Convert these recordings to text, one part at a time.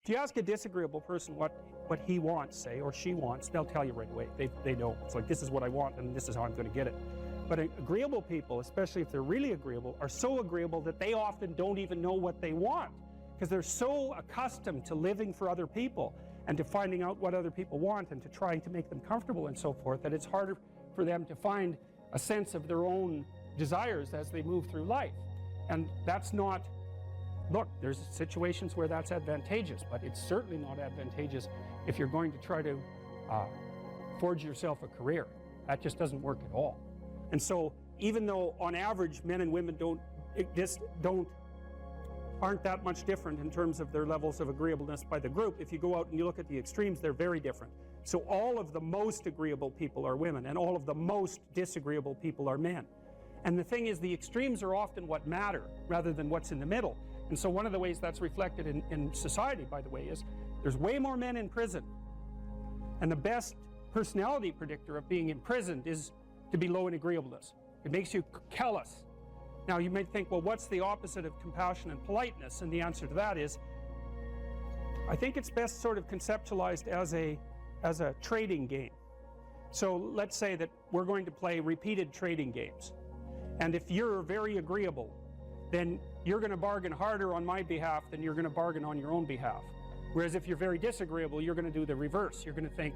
If you ask a disagreeable person what he wants, say, or she wants, they'll tell you right away. They know. It's like, this is what I want and this is how I'm going to get it. But agreeable people, especially if they're really agreeable, are so agreeable that they often don't even know what they want, because they're so accustomed to living for other people and to finding out what other people want and to trying to make them comfortable and so forth, that it's harder for them to find a sense of their own desires as they move through life. And that's not, look, there's situations where that's advantageous, but it's certainly not advantageous if you're going to try to forge yourself a career. That just doesn't work at all. And so even though on average men and women aren't that much different in terms of their levels of agreeableness by the group, if you go out and you look at the extremes, they're very different. So all of the most agreeable people are women, and all of the most disagreeable people are men. And the thing is, the extremes are often what matter rather than what's in the middle. And so one of the ways that's reflected in society, by the way, is there's way more men in prison. And the best personality predictor of being imprisoned is to be low in agreeableness. It makes you callous. Now you might think, well, what's the opposite of compassion and politeness? And the answer to that is, I think it's best sort of conceptualized as a trading game. So let's say that we're going to play repeated trading games. And if you're very agreeable, then you're going to bargain harder on my behalf than you're going to bargain on your own behalf. Whereas if you're very disagreeable, you're going to do the reverse. You're going to think,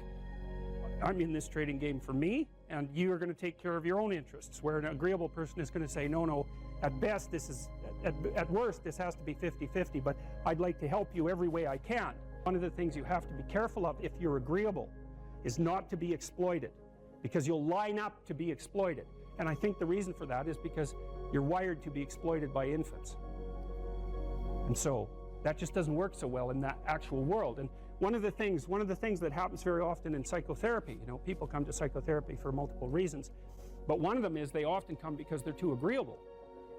I'm in this trading game for me, and you're going to take care of your own interests. Where an agreeable person is going to say, no, at best this is, at worst this has to be 50-50, but I'd like to help you every way I can. One of the things you have to be careful of if you're agreeable is not to be exploited, because you'll line up to be exploited. And I think the reason for that is because you're wired to be exploited by infants. And so that just doesn't work so well in that actual world. And one of the things that happens very often in psychotherapy, people come to psychotherapy for multiple reasons, but one of them is they often come because they're too agreeable.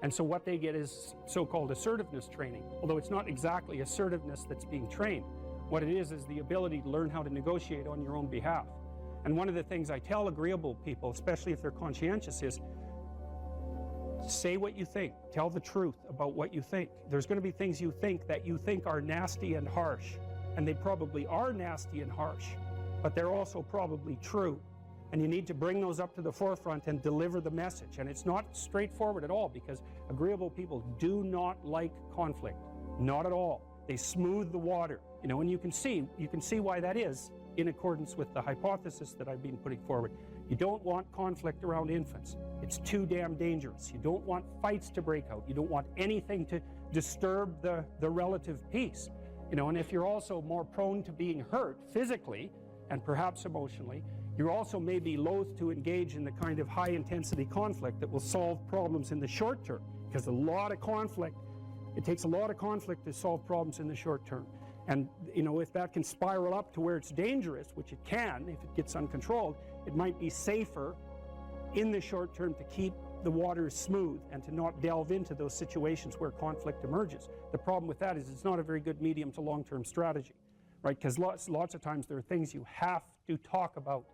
And so what they get is so-called assertiveness training, although it's not exactly assertiveness that's being trained. What it is the ability to learn how to negotiate on your own behalf. And one of the things I tell agreeable people, especially if they're conscientious, is say what you think. Tell the truth about what you think. There's going to be things you think that you think are nasty and harsh. And they probably are nasty and harsh, but they're also probably true. And you need to bring those up to the forefront and deliver the message. And it's not straightforward at all, because agreeable people do not like conflict. Not at all. They smooth the water. And you can see why that is, in accordance with the hypothesis that I've been putting forward. You don't want conflict around infants. It's too damn dangerous. You don't want fights to break out. You don't want anything to disturb the relative peace. And if you're also more prone to being hurt physically and perhaps emotionally, you're also maybe loath to engage in the kind of high-intensity conflict that will solve problems in the short term, because it takes a lot of conflict to solve problems in the short term. And if that can spiral up to where it's dangerous, which it can if it gets uncontrolled, it might be safer in the short term to keep the waters smooth and to not delve into those situations where conflict emerges. The problem with that is it's not a very good medium to long-term strategy, right? Because lots of times there are things you have to talk about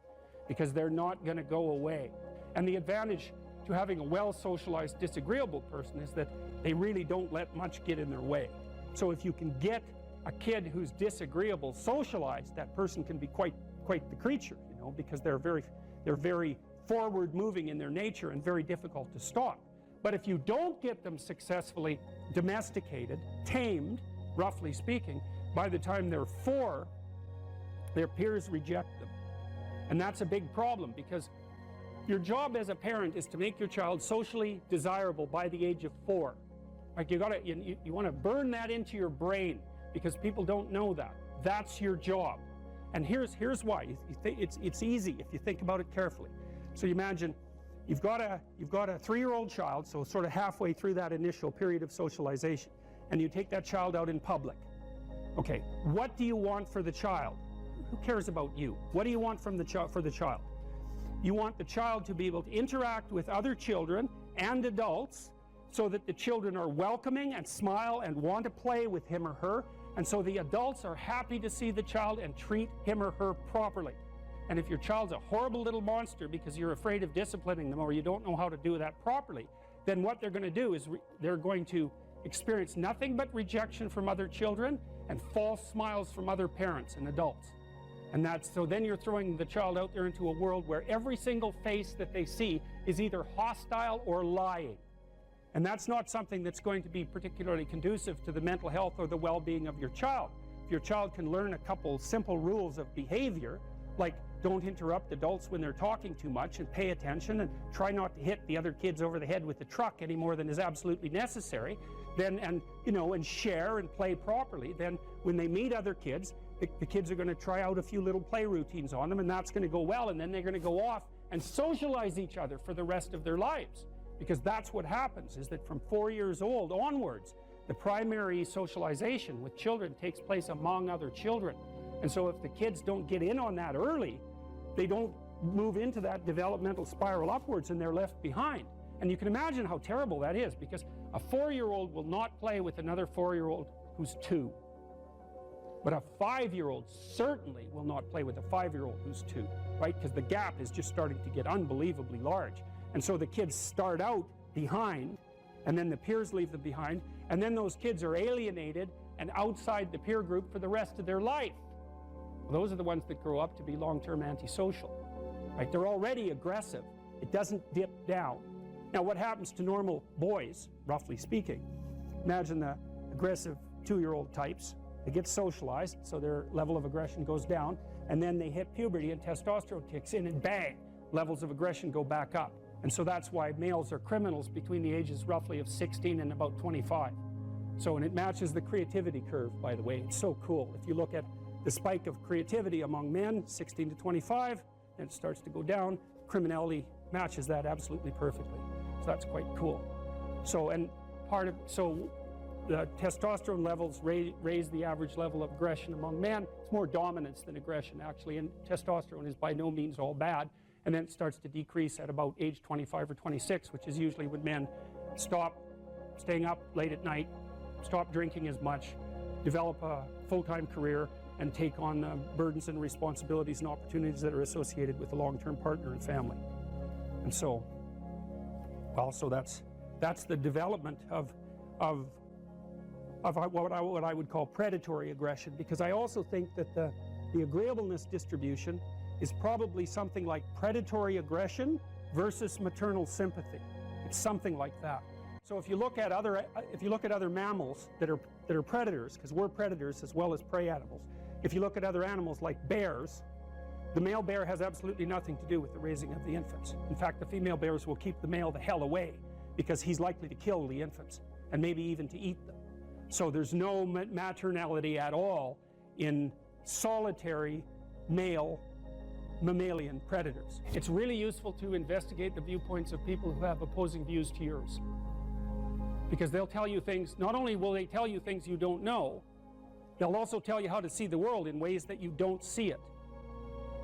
because they're not going to go away. And the advantage to having a well-socialized disagreeable person is that they really don't let much get in their way. So if you can get a kid who's disagreeable socialized, that person can be quite the creature, because they're very forward-moving in their nature and very difficult to stop. But if you don't get them successfully domesticated, tamed, roughly speaking, by the time they're 4, their peers reject them. And that's a big problem, because your job as a parent is to make your child socially desirable by the age of 4. Like you want to burn that into your brain, because people don't know that. That's your job. And here's why. It's easy if you think about it carefully. So you imagine you've got a 3-year-old child, so sort of halfway through that initial period of socialization, and you take that child out in public. Okay, what do you want for the child? Who cares about you? What do you want from for the child? You want the child to be able to interact with other children and adults so that the children are welcoming and smile and want to play with him or her, and so the adults are happy to see the child and treat him or her properly. And if your child's a horrible little monster because you're afraid of disciplining them or you don't know how to do that properly, then what they're going to do is they're going to experience nothing but rejection from other children and false smiles from other parents and adults. And so then you're throwing the child out there into a world where every single face that they see is either hostile or lying. And that's not something that's going to be particularly conducive to the mental health or the well-being of your child. If your child can learn a couple simple rules of behavior, like don't interrupt adults when they're talking too much and pay attention and try not to hit the other kids over the head with the truck any more than is absolutely necessary, then, and share and play properly, then when they meet other kids, the kids are going to try out a few little play routines on them, and that's going to go well, and then they're going to go off and socialize each other for the rest of their lives. Because that's what happens, is that from 4 years old onwards, the primary socialization with children takes place among other children. And so if the kids don't get in on that early, they don't move into that developmental spiral upwards and they're left behind. And you can imagine how terrible that is, because a 4-year-old will not play with another 4-year-old who's 2. But a 5-year-old certainly will not play with a 5-year-old who's 2, right? Because the gap is just starting to get unbelievably large. And so the kids start out behind, and then the peers leave them behind, and then those kids are alienated and outside the peer group for the rest of their life. Well, those are the ones that grow up to be long-term antisocial, right? They're already aggressive. It doesn't dip down. Now, what happens to normal boys, roughly speaking? Imagine the aggressive 2-year-old types. They get socialized, so their level of aggression goes down, and then they hit puberty and testosterone kicks in, and bang, levels of aggression go back up. And so that's why males are criminals between the ages roughly of 16 and about 25. So, and it matches the creativity curve, by the way. It's so cool. If you look at the spike of creativity among men, 16 to 25, then it starts to go down. Criminality matches that absolutely perfectly. So that's quite cool. So, and so the testosterone levels raise the average level of aggression among men. It's more dominance than aggression, actually, and testosterone is by no means all bad. And then it starts to decrease at about age 25 or 26, which is usually when men stop staying up late at night, stop drinking as much, develop a full-time career, and take on burdens and responsibilities and opportunities that are associated with a long-term partner and family. And so, well, so that's the development of what I would call predatory aggression, because I also think that the agreeableness distribution is probably something like predatory aggression versus maternal sympathy. It's something like that. So if you look at other mammals that are predators, because we're predators as well as prey animals, if you look at other animals like bears, the male bear has absolutely nothing to do with the raising of the infants. In fact, the female bears will keep the male the hell away because he's likely to kill the infants and maybe even to eat them. So there's no maternality at all in solitary male mammalian predators. It's really useful to investigate the viewpoints of people who have opposing views to yours, because they'll tell you things. Not only will they tell you things you don't know, they'll also tell you how to see the world in ways that you don't see it.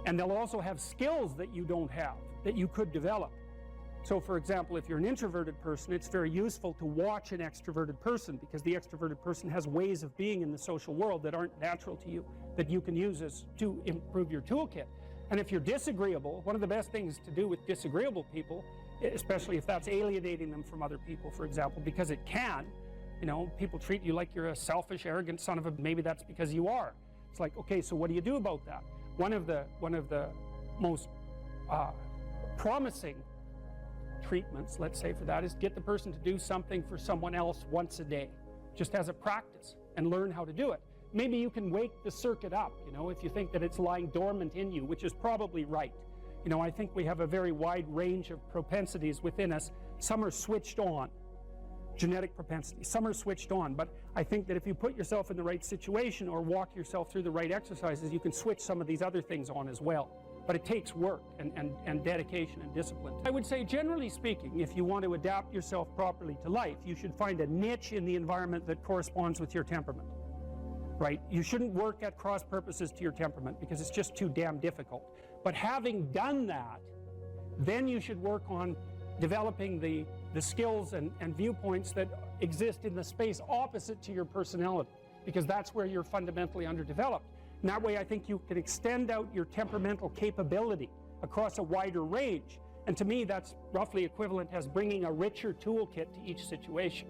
And they'll also have skills that you don't have, that you could develop. So for example, if you're an introverted person, it's very useful to watch an extroverted person, because the extroverted person has ways of being in the social world that aren't natural to you, that you can use to improve your toolkit. And if you're disagreeable, one of the best things to do with disagreeable people, especially if that's alienating them from other people, for example, because it can, people treat you like you're a selfish, arrogant son of a, maybe that's because you are. It's like, okay, so what do you do about that? One of the most promising treatments, let's say, for that is get the person to do something for someone else once a day, just as a practice, and learn how to do it. Maybe you can wake the circuit up, if you think that it's lying dormant in you, which is probably right. I think we have a very wide range of propensities within us. Some are switched on, genetic propensities. Some are switched on, but I think that if you put yourself in the right situation or walk yourself through the right exercises, you can switch some of these other things on as well. But it takes work and dedication and discipline. I would say, generally speaking, if you want to adapt yourself properly to life, you should find a niche in the environment that corresponds with your temperament. Right? You shouldn't work at cross purposes to your temperament because it's just too damn difficult. But having done that, then you should work on developing the skills and viewpoints that exist in the space opposite to your personality, because that's where you're fundamentally underdeveloped. And that way I think you can extend out your temperamental capability across a wider range. And to me, that's roughly equivalent as bringing a richer toolkit to each situation.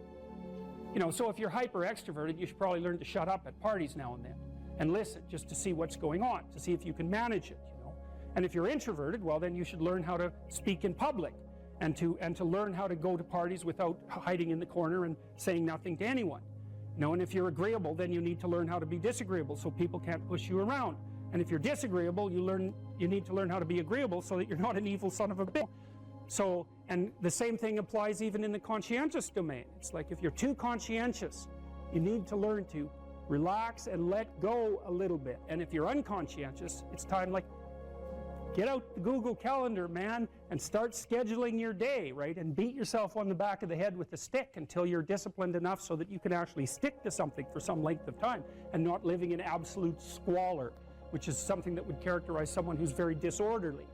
You know, so if you're hyper extroverted, you should probably learn to shut up at parties now and then and listen just to see what's going on, to see if you can manage it, you know. And if you're introverted, well, then you should learn how to speak in public and to learn how to go to parties without hiding in the corner and saying nothing to anyone. You know, and if you're agreeable, then you need to learn how to be disagreeable so people can't push you around. And if you're disagreeable, you need to learn how to be agreeable so that you're not an evil son of a bitch. So, and the same thing applies even in the conscientious domain. It's like if you're too conscientious, you need to learn to relax and let go a little bit. And if you're unconscientious, it's time, like, get out the Google Calendar, man, and start scheduling your day, right? And beat yourself on the back of the head with a stick until you're disciplined enough so that you can actually stick to something for some length of time and not living in absolute squalor, which is something that would characterize someone who's very disorderly,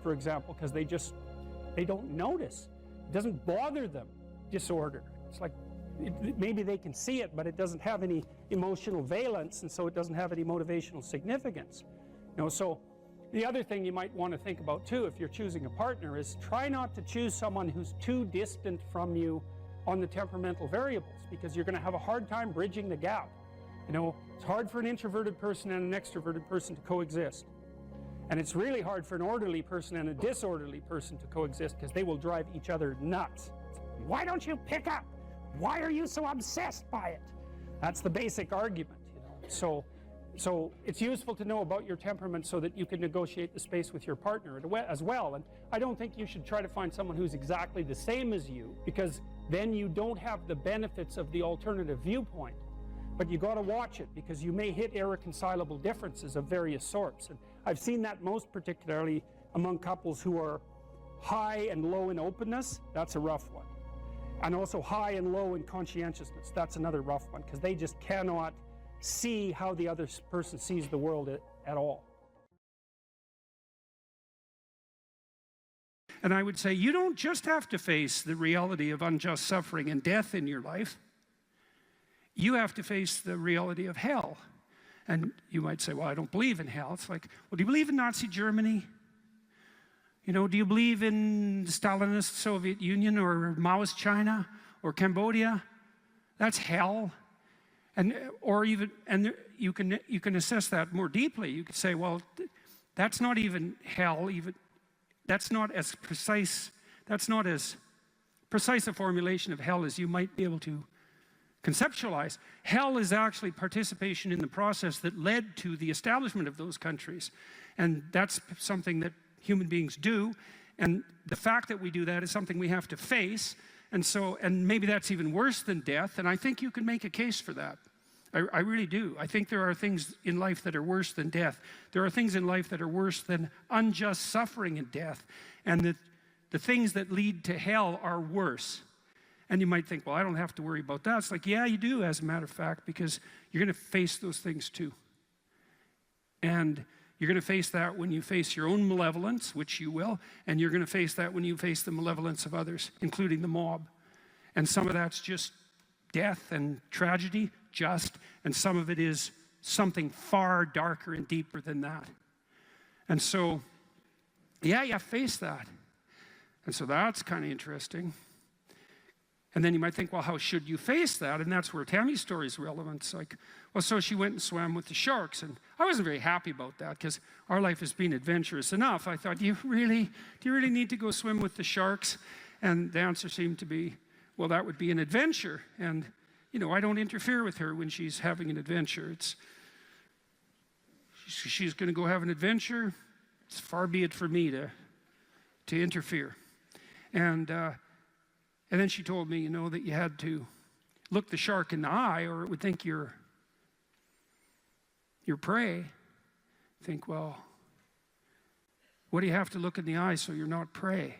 for example, because they don't notice. It doesn't bother them, disorder. It's like, maybe they can see it, but it doesn't have any emotional valence, and so it doesn't have any motivational significance. You know, so the other thing you might want to think about too, if you're choosing a partner, is try not to choose someone who's too distant from you on the temperamental variables, because you're going to have a hard time bridging the gap. You know, it's hard for an introverted person and an extroverted person to coexist. And it's really hard for an orderly person and a disorderly person to coexist, because they will drive each other nuts. Why don't you pick up? Why are you so obsessed by it? That's the basic argument, you know. So it's useful to know about your temperament so that you can negotiate the space with your partner as well. And I don't think you should try to find someone who's exactly the same as you, because then you don't have the benefits of the alternative viewpoint. But you got to watch it, because you may hit irreconcilable differences of various sorts. And I've seen that most particularly among couples who are high and low in openness. That's a rough one. And also high and low in conscientiousness. That's another rough one, because they just cannot see how the other person sees the world at all. And I would say you don't just have to face the reality of unjust suffering and death in your life. You have to face the reality of hell. And you might say, well, I don't believe in hell. It's like, well, do you believe in Nazi Germany? You know, do you believe in Stalinist Soviet Union or Maoist China or Cambodia? That's hell. And you can assess that more deeply. You could say, well, that's not even hell. That's not as precise a formulation of hell as you might be able to conceptualize. Hell is actually participation in the process that led to the establishment of those countries. And that's something that human beings do. And the fact that we do that is something we have to face. And maybe that's even worse than death. And I think you can make a case for that. I really do. I think there are things in life that are worse than death. There are things in life that are worse than unjust suffering and death. And the things that lead to hell are worse. And you might think, well, I don't have to worry about that. It's like, yeah, you do, as a matter of fact, because you're going to face those things too. And you're going to face that when you face your own malevolence, which you will, and you're going to face that when you face the malevolence of others, including the mob. And some of that's just death and tragedy, and some of it is something far darker and deeper than that. And so, yeah, you face that. And so that's kind of interesting. And then you might think, well, how should you face that? And that's where Tammy's story is relevant. It's like, well, so she went and swam with the sharks. And I wasn't very happy about that, because our life has been adventurous enough. I thought, do you really need to go swim with the sharks? And the answer seemed to be, well, that would be an adventure. And, you know, I don't interfere with her when she's having an adventure. She's going to go have an adventure. It's far be it for me to interfere. And then she told me, you know, that you had to look the shark in the eye or it would think you're prey. Think, well, what do you have to look in the eye so you're not prey?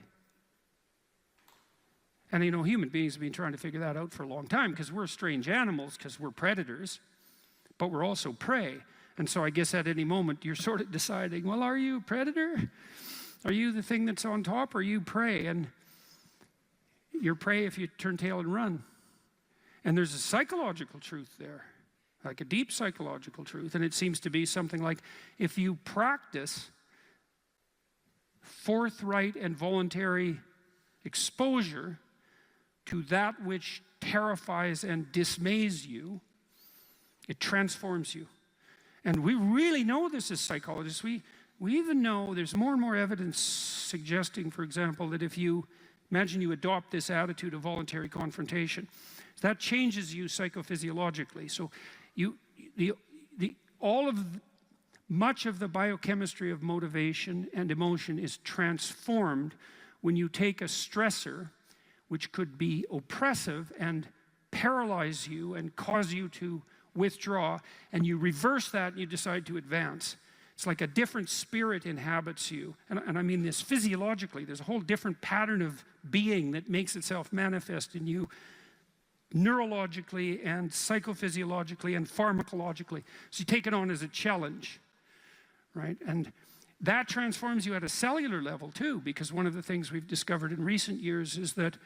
And, you know, human beings have been trying to figure that out for a long time, because we're strange animals, because we're predators, but we're also prey. And so I guess at any moment you're sort of deciding, well, are you a predator? Are you the thing that's on top, or are you prey? And you're prey if you turn tail and run. And there's a psychological truth there, like a deep psychological truth. And it seems to be something like, if you practice forthright and voluntary exposure to that which terrifies and dismays you, it transforms you. And we really know this as psychologists. We even know there's more and more evidence suggesting, for example, that if you imagine you adopt this attitude of voluntary confrontation, that changes you psychophysiologically. So much of the biochemistry of motivation and emotion is transformed when you take a stressor which could be oppressive and paralyze you and cause you to withdraw, and you reverse that and you decide to advance. It's like a different spirit inhabits you. And I mean this physiologically. There's a whole different pattern of being that makes itself manifest in you neurologically and psychophysiologically and pharmacologically. So you take it on as a challenge, right? And that transforms you at a cellular level too, because one of the things we've discovered in recent years is that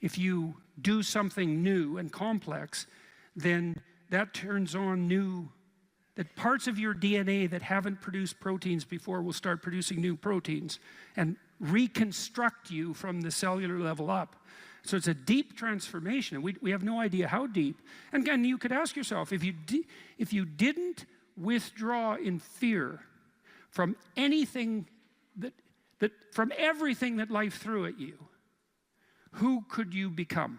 if you do something new and complex, then that turns on that parts of your DNA that haven't produced proteins before will start producing new proteins and reconstruct you from the cellular level up. So it's a deep transformation, and we have no idea how deep. And again, you could ask yourself, if you didn't withdraw in fear from anything from everything that life threw at you, who could you become?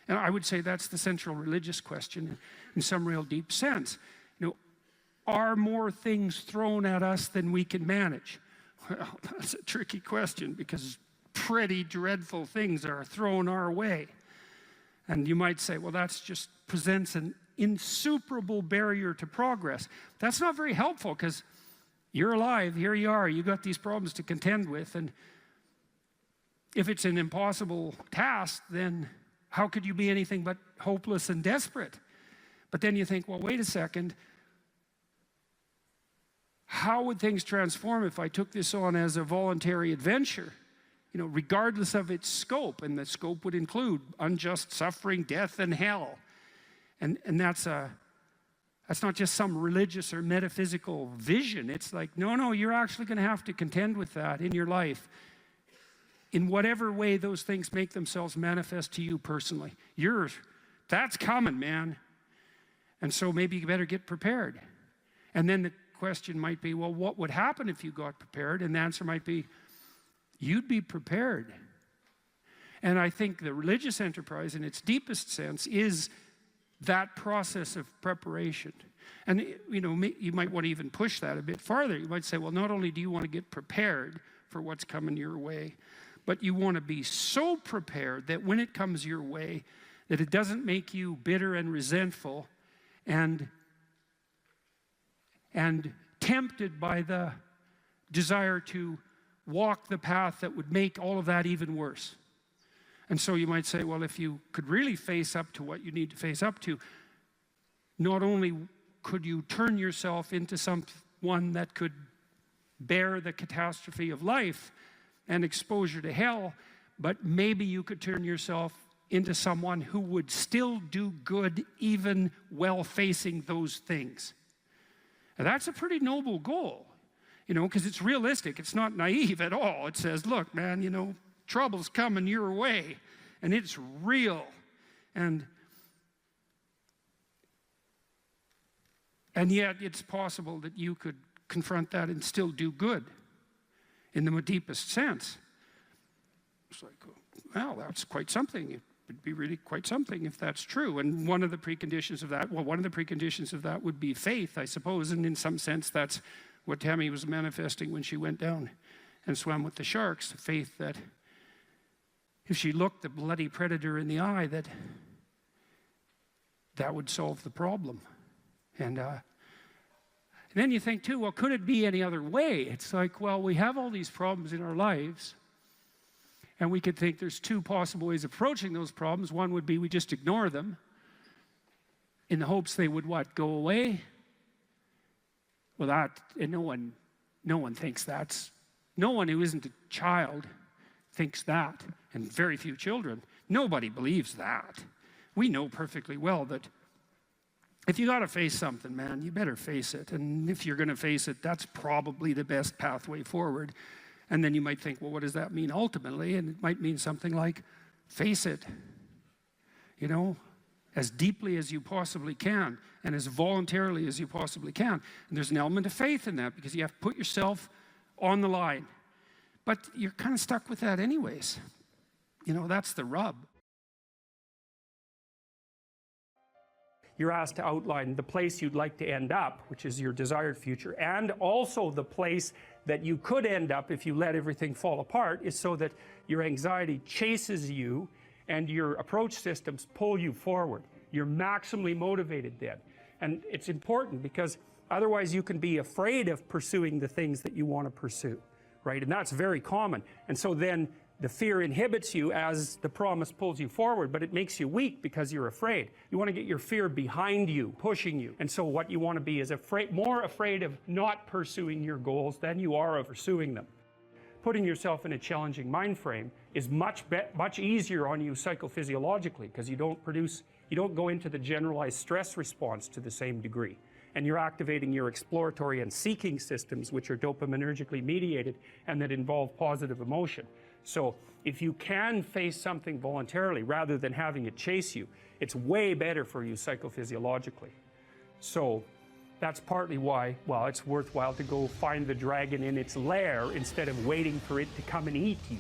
And I would say that's the central religious question in some real deep sense. You know, are more things thrown at us than we can manage? Well, that's a tricky question, because pretty dreadful things are thrown our way. And you might say, well, that just presents an insuperable barrier to progress. That's not very helpful, because you're alive, here you are, you got these problems to contend with, and if it's an impossible task, then how could you be anything but hopeless and desperate? But then you think, well, wait a second, how would things transform if I took this on as a voluntary adventure? You know, regardless of its scope, and the scope would include unjust suffering, death, and hell. And that's not just some religious or metaphysical vision. It's like, no, you're actually going to have to contend with that in your life, in whatever way those things make themselves manifest to you personally. That's coming, man. And so maybe you better get prepared. And then the question might be, well, what would happen if you got prepared? And the answer might be, you'd be prepared. And I think the religious enterprise in its deepest sense is that process of preparation. And you know, you might want to even push that a bit farther. You might say, well, not only do you want to get prepared for what's coming your way, but you want to be so prepared that when it comes your way, that it doesn't make you bitter and resentful and tempted by the desire to walk the path that would make all of that even worse. And so you might say, well, if you could really face up to what you need to face up to, not only could you turn yourself into someone that could bear the catastrophe of life and exposure to hell, but maybe you could turn yourself into someone who would still do good even while facing those things. And that's a pretty noble goal, you know, because it's realistic. It's not naive at all. It says, look, man, you know, trouble's coming your way, and it's real. And yet it's possible that you could confront that and still do good in the deepest sense. It's like, well, that's quite something. It would be really quite something if that's true. And one of the preconditions of that would be faith, I suppose. And in some sense, that's what Tammy was manifesting when she went down and swam with the sharks. The faith that if she looked the bloody predator in the eye, that would solve the problem. And then you think too, well, could it be any other way? It's like, well, we have all these problems in our lives, and we could think there's two possible ways of approaching those problems. One would be we just ignore them in the hopes they would what? Go away? Well, and no one thinks that's, no one who isn't a child thinks that, and very few children. Nobody believes that. We know perfectly well that if you got to face something, man, you better face it. And if you're going to face it, that's probably the best pathway forward. And then you might think, well, what does that mean ultimately? And it might mean something like, face it. you know, as deeply as you possibly can and as voluntarily as you possibly can. And there's an element of faith in that because you have to put yourself on the line. But you're kind of stuck with that anyways. You know, that's the rub. You're asked to outline the place you'd like to end up, which is your desired future, and also the place that you could end up if you let everything fall apart, is so that your anxiety chases you and your approach systems pull you forward. You're maximally motivated then. And it's important because otherwise you can be afraid of pursuing the things that you want to pursue, right? And that's very common. And so then the fear inhibits you as the promise pulls you forward, but it makes you weak because you're afraid. You want to get your fear behind you, pushing you. And so what you want to be is more afraid of not pursuing your goals than you are of pursuing them. Putting yourself in a challenging mind frame is much easier on you psychophysiologically because you don't go into the generalized stress response to the same degree. And you're activating your exploratory and seeking systems, which are dopaminergically mediated and that involve positive emotion. So if you can face something voluntarily rather than having it chase you, it's way better for you psychophysiologically. So that's partly why, well, it's worthwhile to go find the dragon in its lair instead of waiting for it to come and eat you.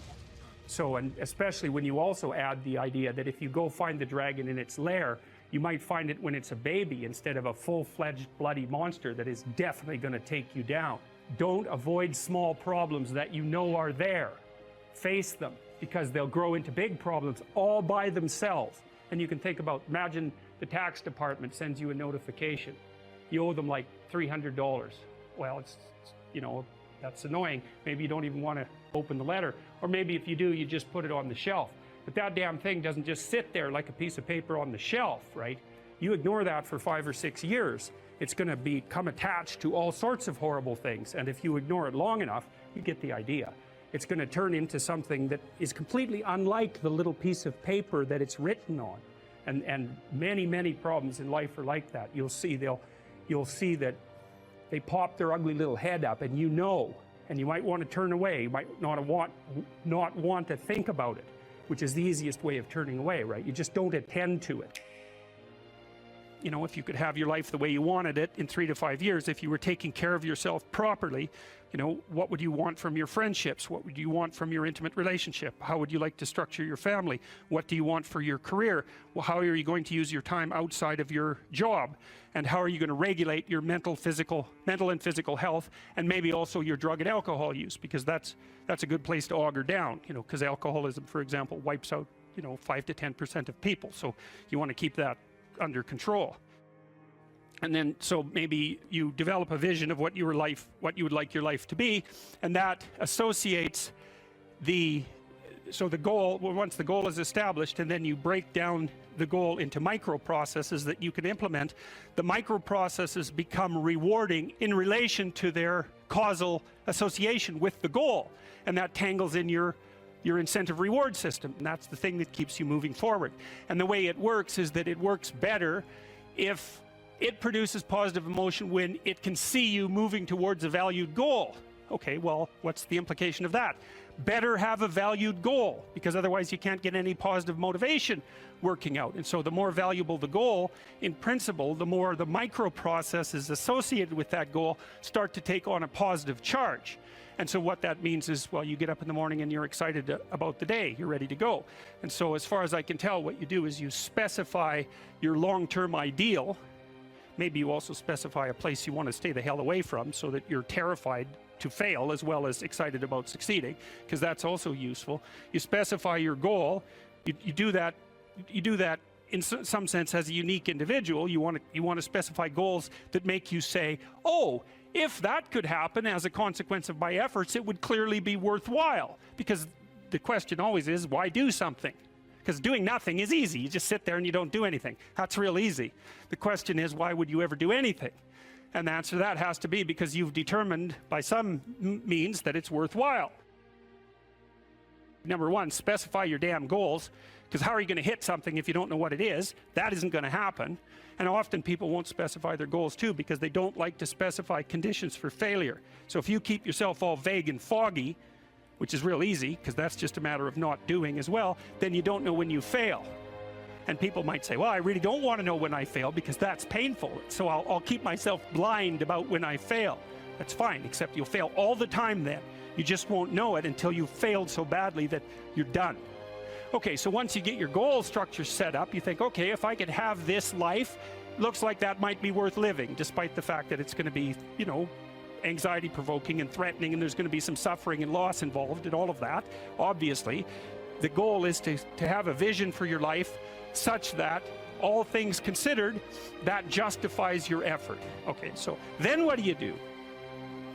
So, and especially when you also add the idea that if you go find the dragon in its lair, you might find it when it's a baby instead of a full-fledged bloody monster that is definitely going to take you down. Don't avoid small problems that you know are there. Face them, because they'll grow into big problems all by themselves. And you can think about, imagine the tax department sends you a notification. You owe them like $300. Well, it's you know, that's annoying. Maybe you don't even want to open the letter. Or maybe if you do, you just put it on the shelf. But that damn thing doesn't just sit there like a piece of paper on the shelf, right? You ignore that for 5 or 6 years, it's going to become attached to all sorts of horrible things. And if you ignore it long enough, you get the idea. It's going to turn into something that is completely unlike the little piece of paper that it's written on. And many, many problems in life are like that. You'll see that they pop their ugly little head up, and you know, and you might want to turn away. You might not want to think about it, which is the easiest way of turning away, right? You just don't attend to it. You know, if you could have your life the way you wanted it in 3 to 5 years, if you were taking care of yourself properly, you know, what would you want from your friendships? What would you want from your intimate relationship? How would you like to structure your family? What do you want for your career? Well, how are you going to use your time outside of your job? And how are you going to regulate your mental and physical health, and maybe also your drug and alcohol use? Because that's a good place to auger down, you know, because alcoholism, for example, wipes out, you know, 5 to 10% of people. So you want to keep that under control. And then, so maybe you develop a vision of what you would like your life to be, and that associates the goal. Well, once the goal is established, and then you break down the goal into micro processes that you can implement, the micro processes become rewarding in relation to their causal association with the goal, and that tangles in your incentive reward system, and that's the thing that keeps you moving forward. And the way it works is that it works better if it produces positive emotion when it can see you moving towards a valued goal. Okay, well, what's the implication of that? Better have a valued goal, because otherwise you can't get any positive motivation working out. And so the more valuable the goal, in principle, the more the micro processes associated with that goal start to take on a positive charge. And so what that means is, well, you get up in the morning and you're excited about the day, you're ready to go. And so as far as I can tell, what you do is you specify your long-term ideal. Maybe you also specify a place you want to stay the hell away from, so that you're terrified to fail as well as excited about succeeding, because that's also useful. You specify your goal. You do that in some sense as a unique individual. You want to specify goals that make you say, oh, if that could happen as a consequence of my efforts, it would clearly be worthwhile. Because the question always is, why do something? Because doing nothing is easy. You just sit there and you don't do anything. That's real easy. The question is, why would you ever do anything? And the answer to that has to be because you've determined by some means that it's worthwhile. Number one, specify your damn goals, because how are you going to hit something if you don't know what it is? That isn't going to happen. And often people won't specify their goals too, because they don't like to specify conditions for failure. So if you keep yourself all vague and foggy, which is real easy, because that's just a matter of not doing as well, then you don't know when you fail. And people might say, well, I really don't want to know when I fail because that's painful. So I'll keep myself blind about when I fail. That's fine, except you'll fail all the time then. You just won't know it until you've failed so badly that you're done. Okay, so once you get your goal structure set up, you think, okay, if I could have this life, looks like that might be worth living, despite the fact that it's going to be, you know, anxiety provoking and threatening, and there's going to be some suffering and loss involved and all of that. Obviously, the goal is to have a vision for your life such that, all things considered, that justifies your effort. Okay, so then what do?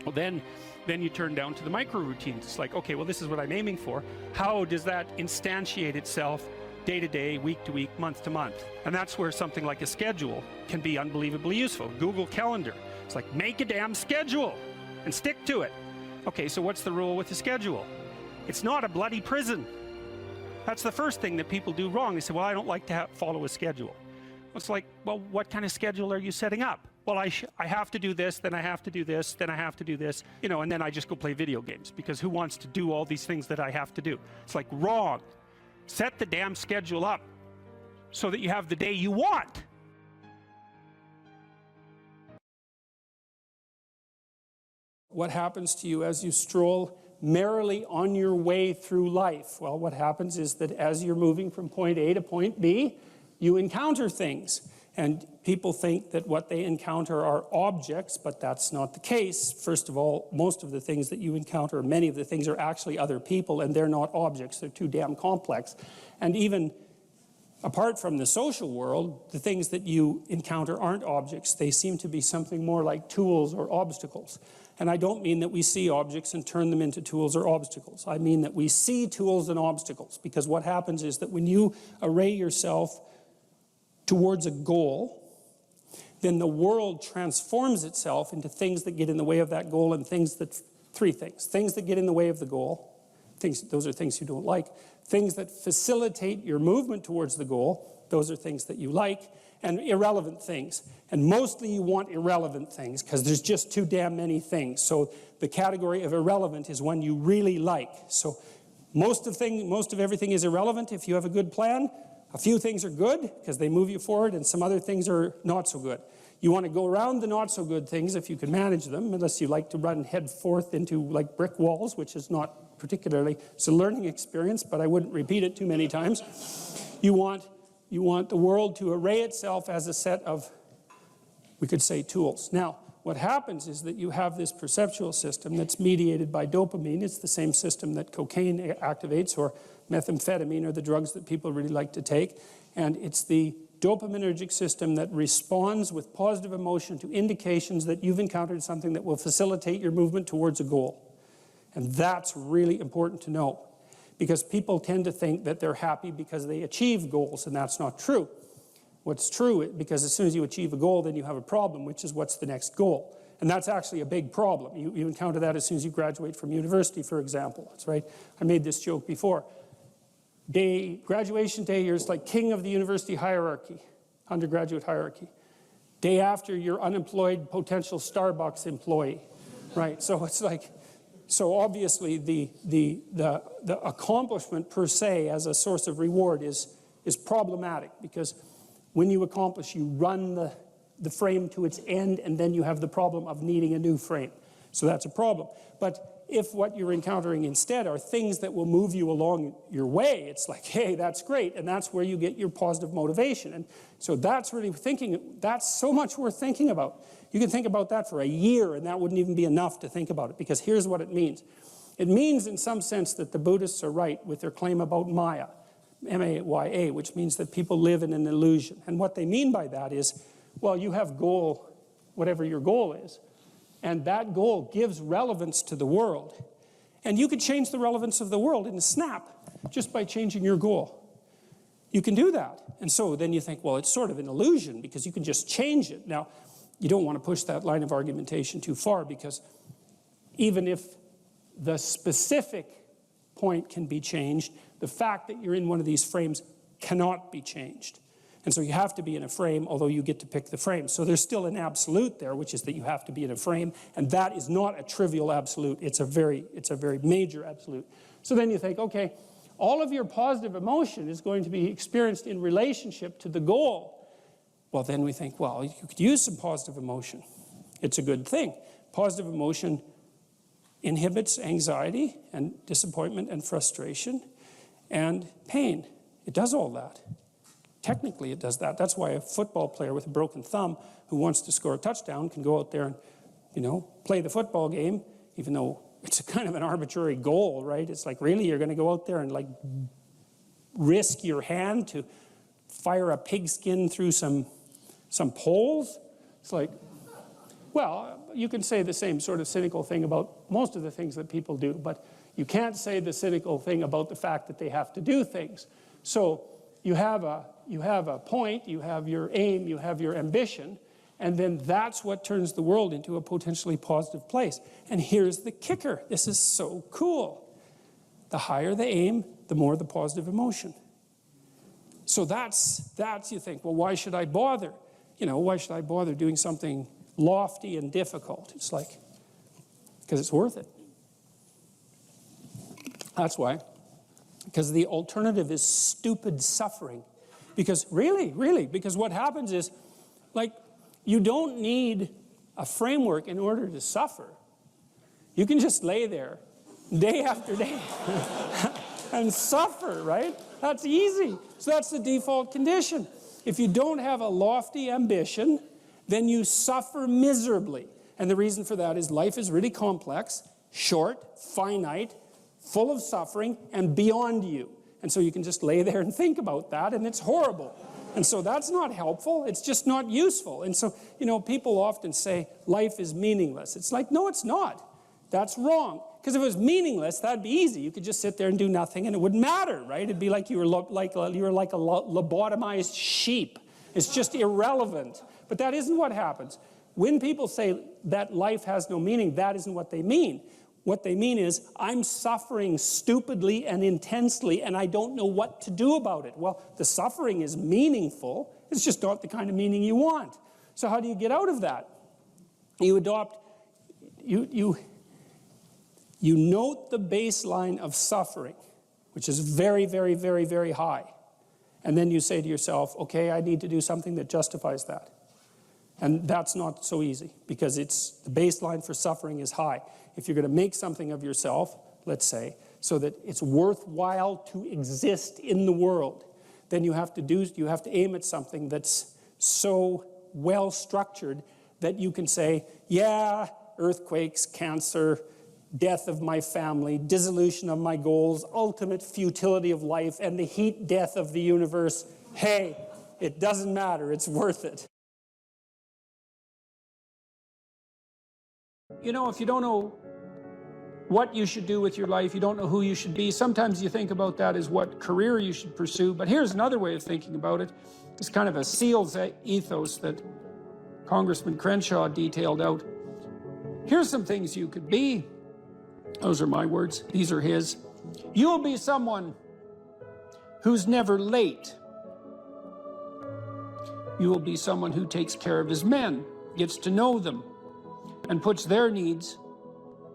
Well, then you turn down to the micro routines. It's like, okay, well, this is what I'm aiming for. How does that instantiate itself day to day, week to week, month to month? And that's where something like a schedule can be unbelievably useful. Google Calendar. It's like, make a damn schedule and stick to it. Okay, so what's the rule with the schedule? It's not a bloody prison. That's the first thing that people do wrong. They say, well, I don't like to follow a schedule. It's like, well, what kind of schedule are you setting up? Well, I have to do this, then I have to do this, then I have to do this, you know, and then I just go play video games, because who wants to do all these things that I have to do? It's like, wrong. Set the damn schedule up so that you have the day you want. What happens to you as you stroll merrily on your way through life? Well, what happens is that as you're moving from point A to point B, you encounter things. And people think that what they encounter are objects, but that's not the case. First of all, most of the things that you encounter, many of the things are actually other people, and they're not objects. They're too damn complex. And even apart from the social world, the things that you encounter aren't objects. They seem to be something more like tools or obstacles. And I don't mean that we see objects and turn them into tools or obstacles. I mean that we see tools and obstacles, because what happens is that when you array yourself towards a goal, then the world transforms itself into things that get in the way of that goal, and three things. Things that get in the way of the goal, those are things you don't like. Things that facilitate your movement towards the goal, those are things that you like. And irrelevant things. And mostly you want irrelevant things, because there's just too damn many things. So the category of irrelevant is one you really like. So most of everything is irrelevant if you have a good plan. A few things are good because they move you forward, and some other things are not so good. You want to go around the not so good things if you can manage them, unless you like to run head forth into like brick walls, which is not particularly, it's a learning experience, but I wouldn't repeat it too many times. You want the world to array itself as a set of, we could say, tools. Now, what happens is that you have this perceptual system that's mediated by dopamine. It's the same system that cocaine activates, or methamphetamine, or the drugs that people really like to take. And it's the dopaminergic system that responds with positive emotion to indications that you've encountered something that will facilitate your movement towards a goal. And that's really important to know, because people tend to think that they're happy because they achieve goals, and that's not true. What's true, because as soon as you achieve a goal, then you have a problem, which is what's the next goal. And that's actually a big problem. You encounter that as soon as you graduate from university, for example. That's right. I made this joke before. Graduation day, you're like king of the university hierarchy, undergraduate hierarchy. Day after, you're unemployed potential Starbucks employee, right? So it's like, so obviously the accomplishment per se as a source of reward is problematic, because when you accomplish, you run the frame to its end, and then you have the problem of needing a new frame. So that's a problem. But if what you're encountering instead are things that will move you along your way, it's like, hey, that's great, and that's where you get your positive motivation. And so that's really that's so much worth thinking about. You can think about that for a year, and that wouldn't even be enough to think about it, because here's what it means. It means, in some sense, that the Buddhists are right with their claim about Maya, M-A-Y-A, which means that people live in an illusion. And what they mean by that is, well, you have goal, whatever your goal is, and that goal gives relevance to the world. And you could change the relevance of the world in a snap just by changing your goal. You can do that. And so then you think, well, it's sort of an illusion because you can just change it. Now, you don't want to push that line of argumentation too far, because even if the specific point can be changed, the fact that you're in one of these frames cannot be changed. And so you have to be in a frame, although you get to pick the frame. So there's still an absolute there, which is that you have to be in a frame, and that is not a trivial absolute. It's a very major absolute. So then you think, okay, all of your positive emotion is going to be experienced in relationship to the goal. Well, then we think, well, you could use some positive emotion. It's a good thing. Positive emotion inhibits anxiety and disappointment and frustration and pain. It does all that. Technically, it does that. That's why a football player with a broken thumb who wants to score a touchdown can go out there and, play the football game, even though it's a kind of an arbitrary goal, right? It's like, really, you're going to go out there and like risk your hand to fire a pigskin through some poles? It's like, well, you can say the same sort of cynical thing about most of the things that people do, but you can't say the cynical thing about the fact that they have to do things. So you have a point, you have your aim, you have your ambition, and then that's what turns the world into a potentially positive place. And here's the kicker. This is so cool. The higher the aim, the more the positive emotion. So that's you think, well, why should I bother? Why should I bother doing something lofty and difficult? It's like, because it's worth it. That's why. Because the alternative is stupid suffering. Because really, because what happens is, like, you don't need a framework in order to suffer. You can just lay there day after day and suffer, right? That's easy. So that's the default condition. If you don't have a lofty ambition, then you suffer miserably. And the reason for that is life is really complex, short, finite, full of suffering, and beyond you. And so you can just lay there and think about that, and it's horrible. And so that's not helpful. It's just not useful. And so, people often say life is meaningless. It's like, no, it's not. That's wrong. Because if it was meaningless, that'd be easy. You could just sit there and do nothing, and it wouldn't matter, right? It'd be like you were like a lobotomized sheep. It's just irrelevant. But that isn't what happens. When people say that life has no meaning, that isn't what they mean. What they mean is, I'm suffering stupidly and intensely, and I don't know what to do about it. Well, the suffering is meaningful. It's just not the kind of meaning you want. So how do you get out of that? You note the baseline of suffering, which is very, very, very, very high. And then you say to yourself, okay, I need to do something that justifies that. And that's not so easy, because the baseline for suffering is high. If you're going to make something of yourself, let's say, so that it's worthwhile to exist in the world, then you have to aim at something that's so well structured that you can say, yeah, earthquakes, cancer, death of my family, dissolution of my goals, ultimate futility of life, and the heat death of the universe. Hey, it doesn't matter, it's worth it. If you don't know what you should do with your life, you don't know who you should be, sometimes you think about that as what career you should pursue. But here's another way of thinking about it. It's kind of a SEAL's ethos that Congressman Crenshaw detailed out. Here's some things you could be. Those are my words. These are his. You'll be someone who's never late. You will be someone who takes care of his men, gets to know them, and puts their needs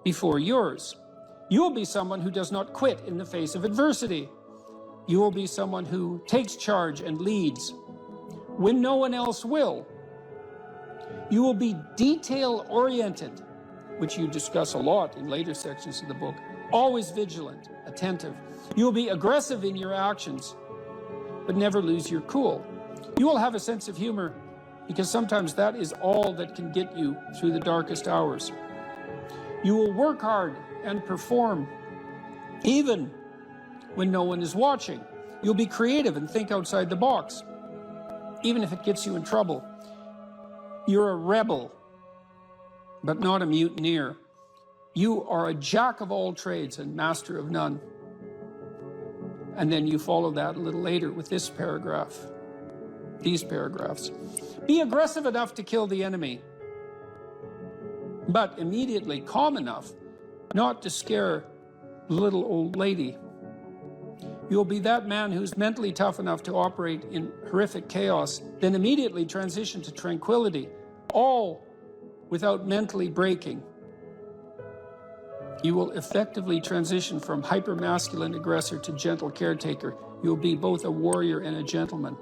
before yours. You will be someone who does not quit in the face of adversity. You will be someone who takes charge and leads when no one else will. You will be detail-oriented, which you discuss a lot in later sections of the book, always vigilant, attentive. You will be aggressive in your actions, but never lose your cool. You will have a sense of humor, because sometimes that is all that can get you through the darkest hours. You will work hard and perform, even when no one is watching. You'll be creative and think outside the box, even if it gets you in trouble. You're a rebel, but not a mutineer. You are a jack of all trades and master of none. And then you follow that a little later with this paragraph, these paragraphs. Be aggressive enough to kill the enemy, but immediately calm enough not to scare the little old lady. You'll be that man who's mentally tough enough to operate in horrific chaos, then immediately transition to tranquility, all without mentally breaking. You will effectively transition from hyper-masculine aggressor to gentle caretaker. You will be both a warrior and a gentleman.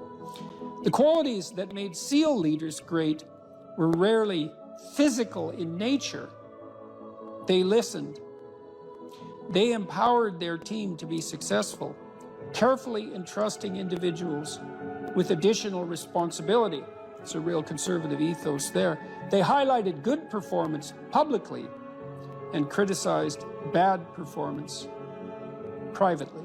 The qualities that made SEAL leaders great were rarely physical in nature. They listened. They empowered their team to be successful, carefully entrusting individuals with additional responsibility. It's a real conservative ethos there. They highlighted good performance publicly and criticized bad performance privately.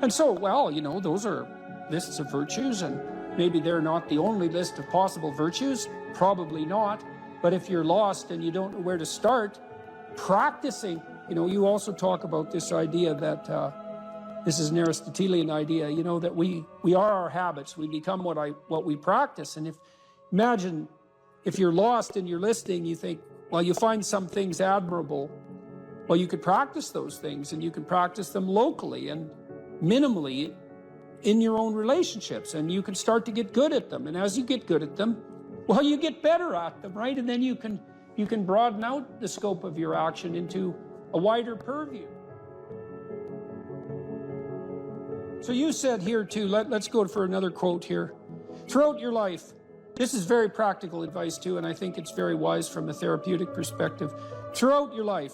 And so, well, you know, those are lists of virtues, and maybe they're not the only list of possible virtues, probably not, but if you're lost and you don't know where to start, practicing, you know, you also talk about this idea that, this is an Aristotelian idea, you know, that we are our habits, we become what we practice, and imagine if you're lost and you're listening, you think, well, you find some things admirable, well, you could practice those things, and you can practice them locally and minimally in your own relationships, and you can start to get good at them. And as you get good at them, well, you get better at them, right? And then you can broaden out the scope of your action into a wider purview. So you said here too, let's go for another quote here. Throughout your life, this is very practical advice too, and I think it's very wise from a therapeutic perspective. Throughout your life,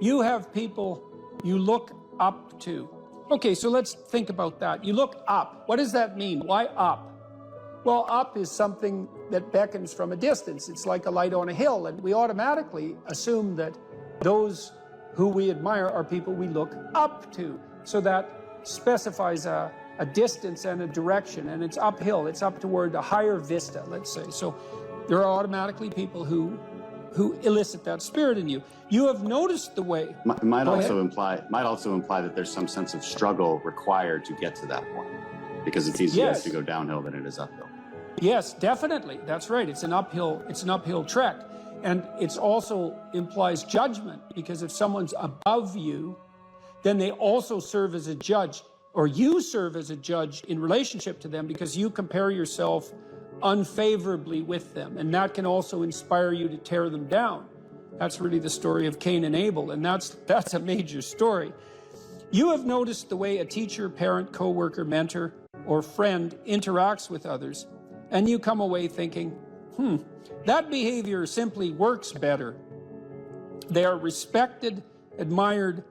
you have people you look up to. Okay, so let's think about that. You look up. What does that mean? Why up? Well, up is something that beckons from a distance. It's like a light on a hill, and we automatically assume that those who we admire are people we look up to. So that specifies a distance and a direction, and it's uphill. It's up toward a higher vista, let's say. So there are automatically people who elicit that spirit in you. You have noticed the way. Might also imply that there's some sense of struggle required to get to that point, because it's easier to go downhill than it is uphill. Yes, definitely. That's right. It's an uphill trek. And it also implies judgment, because if someone's above you, then they also serve as a judge, or you serve as a judge in relationship to them, because you compare yourself unfavorably with them, and that can also inspire you to tear them down. That's really the story of Cain and Abel, and that's a major story. You have noticed the way a teacher, parent, coworker, mentor, or friend interacts with others, and you come away thinking, that behavior simply works better. They are respected, admired,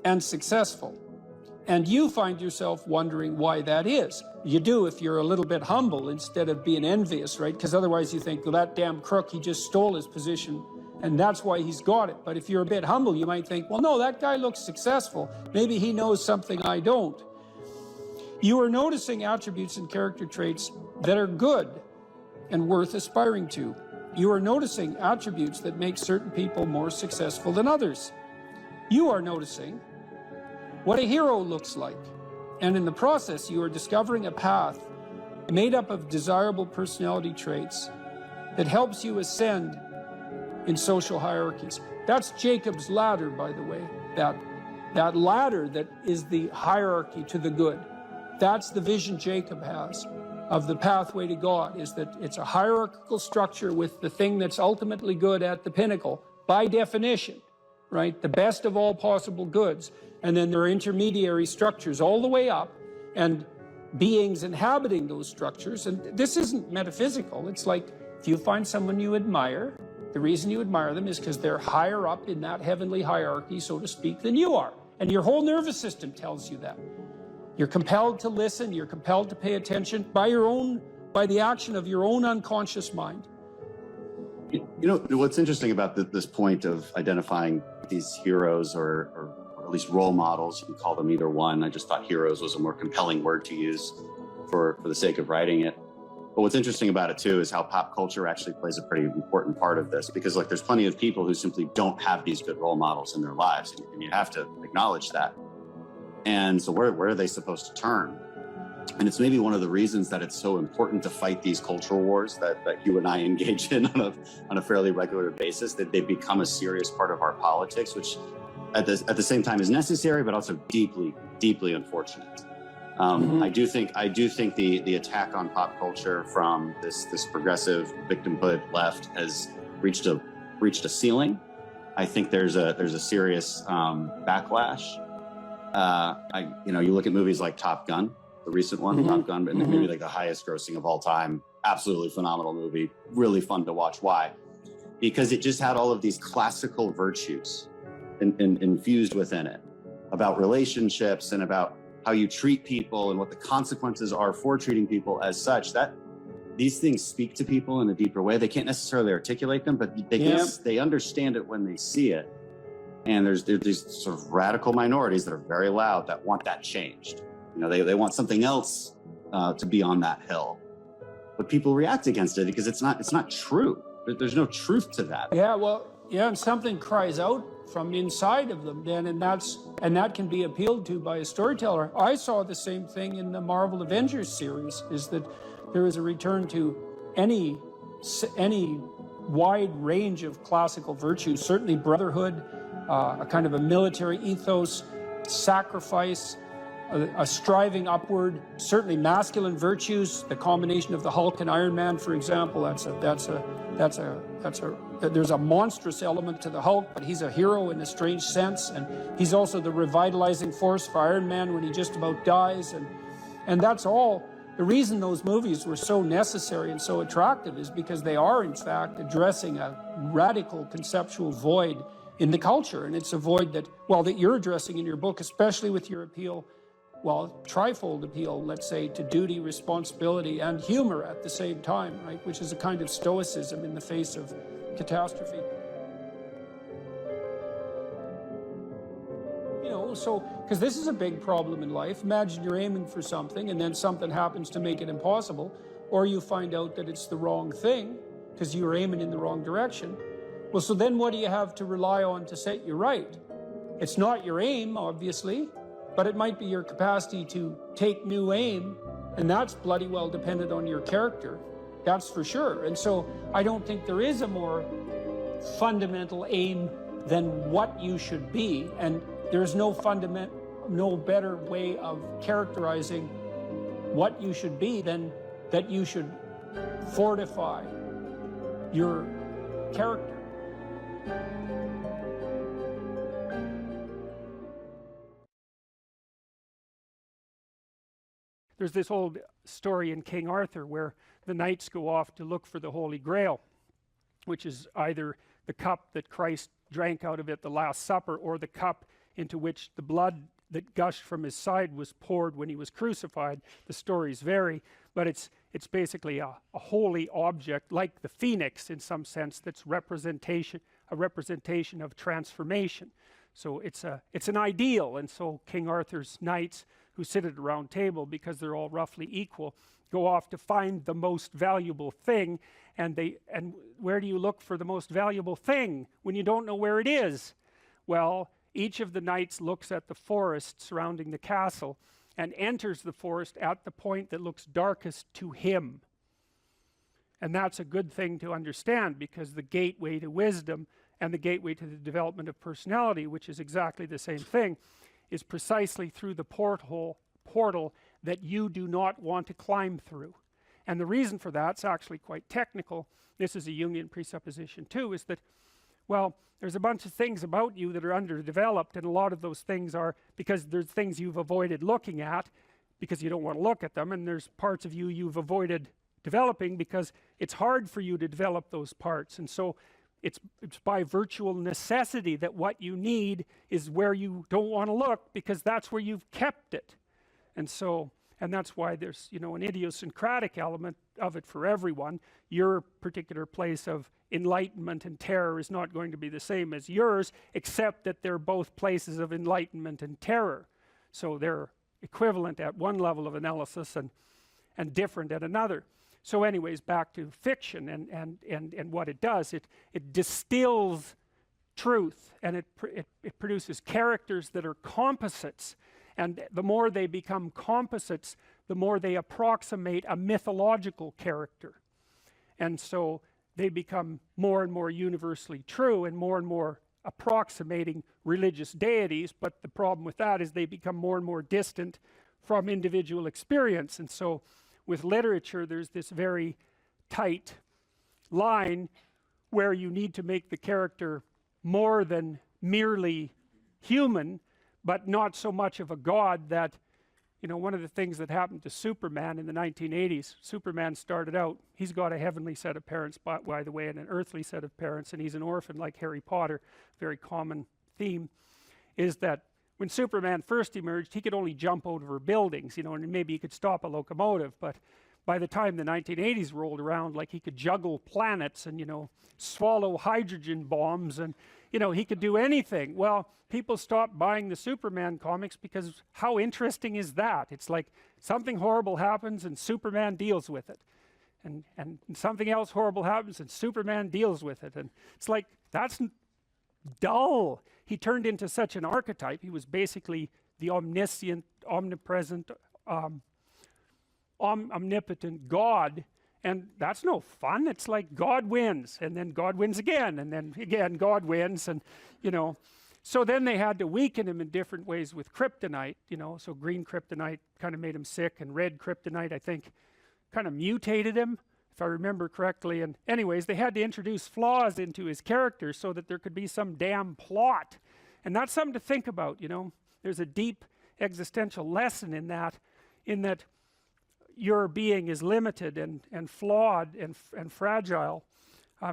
and successful. And you find yourself wondering why that is. You do if you're a little bit humble instead of being envious, right? Because otherwise you think, well, that damn crook, he just stole his position, and that's why he's got it. But if you're a bit humble, you might think, well, no, that guy looks successful. Maybe he knows something I don't. You are noticing attributes and character traits that are good and worth aspiring to. You are noticing attributes that make certain people more successful than others. You are noticing what a hero looks like. And in the process, you are discovering a path made up of desirable personality traits that helps you ascend in social hierarchies. That's Jacob's ladder, by the way. That ladder that is the hierarchy to the good. That's the vision Jacob has of the pathway to God, is that it's a hierarchical structure with the thing that's ultimately good at the pinnacle, by definition, right? The best of all possible goods. And then there are intermediary structures all the way up, and beings inhabiting those structures. And this isn't metaphysical. It's like, if you find someone you admire, the reason you admire them is because they're higher up in that heavenly hierarchy, so to speak, than you are. And your whole nervous system tells you that. You're compelled to listen, you're compelled to pay attention by the action of your own unconscious mind. You know, what's interesting about this point of identifying these heroes or at least role models, you can call them either one. I just thought heroes was a more compelling word to use for the sake of writing it. But what's interesting about it too is how pop culture actually plays a pretty important part of this, because like there's plenty of people who simply don't have these good role models in their lives, and you have to acknowledge that. And so where are they supposed to turn? And it's maybe one of the reasons that it's so important to fight these cultural wars that you and I engage in on a fairly regular basis, that they become a serious part of our politics, which at the same time is necessary, but also deeply, deeply unfortunate. I do think the attack on pop culture from this progressive victimhood left has reached a ceiling, I think there's a serious backlash. You look at movies like Top Gun, the recent one, Top Gun, and maybe like the highest grossing of all time. Absolutely phenomenal movie, really fun to watch. Why? Because it just had all of these classical virtues infused within it, about relationships and about how you treat people and what the consequences are for treating people as such. That these things speak to people in a deeper way. They can't necessarily articulate them, but they understand it when they see it. And there's these sort of radical minorities that are very loud that want that changed. They want something else to be on that hill, but people react against it because it's not true. There's no truth to that. And something cries out from inside of them then, and that can be appealed to by a storyteller. I saw the same thing in the Marvel Avengers series, is that there is a return to any wide range of classical virtues, certainly brotherhood, a kind of a military ethos, sacrifice, a striving upward, certainly masculine virtues, the combination of the Hulk and Iron Man, for example. There's a monstrous element to the Hulk, but he's a hero in a strange sense, and he's also the revitalizing force for Iron Man when he just about dies, and that's all. The reason those movies were so necessary and so attractive is because they are, in fact, addressing a radical conceptual void in the culture, and it's a void that you're addressing in your book, especially with your appeal, trifold appeal, let's say, to duty, responsibility, and humor at the same time, right? Which is a kind of stoicism in the face of catastrophe. Because this is a big problem in life. Imagine you're aiming for something and then something happens to make it impossible, or you find out that it's the wrong thing because you were aiming in the wrong direction. Well, so then what do you have to rely on to set you right? It's not your aim, obviously, but it might be your capacity to take new aim, and that's bloody well dependent on your character. That's for sure. And so I don't think there is a more fundamental aim than what you should be, and there's no better way of characterizing what you should be than that you should fortify your character. There's this old story in King Arthur where the knights go off to look for the Holy Grail, which is either the cup that Christ drank out of at the Last Supper, or the cup into which the blood that gushed from his side was poured when he was crucified. The stories vary, but it's basically a holy object, like the phoenix in some sense, that's a representation of transformation. So it's an ideal, and so King Arthur's knights, who sit at a round table because they're all roughly equal, go off to find the most valuable thing, and where do you look for the most valuable thing when you don't know where it is? Well, each of the knights looks at the forest surrounding the castle and enters the forest at the point that looks darkest to him. And that's a good thing to understand, because the gateway to wisdom and the gateway to the development of personality, which is exactly the same thing, is precisely through the portal that you do not want to climb through. And the reason for that's actually quite technical. This is a Jungian presupposition too, is that, well, there's a bunch of things about you that are underdeveloped, and a lot of those things are because there's things you've avoided looking at because you don't want to look at them, and there's parts of you you've avoided developing because it's hard for you to develop those parts. And so it's by virtual necessity that what you need is where you don't want to look, because that's where you've kept it. And that's why there's, an idiosyncratic element of it for everyone. Your particular place of enlightenment and terror is not going to be the same as yours, except that they're both places of enlightenment and terror. So they're equivalent at one level of analysis and different at another. So anyways, back to fiction and what it does. It distills truth, and it produces characters that are composites. And the more they become composites, the more they approximate a mythological character. And so they become more and more universally true and more approximating religious deities. But the problem with that is they become more and more distant from individual experience. And so with literature, there's this very tight line where you need to make the character more than merely human, but not so much of a god that, you know, one of the things that happened to Superman in the 1980s, Superman started out, he's got a heavenly set of parents, by the way, and an earthly set of parents, and he's an orphan like Harry Potter. Very common theme is that when Superman first emerged, he could only jump over buildings, you know, and maybe he could stop a locomotive, but by the time the 1980s rolled around, like, he could juggle planets and, you know, swallow hydrogen bombs, and, you know, he could do anything. Well, people stopped buying the Superman comics because how interesting is that? It's like something horrible happens and Superman deals with it, and something else horrible happens and Superman deals with it, and it's like, that's dull. He turned into such an archetype. He was basically the omniscient, omnipresent, omnipotent God, and that's no fun. It's like God wins, and then God wins again, and then again God wins, and, you know, so then they had to weaken him in different ways with kryptonite, you know. So green kryptonite kind of made him sick, and red kryptonite, I think, kind of mutated him, if I remember correctly. And anyways, they had to introduce flaws into his character so that there could be some damn plot, and that's something to think about, you know. There's a deep existential lesson in that your being is limited and flawed and fragile.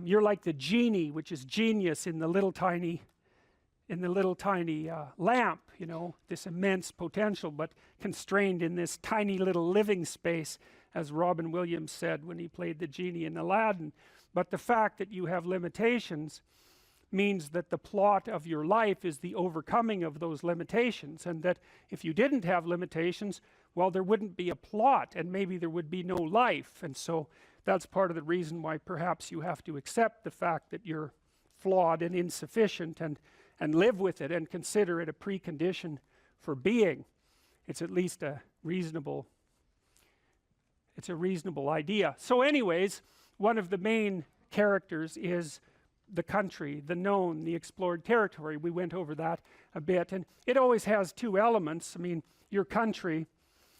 You're like the genie, which is genius in the little tiny lamp, you know, this immense potential, but constrained in this tiny little living space, as Robin Williams said when he played the genie in Aladdin. But the fact that you have limitations means that the plot of your life is the overcoming of those limitations, and that if you didn't have limitations, well, there wouldn't be a plot, and maybe there would be no life. And so that's part of the reason why perhaps you have to accept the fact that you're flawed and insufficient, and live with it and consider it a precondition for being. It's at least a reasonable idea. So anyways, one of the main characters is the country, the known, the explored territory. We went over that a bit, and it always has two elements. I mean, your country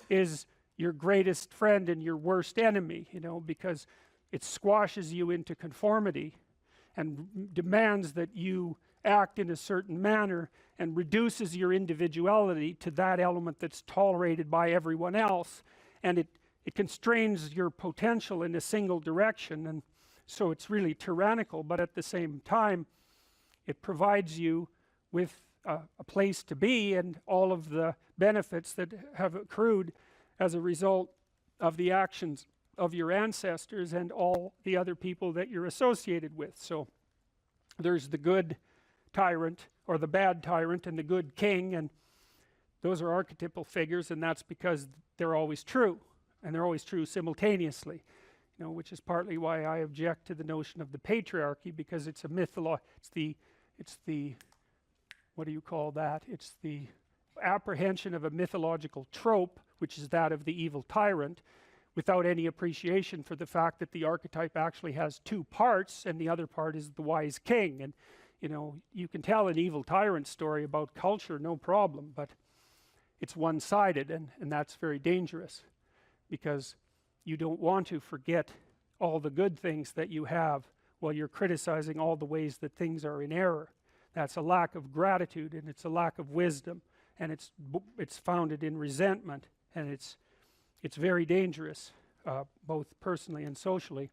is your greatest friend and your worst enemy, you know, because it squashes you into conformity and demands that you act in a certain manner, and reduces your individuality to that element that's tolerated by everyone else, and it constrains your potential in a single direction. And so it's really tyrannical, but at the same time it provides you with a place to be and all of the benefits that have accrued as a result of the actions of your ancestors and all the other people that you're associated with. So there's the good tyrant, or the bad tyrant, and the good king, and those are archetypal figures, and that's because they're always true, and they're always true simultaneously, you know, which is partly why I object to the notion of the patriarchy, because it's a it's the what do you call that? It's the apprehension of a mythological trope, which is that of the evil tyrant, without any appreciation for the fact that the archetype actually has two parts, and the other part is the wise king. And, you know, you can tell an evil tyrant story about culture, no problem, but it's one-sided, and that's very dangerous, because you don't want to forget all the good things that you have while you're criticizing all the ways that things are in error. That's a lack of gratitude, and it's a lack of wisdom, and it's founded in resentment, and it's very dangerous, both personally and socially.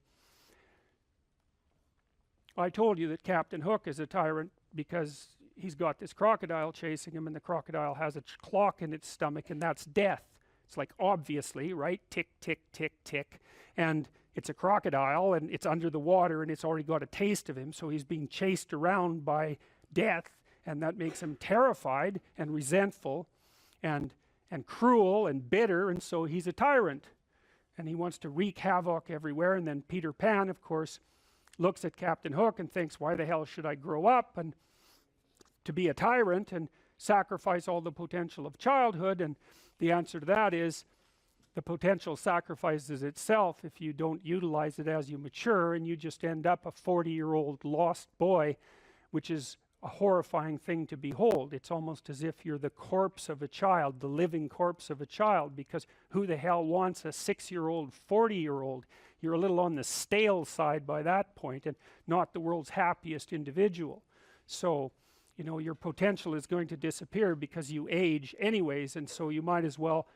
I told you that Captain Hook is a tyrant because he's got this crocodile chasing him, and the crocodile has a clock in its stomach, and that's death. It's like, obviously, right? Tick, tick, tick, tick. And it's a crocodile, and it's under the water, and it's already got a taste of him, so he's being chased around by death, and that makes him terrified and resentful and cruel and bitter, and so he's a tyrant. And he wants to wreak havoc everywhere. And then Peter Pan, of course, looks at Captain Hook and thinks, why the hell should I grow up and to be a tyrant and sacrifice all the potential of childhood? And the answer to that is, the potential sacrifices itself if you don't utilize it as you mature, and you just end up a 40-year-old lost boy, which is a horrifying thing to behold. It's almost as if you're the corpse of a child, the living corpse of a child, because who the hell wants a 6-year-old, 40-year-old? You're a little on the stale side by that point, and not the world's happiest individual. So, you know, your potential is going to disappear because you age anyways, and so you might as well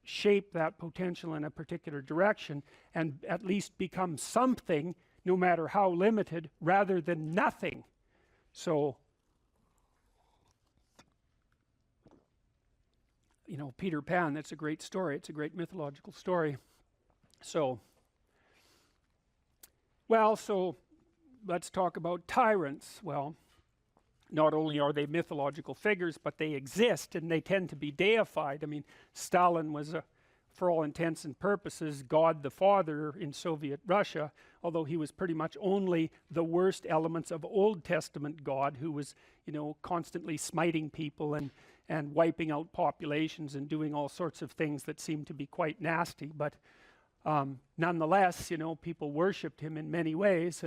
shape that potential in a particular direction and at least become something, no matter how limited, rather than nothing. So, you know, Peter Pan, that's a great story. It's a great mythological story. So, well, so let's talk about tyrants. Well, not only are they mythological figures, but they exist and they tend to be deified. I mean, Stalin was, for all intents and purposes, God the Father in Soviet Russia, although he was pretty much only the worst elements of Old Testament God, who was, you know, constantly smiting people and wiping out populations and doing all sorts of things that seemed to be quite nasty. But nonetheless, you know, people worshipped him in many ways,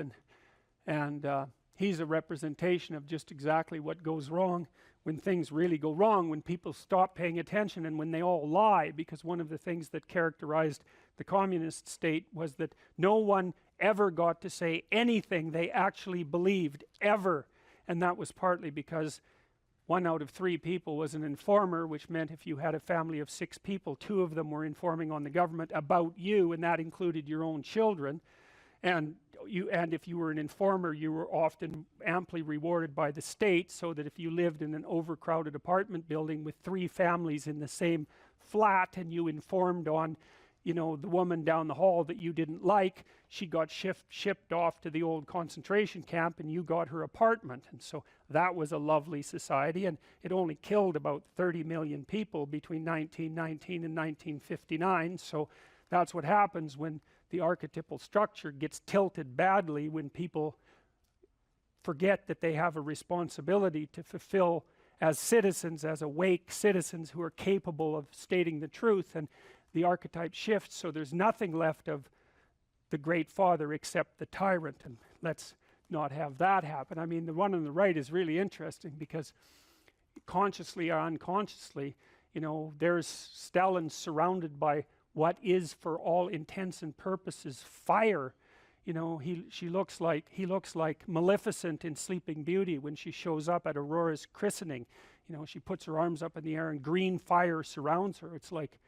and he's a representation of just exactly what goes wrong when things really go wrong, when people stop paying attention and when they all lie. Because one of the things that characterized the communist state was that no one ever got to say anything they actually believed, ever. And that was partly because 1 out of 3 people was an informer, which meant if you had a family of 6 people, 2 of them were informing on the government about you, and that included your own children. And if you were an informer, you were often amply rewarded by the state, so that if you lived in an overcrowded apartment building with 3 families in the same flat and you informed on, you know, the woman down the hall that you didn't like, she got shipped off to the old concentration camp and you got her apartment. And so that was a lovely society, and it only killed about 30 million people between 1919 and 1959. So that's what happens when the archetypal structure gets tilted badly, when people forget that they have a responsibility to fulfill as citizens, as awake citizens who are capable of stating the truth, and the archetype shifts, so there's nothing left of the great father except the tyrant. And let's not have that happen. I mean, the one on the right is really interesting, because consciously or unconsciously, you know, there's Stalin surrounded by what is, for all intents and purposes, fire. You know, he looks like Maleficent in Sleeping Beauty when she shows up at Aurora's christening. You know, she puts her arms up in the air and green fire surrounds her. It's like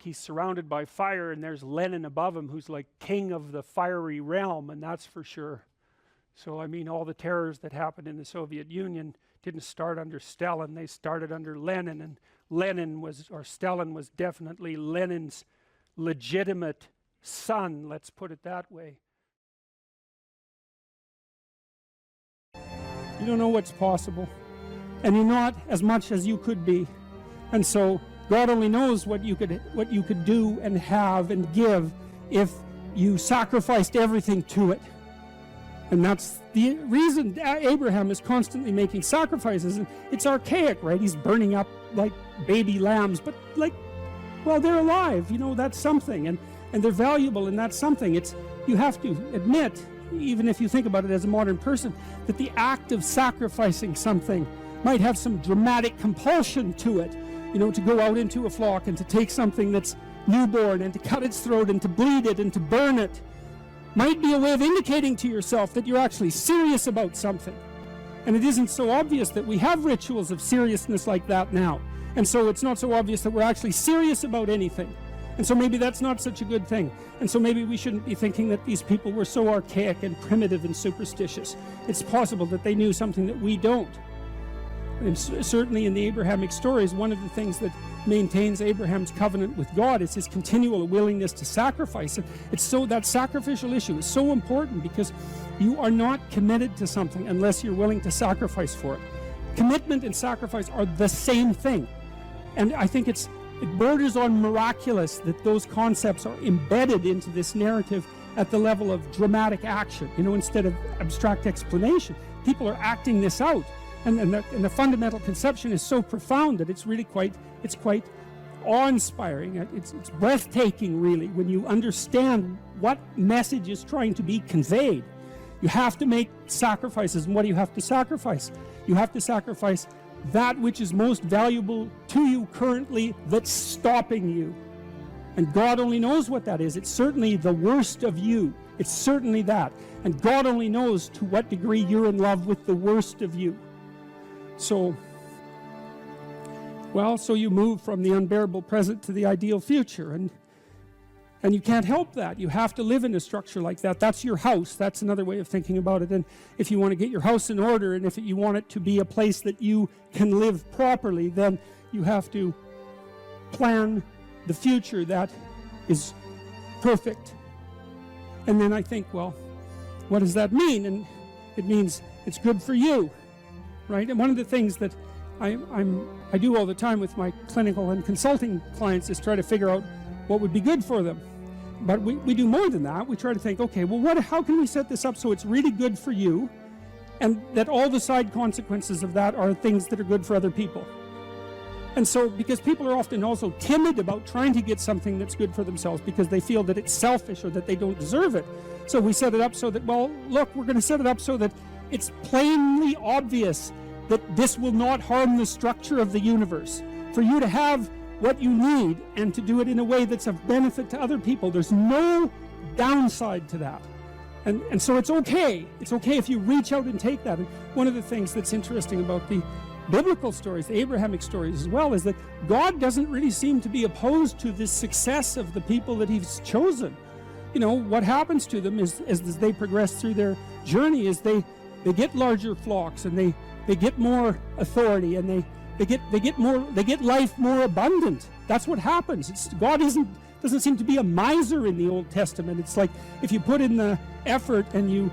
he's surrounded by fire, and there's Lenin above him, who's like king of the fiery realm, and that's for sure. So I mean, all the terrors that happened in the Soviet Union didn't start under Stalin, they started under Lenin, and Stalin was definitely Lenin's legitimate son, let's put it that way. You don't know what's possible, and you're not as much as you could be, and so God only knows what you could do and have and give if you sacrificed everything to it. And that's the reason Abraham is constantly making sacrifices. And it's archaic, right? He's burning up like baby lambs, but like, well, they're alive, you know, that's something, and they're valuable, and that's something. You have to admit, even if you think about it as a modern person, that the act of sacrificing something might have some dramatic compulsion to it. You know, to go out into a flock and to take something that's newborn and to cut its throat and to bleed it and to burn it might be a way of indicating to yourself that you're actually serious about something. And it isn't so obvious that we have rituals of seriousness like that now. And so it's not so obvious that we're actually serious about anything. And so maybe that's not such a good thing. And so maybe we shouldn't be thinking that these people were so archaic and primitive and superstitious. It's possible that they knew something that we don't. And certainly in the Abrahamic stories, one of the things that maintains Abraham's covenant with God is his continual willingness to sacrifice. And that sacrificial issue is so important, because you are not committed to something unless you're willing to sacrifice for it. Commitment and sacrifice are the same thing. And I think it borders on miraculous that those concepts are embedded into this narrative at the level of dramatic action, you know, instead of abstract explanation. People are acting this out. And the fundamental conception is so profound that it's really quite awe-inspiring. It's breathtaking, really, when you understand what message is trying to be conveyed. You have to make sacrifices, and what do you have to sacrifice? You have to sacrifice that which is most valuable to you currently, that's stopping you. And God only knows what that is. It's certainly the worst of you. It's certainly that. And God only knows to what degree you're in love with the worst of you. So you move from the unbearable present to the ideal future. And you can't help that. You have to live in a structure like that. That's your house. That's another way of thinking about it. And if you want to get your house in order, and if you want it to be a place that you can live properly, then you have to plan the future that is perfect. And then I think, well, what does that mean? And it means it's good for you, right? And one of the things that I do all the time with my clinical and consulting clients is try to figure out what would be good for them. But we do more than that. We try to think, okay, well, how can we set this up so it's really good for you, and that all the side consequences of that are things that are good for other people. And so, because people are often also timid about trying to get something that's good for themselves because they feel that it's selfish or that they don't deserve it. So we set it up so that, well, look, we're going to set it up so that it's plainly obvious that this will not harm the structure of the universe. For you to have what you need and to do it in a way that's of benefit to other people. There's no downside to that. And so it's okay. It's okay if you reach out and take that. And one of the things that's interesting about the biblical stories, the Abrahamic stories as well, is that God doesn't really seem to be opposed to the success of the people that he's chosen. You know, what happens to them is as they progress through their journey is they get larger flocks, and they get more authority, and they get life more abundant. That's what happens. God doesn't seem to be a miser in the Old Testament. It's like if you put in the effort and you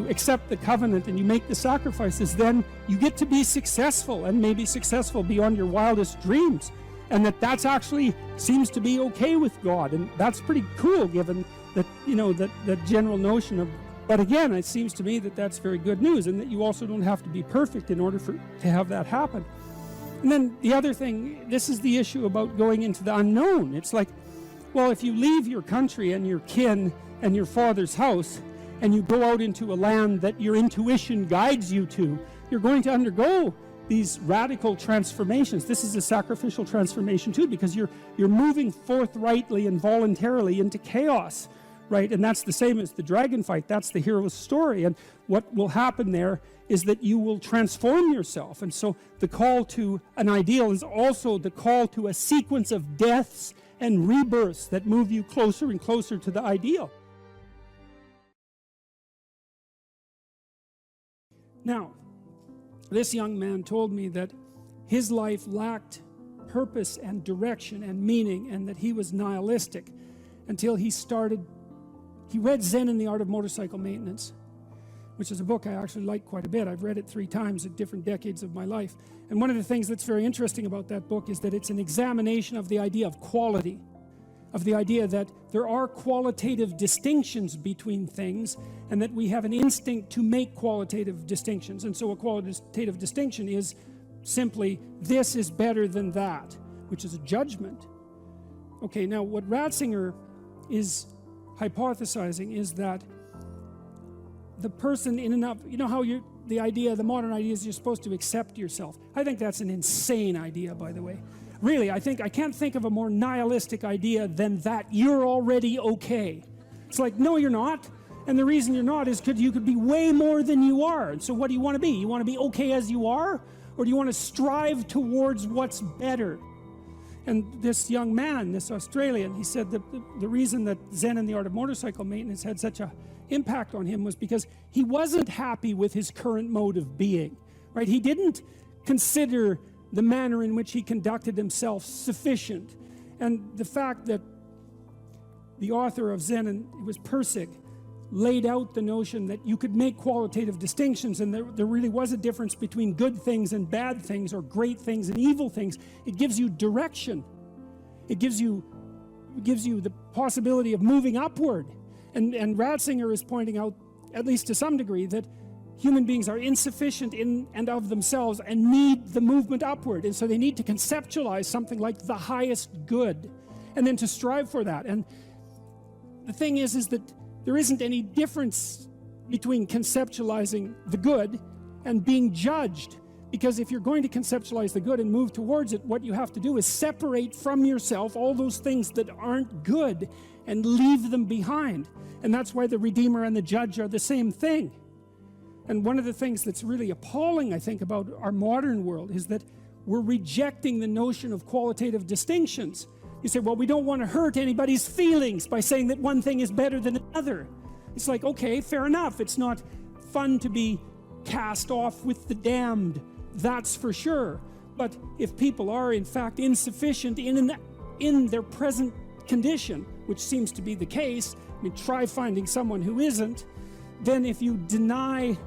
accept the covenant and you make the sacrifices, then you get to be successful, and maybe successful beyond your wildest dreams. And that's actually seems to be okay with God, and that's pretty cool given that, you know, that general notion of. But again, it seems to me that that's very good news, and that you also don't have to be perfect in order to have that happen. And then the other thing, this is the issue about going into the unknown. It's like, well, if you leave your country and your kin and your father's house, and you go out into a land that your intuition guides you to, you're going to undergo these radical transformations. This is a sacrificial transformation too, because you're moving forthrightly and voluntarily into chaos, right? And that's the same as the dragon fight. That's the hero's story. And what will happen there is that you will transform yourself. And so the call to an ideal is also the call to a sequence of deaths and rebirths that move you closer and closer to the ideal. Now, this young man told me that his life lacked purpose and direction and meaning, and that he was nihilistic until he read Zen and the Art of Motorcycle Maintenance, which is a book I actually like quite a bit. I've read it 3 times at different decades of my life. And one of the things that's very interesting about that book is that it's an examination of the idea of quality, of the idea that there are qualitative distinctions between things, and that we have an instinct to make qualitative distinctions. And so a qualitative distinction is simply, this is better than that, which is a judgment. Okay, now what Ratzinger is hypothesizing is that the person in and of, you know how the modern idea is you're supposed to accept yourself. I think that's an insane idea, by the way. Really, I can't think of a more nihilistic idea than that you're already okay. It's like, no, you're not. And the reason you're not is because you could be way more than you are. And so what do you want to be? You want to be okay as you are? Or do you want to strive towards what's better? And this young man, this Australian, he said that the reason that Zen and the Art of Motorcycle Maintenance had such an impact on him was because he wasn't happy with his current mode of being, right? He didn't consider the manner in which he conducted himself sufficient. And the fact that the author of Zen, and it was Persig, laid out the notion that you could make qualitative distinctions, and there really was a difference between good things and bad things, or great things and evil things. It gives you direction. It gives you the possibility of moving upward. And Ratzinger is pointing out, at least to some degree, that human beings are insufficient in and of themselves and need the movement upward. And so they need to conceptualize something like the highest good, and then to strive for that. And the thing is that there isn't any difference between conceptualizing the good and being judged Because if you're going to conceptualize the good and move towards it, what you have to do is separate from yourself all those things that aren't good and leave them behind. And that's why the Redeemer and the Judge are the same thing. And one of the things that's really appalling, I think, about our modern world is that we're rejecting the notion of qualitative distinctions. You say, well, we don't want to hurt anybody's feelings by saying that one thing is better than another. It's like, okay, fair enough. It's not fun to be cast off with the damned. That's for sure. But if people are in fact insufficient in their present condition, which seems to be the case, I mean, try finding someone who isn't, then if you deny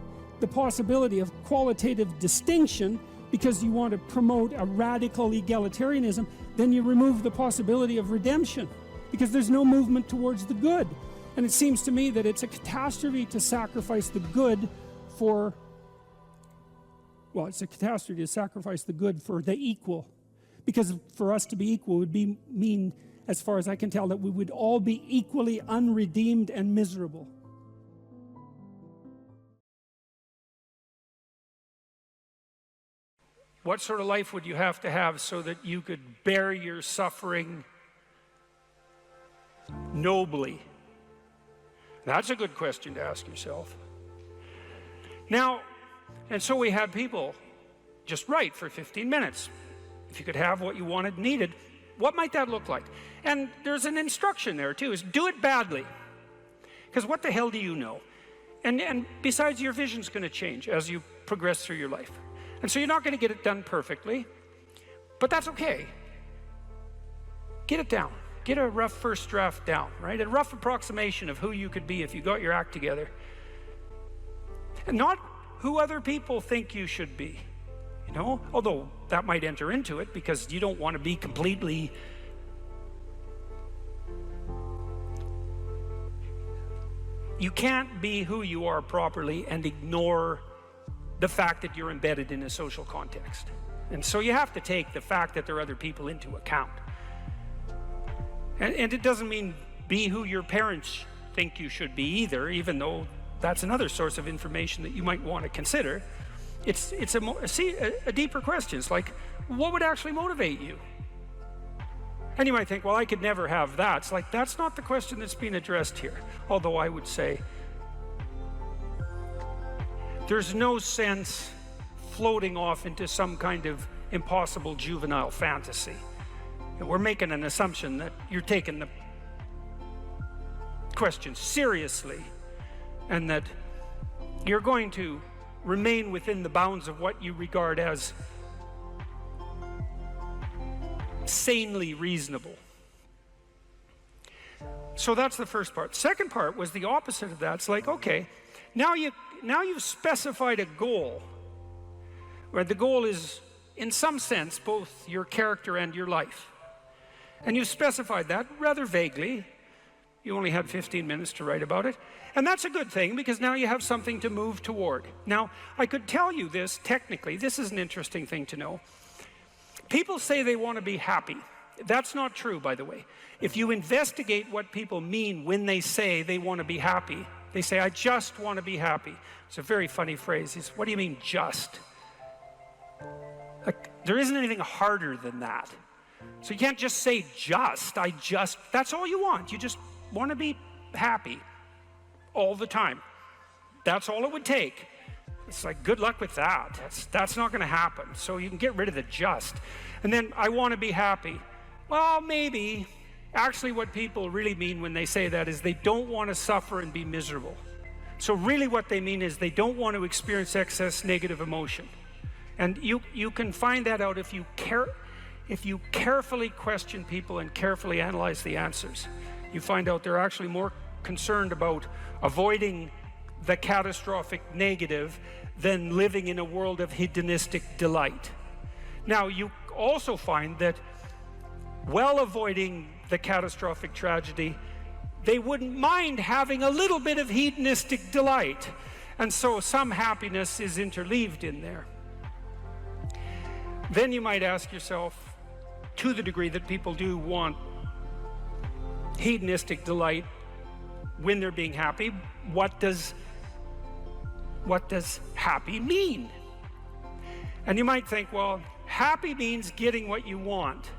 the possibility of qualitative distinction because you want to promote a radical egalitarianism, then you remove the possibility of redemption because there's no movement towards the good. And it seems to me that it's a catastrophe to sacrifice the good for, well, it's a catastrophe to sacrifice the good for the equal. Because for us to be equal would mean, as far as I can tell, that we would all be equally unredeemed and miserable. What sort of life would you have to have so that you could bear your suffering nobly? That's a good question to ask yourself. Now, and so we had people just write for 15 minutes. If you could have what you wanted, needed, what might that look like? And there's an instruction there too, is do it badly. Because what the hell do you know? And besides, your vision's going to change as you progress through your life. And so you're not going to get it done perfectly, but that's okay. Get it down. Get a rough first draft down, right? A rough approximation of who you could be if you got your act together. And not who other people think you should be, you know? Although that might enter into it because you don't want to be completely you can't be who you are properly and ignore the fact that you're embedded in a social context. And so you have to take the fact that there are other people into account. And it doesn't mean be who your parents think you should be either, even though that's another source of information that you might want to consider. It's a deeper question. It's like, what would actually motivate you? And you might think, well, I could never have that. It's like, that's not the question that's being addressed here. Although I would say, there's no sense floating off into some kind of impossible juvenile fantasy. We're making an assumption that you're taking the question seriously and that you're going to remain within the bounds of what you regard as sanely reasonable. So that's the first part. Second part was the opposite of that. It's like, okay, now you've specified a goal, where the goal is, in some sense, both your character and your life. And you've specified that rather vaguely. You only had 15 minutes to write about it. And that's a good thing, because now you have something to move toward. Now, I could tell you this technically. This is an interesting thing to know. People say they want to be happy. That's not true, by the way. If you investigate what people mean when they say they want to be happy, they say, I just want to be happy. It's a very funny phrase. It's, what do you mean, just? Like, there isn't anything harder than that. So you can't just say just, that's all you want. You just want to be happy all the time. That's all it would take. It's like, good luck with that. That's not going to happen. So you can get rid of the just. And then, I want to be happy. Well, maybe. Actually, what people really mean when they say that is they don't want to suffer and be miserable. So really what they mean is they don't want to experience excess negative emotion. And you can find that out if you carefully question people and carefully analyze the answers. You find out they're actually more concerned about avoiding the catastrophic negative than living in a world of hedonistic delight. Now, you also find that while avoiding the catastrophic tragedy, they wouldn't mind having a little bit of hedonistic delight. And so some happiness is interleaved in there. Then you might ask yourself, to the degree that people do want hedonistic delight when they're being happy, what does happy mean? And you might think, well, happy means getting what you want.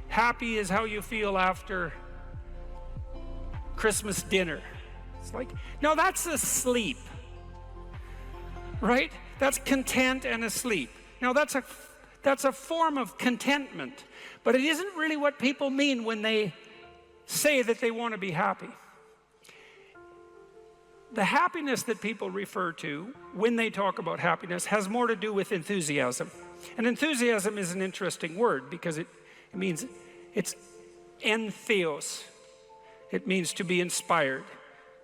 Happy is how you feel after Christmas dinner. It's like, no, that's asleep, right? That's content and asleep. Now that's a form of contentment, but it isn't really what people mean when they say that they want to be happy. The happiness that people refer to when they talk about happiness has more to do with enthusiasm. And enthusiasm is an interesting word because it means, it's entheos. It means to be inspired.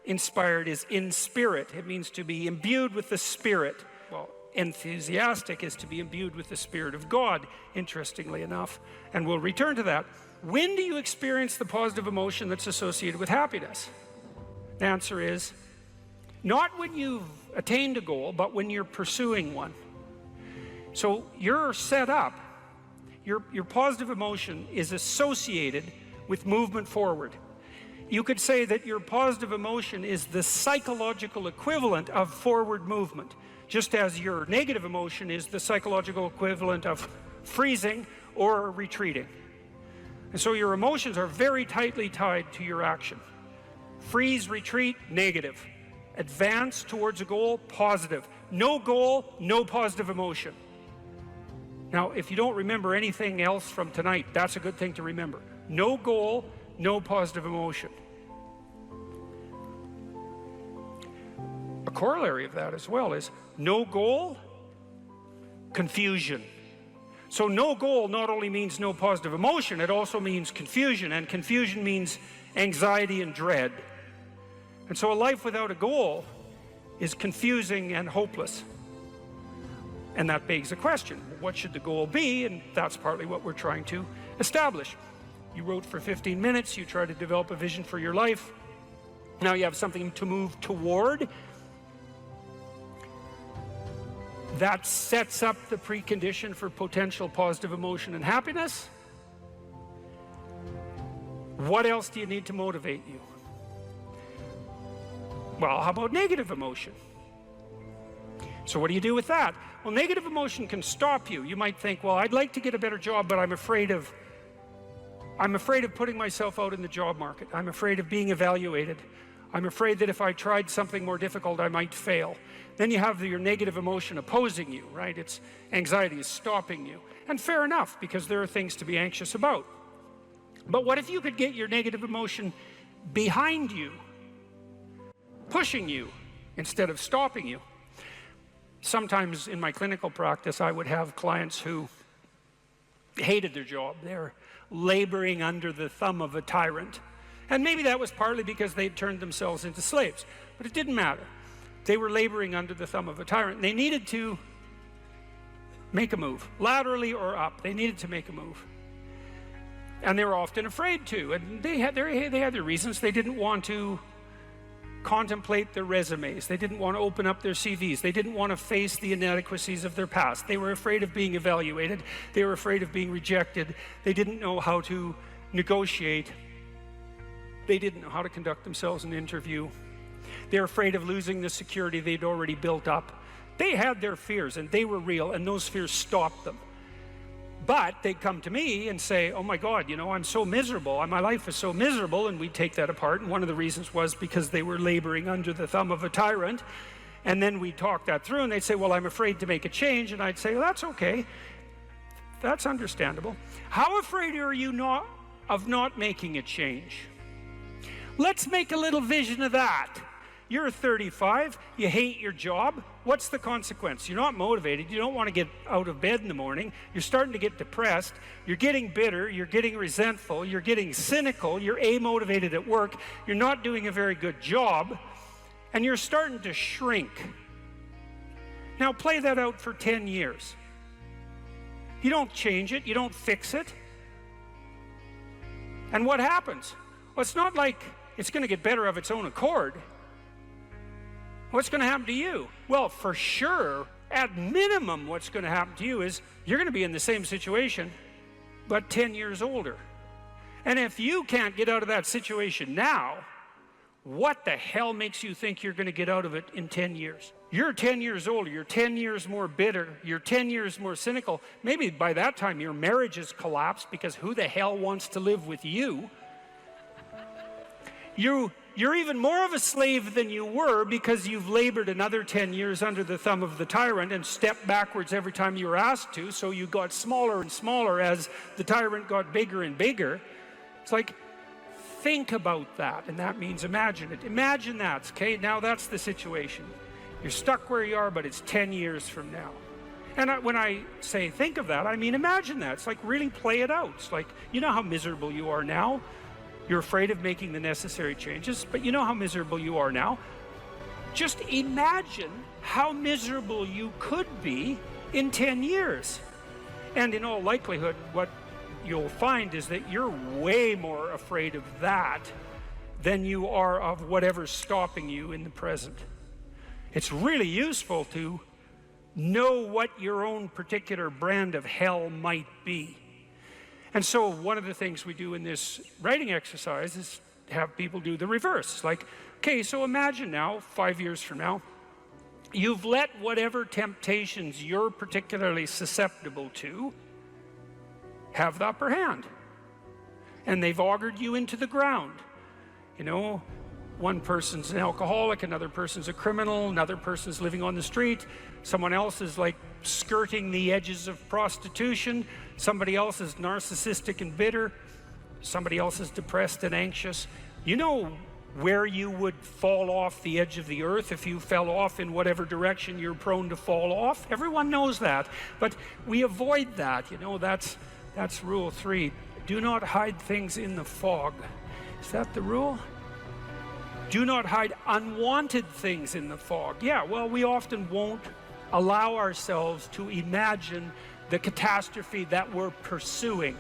Inspired is in spirit. It means to be imbued with the Spirit. Well, enthusiastic is to be imbued with the Spirit of God, interestingly enough. And we'll return to that. When do you experience the positive emotion that's associated with happiness? The answer is, not when you've attained a goal, but when you're pursuing one. So you're set up, your positive emotion is associated with movement forward. You could say that your positive emotion is the psychological equivalent of forward movement, just as your negative emotion is the psychological equivalent of freezing or retreating. And so your emotions are very tightly tied to your action. Freeze, retreat, negative. Advance towards a goal, positive. No goal, no positive emotion. Now, if you don't remember anything else from tonight, that's a good thing to remember. No goal, no positive emotion. A corollary of that as well is no goal, confusion. So no goal not only means no positive emotion, it also means confusion, and confusion means anxiety and dread. And so a life without a goal is confusing and hopeless. And that begs the question, what should the goal be? And that's partly what we're trying to establish. You wrote for 15 minutes, you try to develop a vision for your life. Now you have something to move toward. That sets up the precondition for potential positive emotion and happiness. What else do you need to motivate you? Well, how about negative emotion? So what do you do with that? Well, negative emotion can stop you. You might think, well, I'd like to get a better job, but I'm afraid of putting myself out in the job market. I'm afraid of being evaluated. I'm afraid that if I tried something more difficult, I might fail. Then you have your negative emotion opposing you, right? It's anxiety is stopping you. And fair enough, because there are things to be anxious about. But what if you could get your negative emotion behind you, pushing you instead of stopping you? Sometimes in my clinical practice, I would have clients who hated their job. They're laboring under the thumb of a tyrant. And maybe that was partly because they'd turned themselves into slaves, but it didn't matter. They were laboring under the thumb of a tyrant, and they needed to make a move, laterally or up. They needed to make a move. And they were often afraid to, and they had their reasons. They didn't want to contemplate their resumes. They didn't want to open up their CVs. They didn't want to face the inadequacies of their past. They were afraid of being evaluated. They were afraid of being rejected. They didn't know how to negotiate. They didn't know how to conduct themselves in an interview. They were afraid of losing the security they'd already built up. They had their fears, and they were real, and those fears stopped them. But they'd come to me and say, oh my God, you know, I'm so miserable. My life is so miserable. And we'd take that apart. And one of the reasons was because they were laboring under the thumb of a tyrant. And then we'd talk that through, and they'd say, well, I'm afraid to make a change. And I'd say, well, that's okay. That's understandable. How afraid are you of not making a change? Let's make a little vision of that. You're 35, you hate your job. What's the consequence? You're not motivated. You don't want to get out of bed in the morning. You're starting to get depressed. You're getting bitter. You're getting resentful. You're getting cynical. You're amotivated at work. You're not doing a very good job. And you're starting to shrink. Now play that out for 10 years. You don't change it. You don't fix it. And what happens? Well, it's not like it's going to get better of its own accord. What's going to happen to you? Well, for sure, at minimum, what's going to happen to you is you're going to be in the same situation, but 10 years older. And if you can't get out of that situation now, What the hell makes you think you're going to get out of it in 10 years? You're 10 years older, you're 10 years more bitter, you're 10 years more cynical. Maybe by that time your marriage has collapsed because who the hell wants to live with you? You're even more of a slave than you were because you've labored another 10 years under the thumb of the tyrant and stepped backwards every time you were asked to, so you got smaller and smaller as the tyrant got bigger and bigger. It's like, think about that, and that means imagine it. Imagine that, okay? Now that's the situation. You're stuck where you are, but it's 10 years from now. And when I say think of that, I mean imagine that. It's like really play it out. It's like, you know how miserable you are now? You're afraid of making the necessary changes, but you know how miserable you are now. Just imagine how miserable you could be in 10 years. And in all likelihood, what you'll find is that you're way more afraid of that than you are of whatever's stopping you in the present. It's really useful to know what your own particular brand of hell might be. And so one of the things we do in this writing exercise is have people do the reverse. It's like, okay, so imagine now, 5 years from now, you've let whatever temptations you're particularly susceptible to have the upper hand. And they've augured you into the ground. You know, one person's an alcoholic, another person's a criminal, another person's living on the street, someone else is like skirting the edges of prostitution, somebody else is narcissistic and bitter, somebody else is depressed and anxious. You know where you would fall off the edge of the earth if you fell off in whatever direction you're prone to fall off. Everyone knows that, but we avoid that. You know, that's rule 3. Do not hide things in the fog. Is that the rule? Do not hide unwanted things in the fog. Yeah, well, we often won't allow ourselves to imagine the catastrophe that we're pursuing,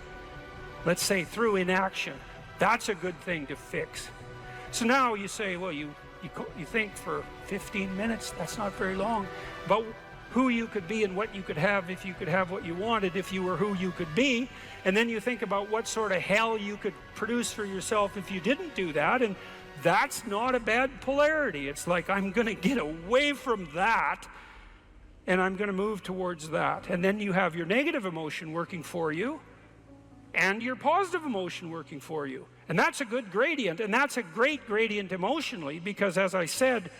let's say through inaction. That's a good thing to fix. So now you say, well, you think for 15 minutes, that's not very long, but who you could be and what you could have if you could have what you wanted if you were who you could be, and then you think about what sort of hell you could produce for yourself if you didn't do that, and that's not a bad polarity. It's like, I'm going to get away from that and I'm going to move towards that. And then you have your negative emotion working for you and your positive emotion working for you. And that's a good gradient, and that's a great gradient emotionally, because as I said,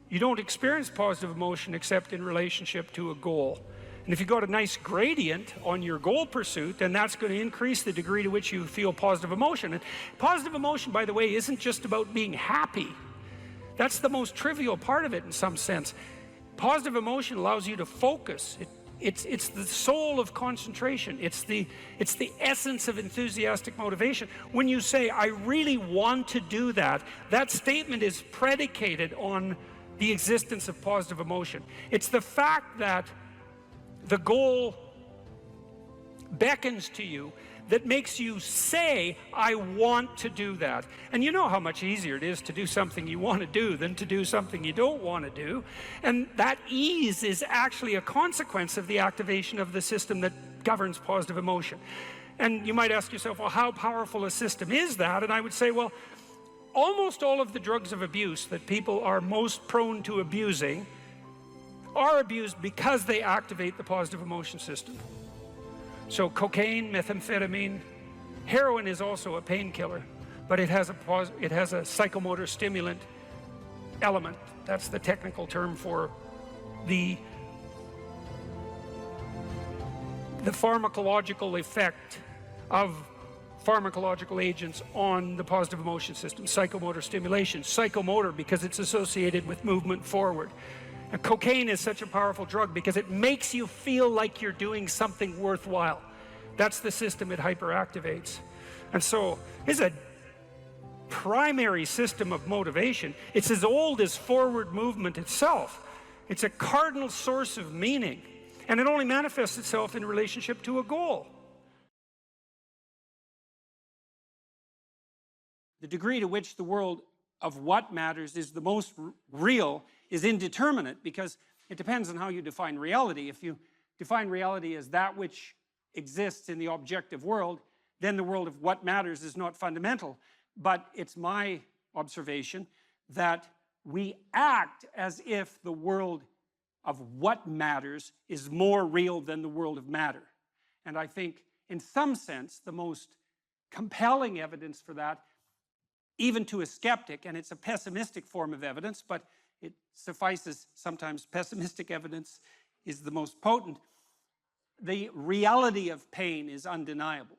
you don't experience positive emotion except in relationship to a goal. And if you've got a nice gradient on your goal pursuit, then that's going to increase the degree to which you feel positive emotion. And positive emotion, by the way, isn't just about being happy. That's the most trivial part of it in some sense. Positive emotion allows you to focus. It's the soul of concentration. It's the essence of enthusiastic motivation. When you say, I really want to do that, that statement is predicated on the existence of positive emotion. It's the fact that the goal beckons to you that makes you say, I want to do that. And you know how much easier it is to do something you want to do than to do something you don't want to do. And that ease is actually a consequence of the activation of the system that governs positive emotion. And you might ask yourself, well, how powerful a system is that? And I would say, well, almost all of the drugs of abuse that people are most prone to abusing are abused because they activate the positive emotion system. So cocaine, methamphetamine, heroin is also a painkiller, but it has a psychomotor stimulant element. That's the technical term for the pharmacological effect of pharmacological agents on the positive emotion system. Psychomotor stimulation, psychomotor because it's associated with movement forward. And cocaine is such a powerful drug because it makes you feel like you're doing something worthwhile. That's the system it hyperactivates. And so it's a primary system of motivation. It's as old as forward movement itself. It's a cardinal source of meaning, and it only manifests itself in relationship to a goal. The degree to which the world of what matters is the most real is indeterminate, because it depends on how you define reality. If you define reality as that which exists in the objective world, then the world of what matters is not fundamental. But it's my observation that we act as if the world of what matters is more real than the world of matter. And I think, in some sense, the most compelling evidence for that, even to a skeptic, and it's a pessimistic form of evidence, but it suffices, sometimes pessimistic evidence is the most potent. The reality of pain is undeniable,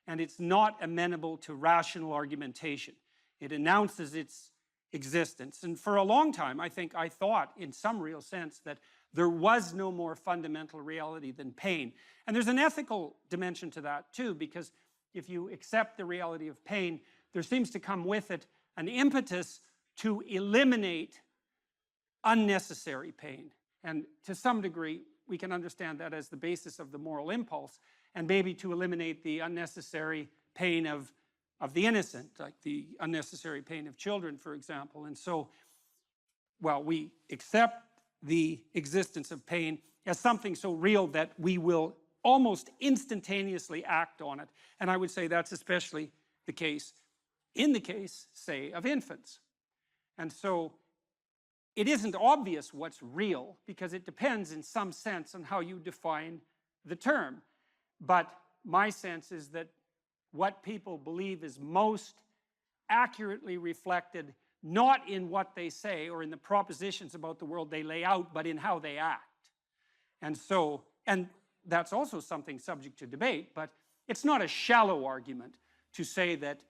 and it's not amenable to rational argumentation. It announces its existence. And for a long time, I think I thought, in some real sense, that there was no more fundamental reality than pain. And there's an ethical dimension to that, too, because if you accept the reality of pain, there seems to come with it an impetus to eliminate unnecessary pain. And to some degree, we can understand that as the basis of the moral impulse, and maybe to eliminate the unnecessary pain of the innocent, like the unnecessary pain of children, for example. And so, well, we accept the existence of pain as something so real that we will almost instantaneously act on it. And I would say that's especially the case in the case, say, of infants. And so it isn't obvious what's real, because it depends in some sense on how you define the term. But my sense is that what people believe is most accurately reflected not in what they say or in the propositions about the world they lay out, but in how they act. And so, and that's also something subject to debate, but it's not a shallow argument to say that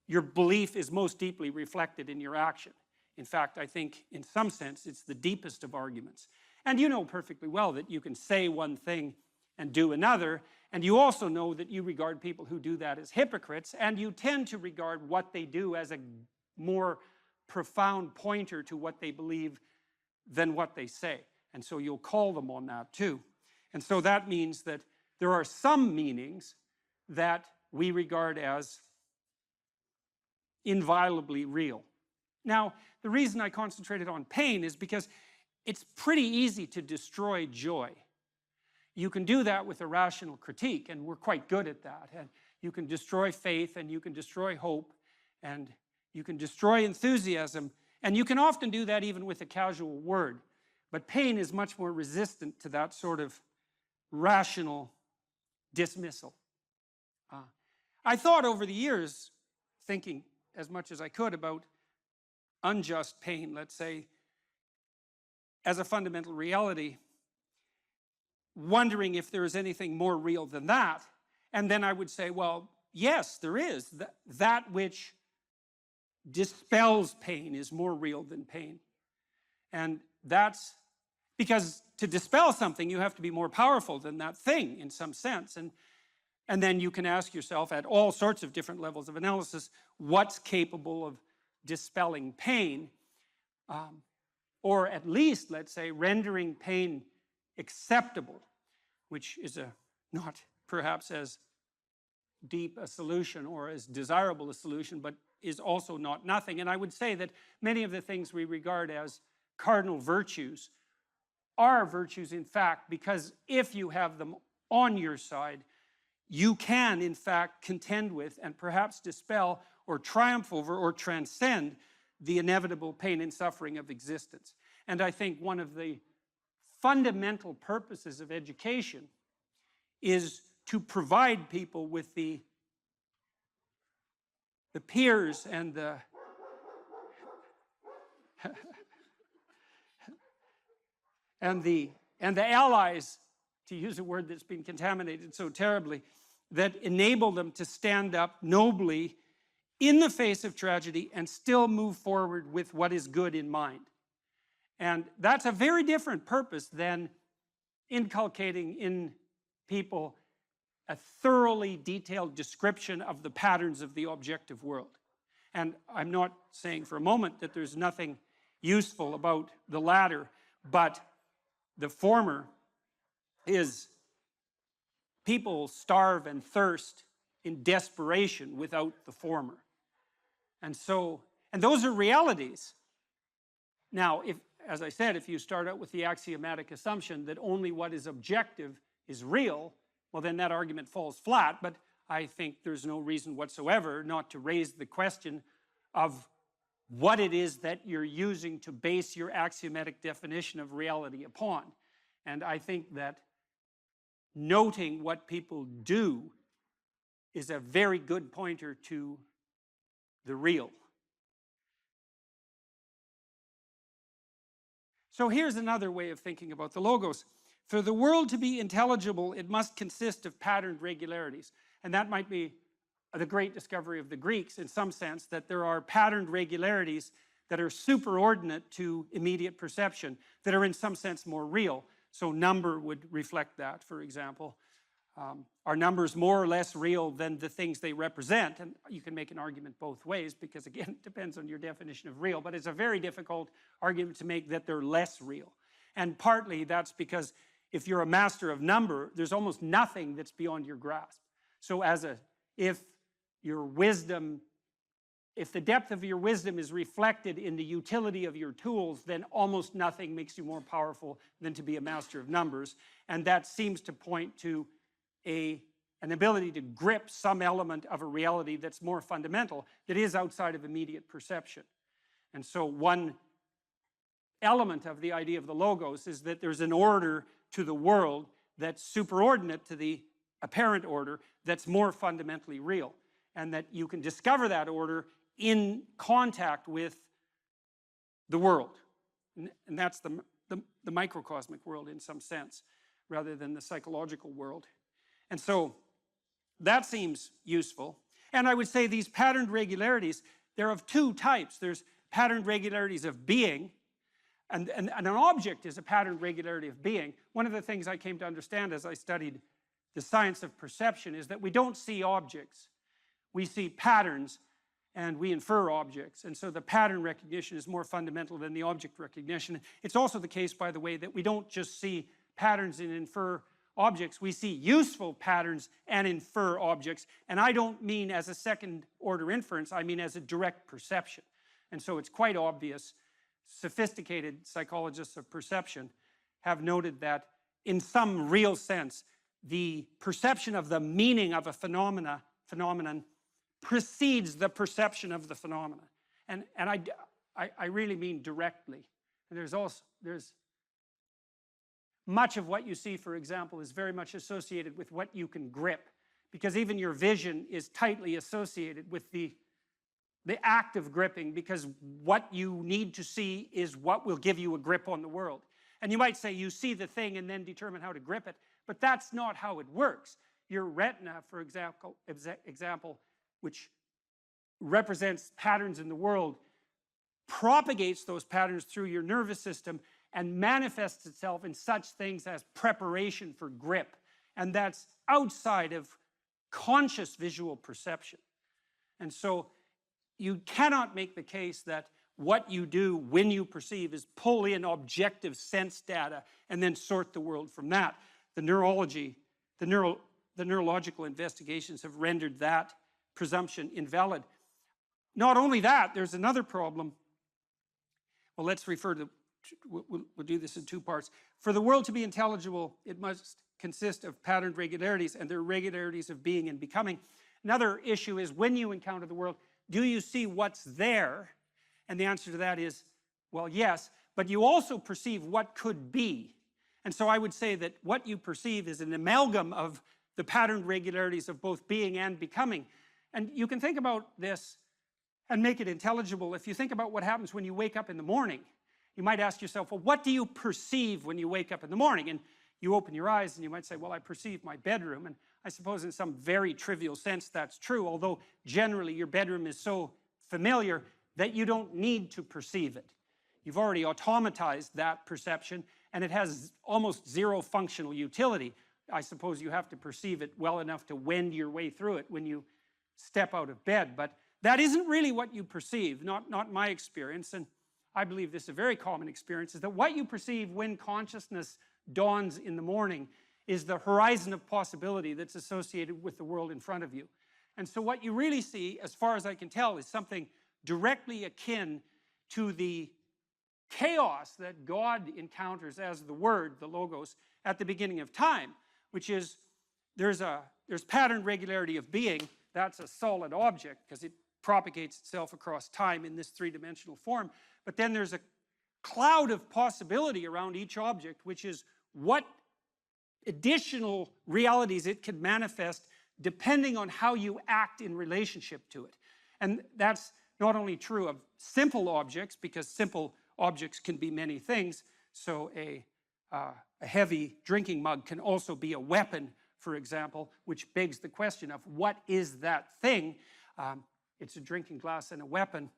your belief is most deeply reflected in your action. In fact, I think in some sense it's the deepest of arguments. And you know perfectly well that you can say one thing and do another, and you also know that you regard people who do that as hypocrites, and you tend to regard what they do as a more profound pointer to what they believe than what they say. And so you'll call them on that too. And so that means that there are some meanings that we regard as inviolably real. Now, the reason I concentrated on pain is because it's pretty easy to destroy joy. You can do that with a rational critique, and we're quite good at that. And you can destroy faith, and you can destroy hope, and you can destroy enthusiasm, and you can often do that even with a casual word. But pain is much more resistant to that sort of rational dismissal. I thought over the years, thinking as much as I could about unjust pain, let's say, as a fundamental reality, wondering if there is anything more real than that. And then I would say, well, yes, there is. That which dispels pain is more real than pain. And that's because to dispel something, you have to be more powerful than that thing in some sense. And then you can ask yourself at all sorts of different levels of analysis, what's capable of dispelling pain, or at least, let's say, rendering pain acceptable, which is not perhaps as deep a solution or as desirable a solution, but is also not nothing. And I would say that many of the things we regard as cardinal virtues are virtues, in fact, because if you have them on your side, you can, in fact, contend with and perhaps dispel or triumph over or transcend the inevitable pain and suffering of existence. And I think one of the fundamental purposes of education is to provide people with the peers and the and the allies, to use a word that's been contaminated so terribly, that enable them to stand up nobly in the face of tragedy and still move forward with what is good in mind. And that's a very different purpose than inculcating in people a thoroughly detailed description of the patterns of the objective world. And I'm not saying for a moment that there's nothing useful about the latter, but the former is people starve and thirst in desperation without the former. And so, and those are realities. Now, if, as I said, if you start out with the axiomatic assumption that only what is objective is real, well, then that argument falls flat. But I think there's no reason whatsoever not to raise the question of what it is that you're using to base your axiomatic definition of reality upon. And I think that noting what people do is a very good pointer to the real. So here's another way of thinking about the logos. For the world to be intelligible, it must consist of patterned regularities. And that might be the great discovery of the Greeks in some sense, that there are patterned regularities that are superordinate to immediate perception, that are in some sense more real. So number would reflect that, for example. Are numbers more or less real than the things they represent? And you can make an argument both ways, because again, it depends on your definition of real, but it's a very difficult argument to make that they're less real. And partly that's because if you're a master of number, there's almost nothing that's beyond your grasp. So if your wisdom, if the depth of your wisdom is reflected in the utility of your tools, then almost nothing makes you more powerful than to be a master of numbers. And that seems to point to an ability to grip some element of a reality that's more fundamental, that is outside of immediate perception. And so one element of the idea of the logos is that there's an order to the world that's superordinate to the apparent order, that's more fundamentally real, and that you can discover that order in contact with the world. And that's the microcosmic world in some sense, rather than the psychological world. And so that seems useful. And I would say these patterned regularities, they're of two types. There's patterned regularities of being, and an object is a patterned regularity of being. One of the things I came to understand as I studied the science of perception is that we don't see objects. We see patterns, and we infer objects. And so the pattern recognition is more fundamental than the object recognition. It's also the case, by the way, that we don't just see patterns and infer objects. We see useful patterns and infer objects. And I don't mean as a second order inference, I mean as a direct perception. And so it's quite obvious. Sophisticated psychologists of perception have noted that in some real sense, the perception of the meaning of a phenomenon precedes the perception of the phenomena. And I really mean directly. And there's much of what you see, for example, is very much associated with what you can grip, because even your vision is tightly associated with the act of gripping, because what you need to see is what will give you a grip on the world. And you might say you see the thing and then determine how to grip it, but that's not how it works. Your retina, for example, which represents patterns in the world, propagates those patterns through your nervous system and manifests itself in such things as preparation for grip. And that's outside of conscious visual perception. And so you cannot make the case that what you do when you perceive is pull in objective sense data and then sort the world from that. The neurological investigations have rendered that presumption invalid. Not only that, there's another problem. Well, let's refer to, we'll do this in two parts. For the world to be intelligible, it must consist of patterned regularities, and they're regularities of being and becoming. Another issue is, when you encounter the world, do you see what's there? And the answer to that is, well, yes, but you also perceive what could be. And so I would say that what you perceive is an amalgam of the patterned regularities of both being and becoming. And you can think about this and make it intelligible. If you think about what happens when you wake up in the morning, you might ask yourself, well, what do you perceive when you wake up in the morning? And you open your eyes and you might say, well, I perceive my bedroom. And I suppose in some very trivial sense that's true, although generally your bedroom is so familiar that you don't need to perceive it. You've already automatized that perception, and it has almost zero functional utility. I suppose you have to perceive it well enough to wend your way through it when you step out of bed. But that isn't really what you perceive, not my experience, and I believe this is a very common experience, is that what you perceive when consciousness dawns in the morning is the horizon of possibility that's associated with the world in front of you. And so what you really see, as far as I can tell, is something directly akin to the chaos that God encounters as the Word, the Logos, at the beginning of time, which is there's pattern regularity of being. That's a solid object because it propagates itself across time in this three-dimensional form. But then there's a cloud of possibility around each object, which is what additional realities it can manifest depending on how you act in relationship to it. And that's not only true of simple objects, because simple objects can be many things. So a heavy drinking mug can also be a weapon, for example, which begs the question of what is that thing? It's a drinking glass and a weapon,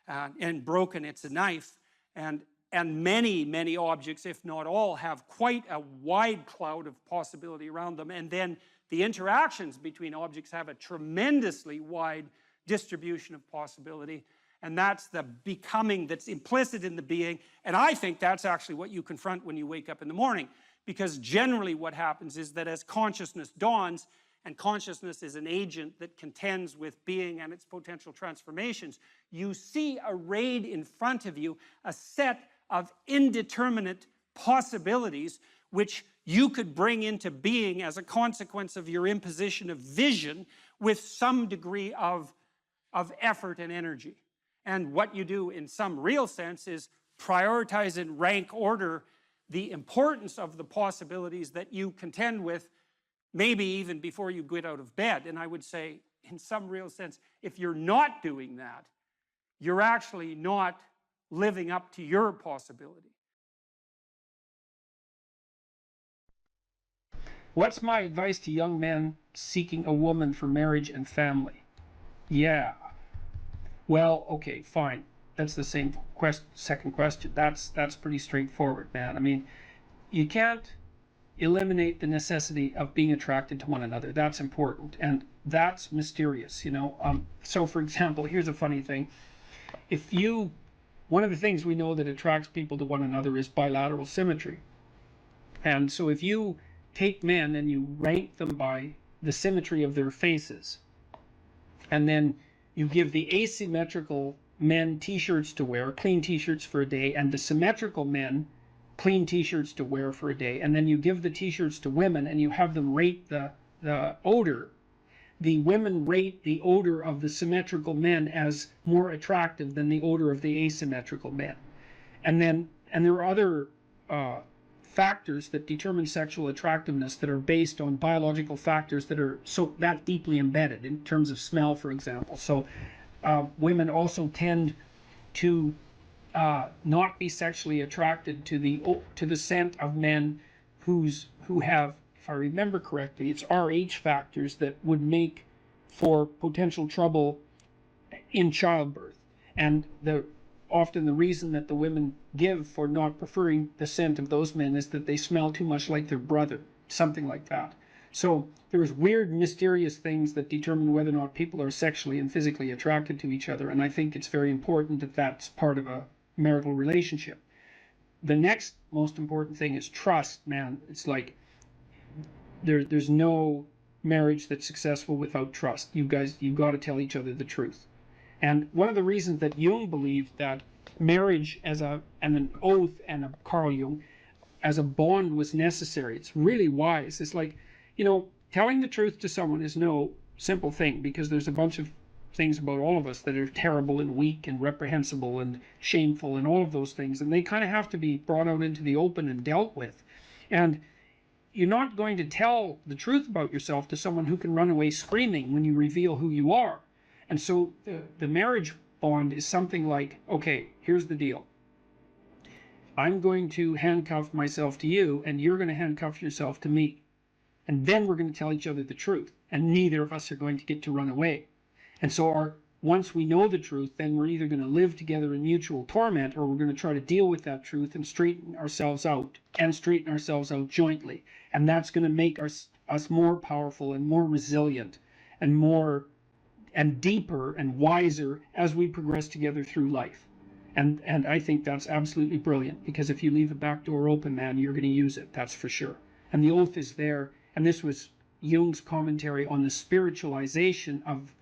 and broken it's a knife. And many, many objects, if not all, have quite a wide cloud of possibility around them. And then the interactions between objects have a tremendously wide distribution of possibility. And that's the becoming that's implicit in the being. And I think that's actually what you confront when you wake up in the morning. Because generally what happens is that as consciousness dawns, and consciousness is an agent that contends with being and its potential transformations, you see arrayed in front of you a set of indeterminate possibilities which you could bring into being as a consequence of your imposition of vision with some degree of effort and energy. And what you do in some real sense is prioritize and rank order the importance of the possibilities that you contend with, maybe even before you get out of bed. And I would say, in some real sense, if you're not doing that, you're actually not living up to your possibility. What's my advice to young men seeking a woman for marriage and family? Yeah. Well, okay, fine. That's the same second question. That's pretty straightforward, man. I mean, you can't eliminate the necessity of being attracted to one another. That's important, and that's mysterious, you know. So, for example, here's a funny thing. One of the things we know that attracts people to one another is bilateral symmetry. And so if you take men and you rank them by the symmetry of their faces, and then you give the asymmetrical men t-shirts to wear, clean t-shirts for a day, and the symmetrical men clean t-shirts to wear for a day, and then you give the t-shirts to women and you have them rate the odor, the women rate the odor of the symmetrical men as more attractive than the odor of the asymmetrical men. And there are other factors that determine sexual attractiveness that are based on biological factors that are that deeply embedded, in terms of smell, for example. So women also tend to not be sexually attracted to the scent of men who have, if I remember correctly, it's RH factors that would make for potential trouble in childbirth. And often the reason that the women give for not preferring the scent of those men is that they smell too much like their brother, something like that. So there's weird, mysterious things that determine whether or not people are sexually and physically attracted to each other, and I think it's very important that that's part of a marital relationship. The next most important thing is trust, man. It's like there's no marriage that's successful without trust. You've got to tell each other the truth. And one of the reasons that Jung believed that marriage and an oath, and Carl Jung, as a bond was necessary, it's really wise. It's like, you know, telling the truth to someone is no simple thing, because there's a bunch of things about all of us that are terrible and weak and reprehensible and shameful and all of those things, and they kind of have to be brought out into the open and dealt with. And you're not going to tell the truth about yourself to someone who can run away screaming when you reveal who you are. And so the marriage bond is something like, okay, here's the deal. I'm going to handcuff myself to you, and you're going to handcuff yourself to me. And then we're going to tell each other the truth, and neither of us are going to get to run away. And so once we know the truth, then we're either going to live together in mutual torment, or we're going to try to deal with that truth and straighten ourselves out jointly. And that's going to make us more powerful and more resilient and deeper and wiser as we progress together through life. And I think that's absolutely brilliant, because if you leave a back door open, man, you're going to use it, that's for sure. And the oath is there, and this was Jung's commentary on the spiritualization of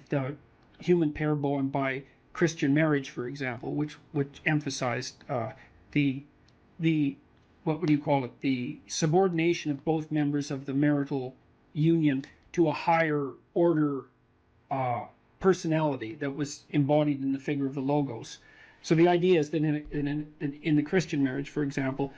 the human pair bond by Christian marriage, for example, which emphasized the what would you call it, the subordination of both members of the marital union to a higher order personality that was embodied in the figure of the logos. So the idea is that in the Christian marriage, for example,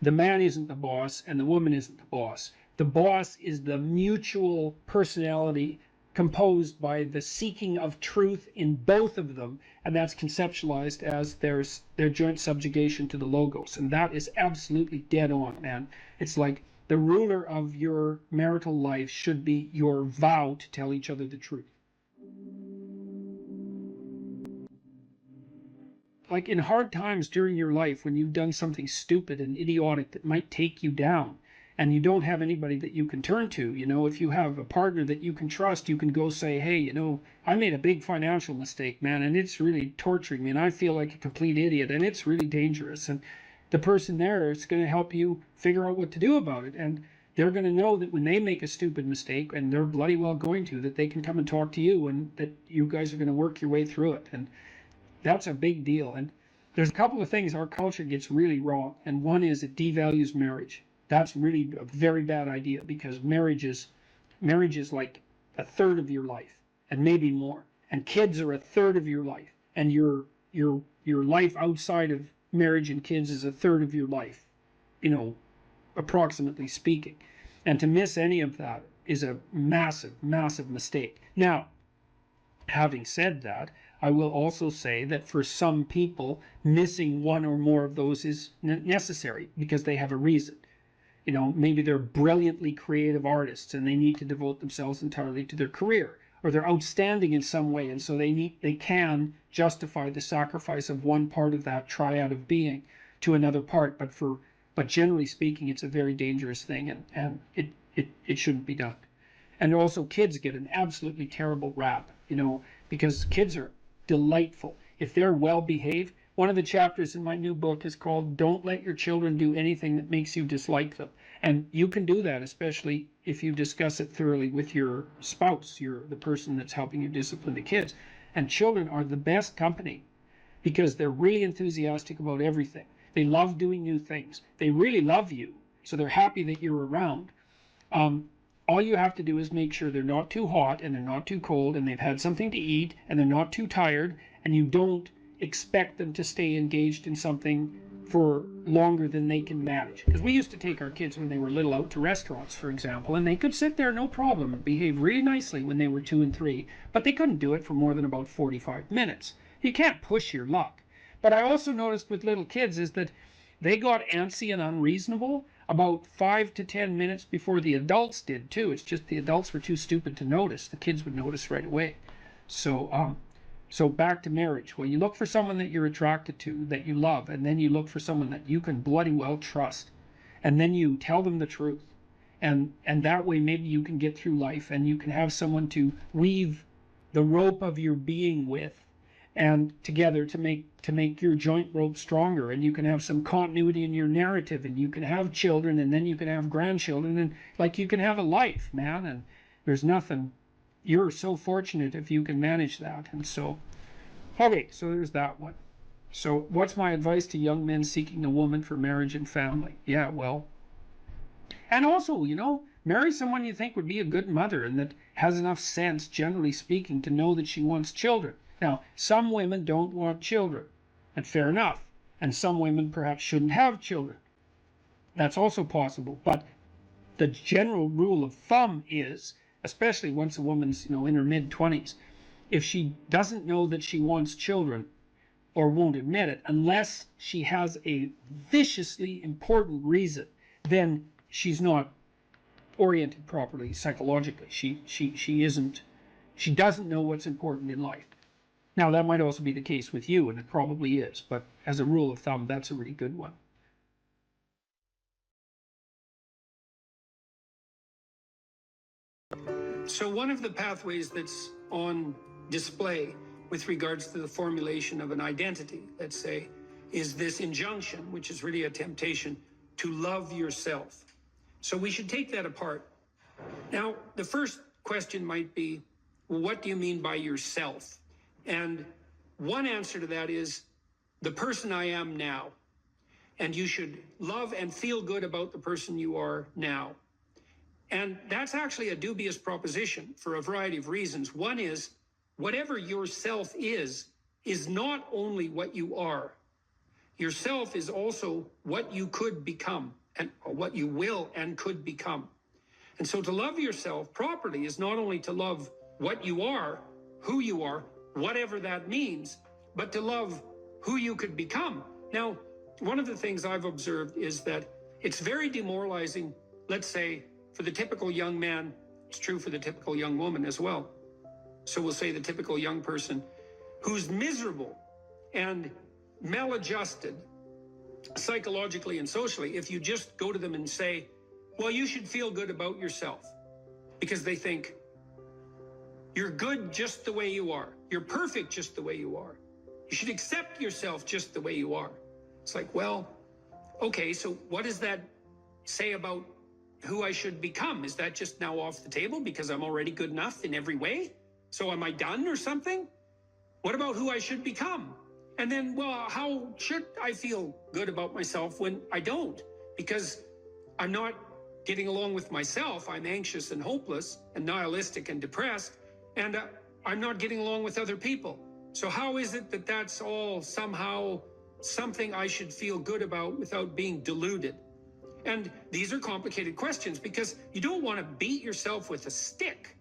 the man isn't the boss and the woman isn't the boss. The boss is the mutual personality composed by the seeking of truth in both of them, and that's conceptualized as their joint subjugation to the logos. And that is absolutely dead on, man. It's like the ruler of your marital life should be your vow to tell each other the truth. Like in hard times during your life, when you've done something stupid and idiotic that might take you down, and you don't have anybody that you can turn to, you know, if you have a partner that you can trust, you can go say, hey, you know, I made a big financial mistake, man, and it's really torturing me, and I feel like a complete idiot, and it's really dangerous. And the person there is going to help you figure out what to do about it. And they're going to know that when they make a stupid mistake, and they're bloody well going to, that they can come and talk to you, and that you guys are going to work your way through it. And that's a big deal. And there's a couple of things our culture gets really wrong. And one is it devalues marriage. That's really a very bad idea, because marriage is like a third of your life, and maybe more. And kids are a third of your life. And your life outside of marriage and kids is a third of your life, you know, approximately speaking. And to miss any of that is a massive, massive mistake. Now, having said that, I will also say that for some people, missing one or more of those is necessary because they have a reason. You know, maybe they're brilliantly creative artists and they need to devote themselves entirely to their career, or they're outstanding in some way, and so they can justify the sacrifice of one part of that triad of being to another part. But generally speaking, it's a very dangerous thing, and it shouldn't be done. And also, kids get an absolutely terrible rap, you know, because kids are delightful if they're well behaved. One of the chapters in my new book is called "Don't Let Your Children Do Anything That Makes You Dislike Them." And you can do that, especially if you discuss it thoroughly with your spouse, the person that's helping you discipline the kids. And children are the best company because they're really enthusiastic about everything. They love doing new things. They really love you, so they're happy that you're around. All you have to do is make sure they're not too hot and they're not too cold, and they've had something to eat and they're not too tired, and you don't expect them to stay engaged in something for longer than they can manage. Because we used to take our kids when they were little out to restaurants, for example, and they could sit there no problem and behave really nicely when they were 2 and 3, but they couldn't do it for more than about 45 minutes. You can't push your luck. But I also noticed with little kids is that they got antsy and unreasonable about 5 to 10 minutes before the adults did too. It's just the adults were too stupid to notice. The kids would notice right away. So back to marriage. Well, you look for someone that you're attracted to, that you love, and then you look for someone that you can bloody well trust. And then you tell them the truth. And that way maybe you can get through life, and you can have someone to weave the rope of your being with, and together to make your joint rope stronger, and you can have some continuity in your narrative, and you can have children, and then you can have grandchildren, and like you can have a life, man. And there's nothing. You're so fortunate if you can manage that. And so, okay, so there's that one. So what's my advice to young men seeking a woman for marriage and family? Yeah, well, and also, you know, marry someone you think would be a good mother and that has enough sense, generally speaking, to know that she wants children. Now, some women don't want children, and fair enough. And some women perhaps shouldn't have children. That's also possible. But the general rule of thumb is, especially once a woman's, you know, in her mid-20s, if she doesn't know that she wants children, or won't admit it, unless she has a viciously important reason, then she's not oriented properly psychologically. She doesn't know what's important in life. Now, that might also be the case with you, and it probably is, but as a rule of thumb, that's a really good one. So one of the pathways that's on display with regards to the formulation of an identity, let's say, is this injunction, which is really a temptation to love yourself. So we should take that apart. Now, the first question might be, well, what do you mean by yourself? And one answer to that is the person I am now. And you should love and feel good about the person you are now. And that's actually a dubious proposition for a variety of reasons. One is whatever yourself is not only what you are. Yourself is also what you could become, and what you will and could become. And so to love yourself properly is not only to love what you are, who you are, whatever that means, but to love who you could become. Now, one of the things I've observed is that it's very demoralizing, let's say, for the typical young man. It's true for the typical young woman as well. So we'll say the typical young person who's miserable and maladjusted psychologically and socially, if you just go to them and say, well, you should feel good about yourself, because they think you're good just the way you are. You're perfect just the way you are. You should accept yourself just the way you are. It's like, well, okay, so what does that say about who I should become? Is that just now off the table because I'm already good enough in every way? So am I done or something? What about who I should become? And then, well, how should I feel good about myself when I don't? Because I'm not getting along with myself. I'm anxious and hopeless and nihilistic and depressed, and I'm not getting along with other people. So how is it that that's all somehow something I should feel good about without being deluded? And these are complicated questions, because you don't want to beat yourself with a stick,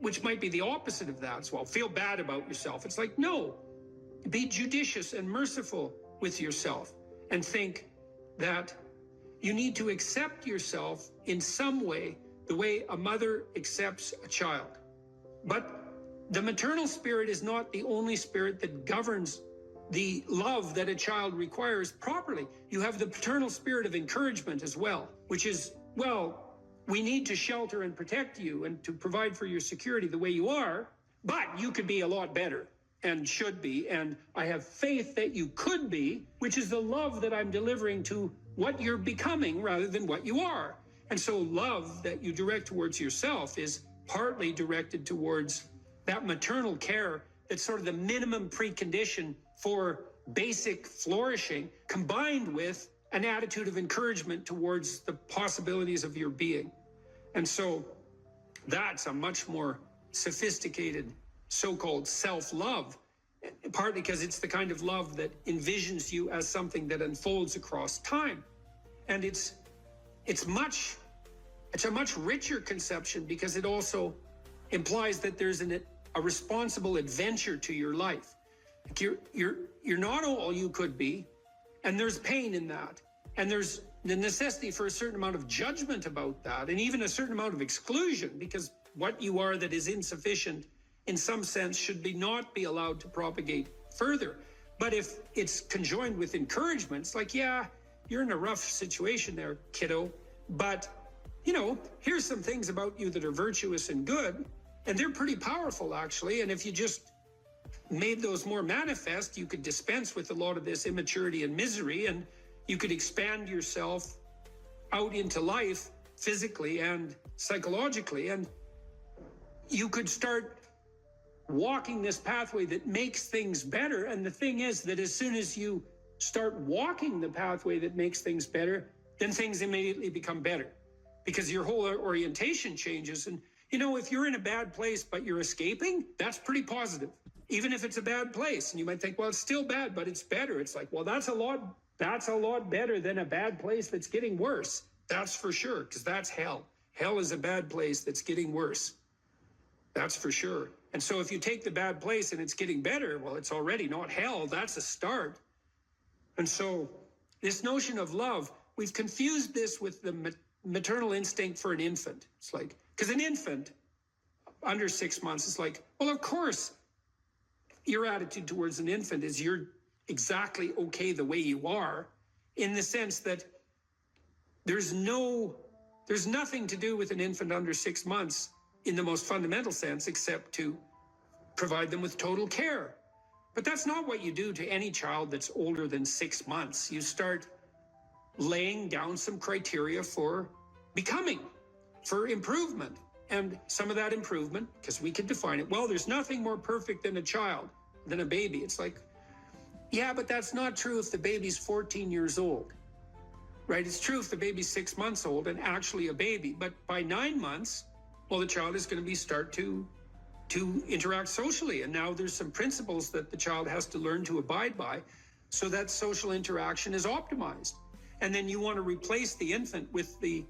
which might be the opposite of that. So, well, feel bad about yourself. It's like, no, be judicious and merciful with yourself, and think that you need to accept yourself in some way, the way a mother accepts a child. But the maternal spirit is not the only spirit that governs the love that a child requires properly. You have the paternal spirit of encouragement as well, which is, well, we need to shelter and protect you and to provide for your security the way you are, but you could be a lot better and should be, and I have faith that you could be, which is the love that I'm delivering to what you're becoming rather than what you are. And so love that you direct towards yourself is partly directed towards that maternal care that's sort of the minimum precondition for basic flourishing, combined with an attitude of encouragement towards the possibilities of your being. And so that's a much more sophisticated so-called self-love, partly because it's the kind of love that envisions you as something that unfolds across time. And it's a much richer conception, because it also implies that there's a responsible adventure to your life. Like you're not all you could be, and there's pain in that, and there's the necessity for a certain amount of judgment about that, and even a certain amount of exclusion, because what you are that is insufficient in some sense should not be allowed to propagate further. But if it's conjoined with encouragement, it's like, yeah, you're in a rough situation there, kiddo, but you know, here's some things about you that are virtuous and good, and they're pretty powerful actually, and if you just made those more manifest, you could dispense with a lot of this immaturity and misery, and you could expand yourself out into life physically and psychologically, and you could start walking this pathway that makes things better. And the thing is that as soon as you start walking the pathway that makes things better, then things immediately become better, because your whole orientation changes. And you know, if you're in a bad place but you're escaping, that's pretty positive, even if it's a bad place. And you might think, well, it's still bad, but it's better. It's like, well, that's a lot better than a bad place that's getting worse. That's for sure, because that's hell. Hell is a bad place that's getting worse. That's for sure. And so if you take the bad place and it's getting better, well, it's already not hell. That's a start. And so this notion of love, we've confused this with the maternal instinct for an infant. It's like, because an infant under 6 months is like, well, of course, your attitude towards an infant is you're exactly okay the way you are, in the sense that there's nothing to do with an infant under 6 months in the most fundamental sense, except to provide them with total care. But that's not what you do to any child that's older than 6 months. You start laying down some criteria for becoming, for improvement. And some of that improvement, because we can define it, well, there's nothing more perfect than a child, than a baby. It's like, yeah, but that's not true if the baby's 14 years old, right? It's true if the baby's 6 months old and actually a baby. But by 9 months, well, the child is going to start to to interact socially. And now there's some principles that the child has to learn to abide by so that social interaction is optimized. And then you want to replace the infant with the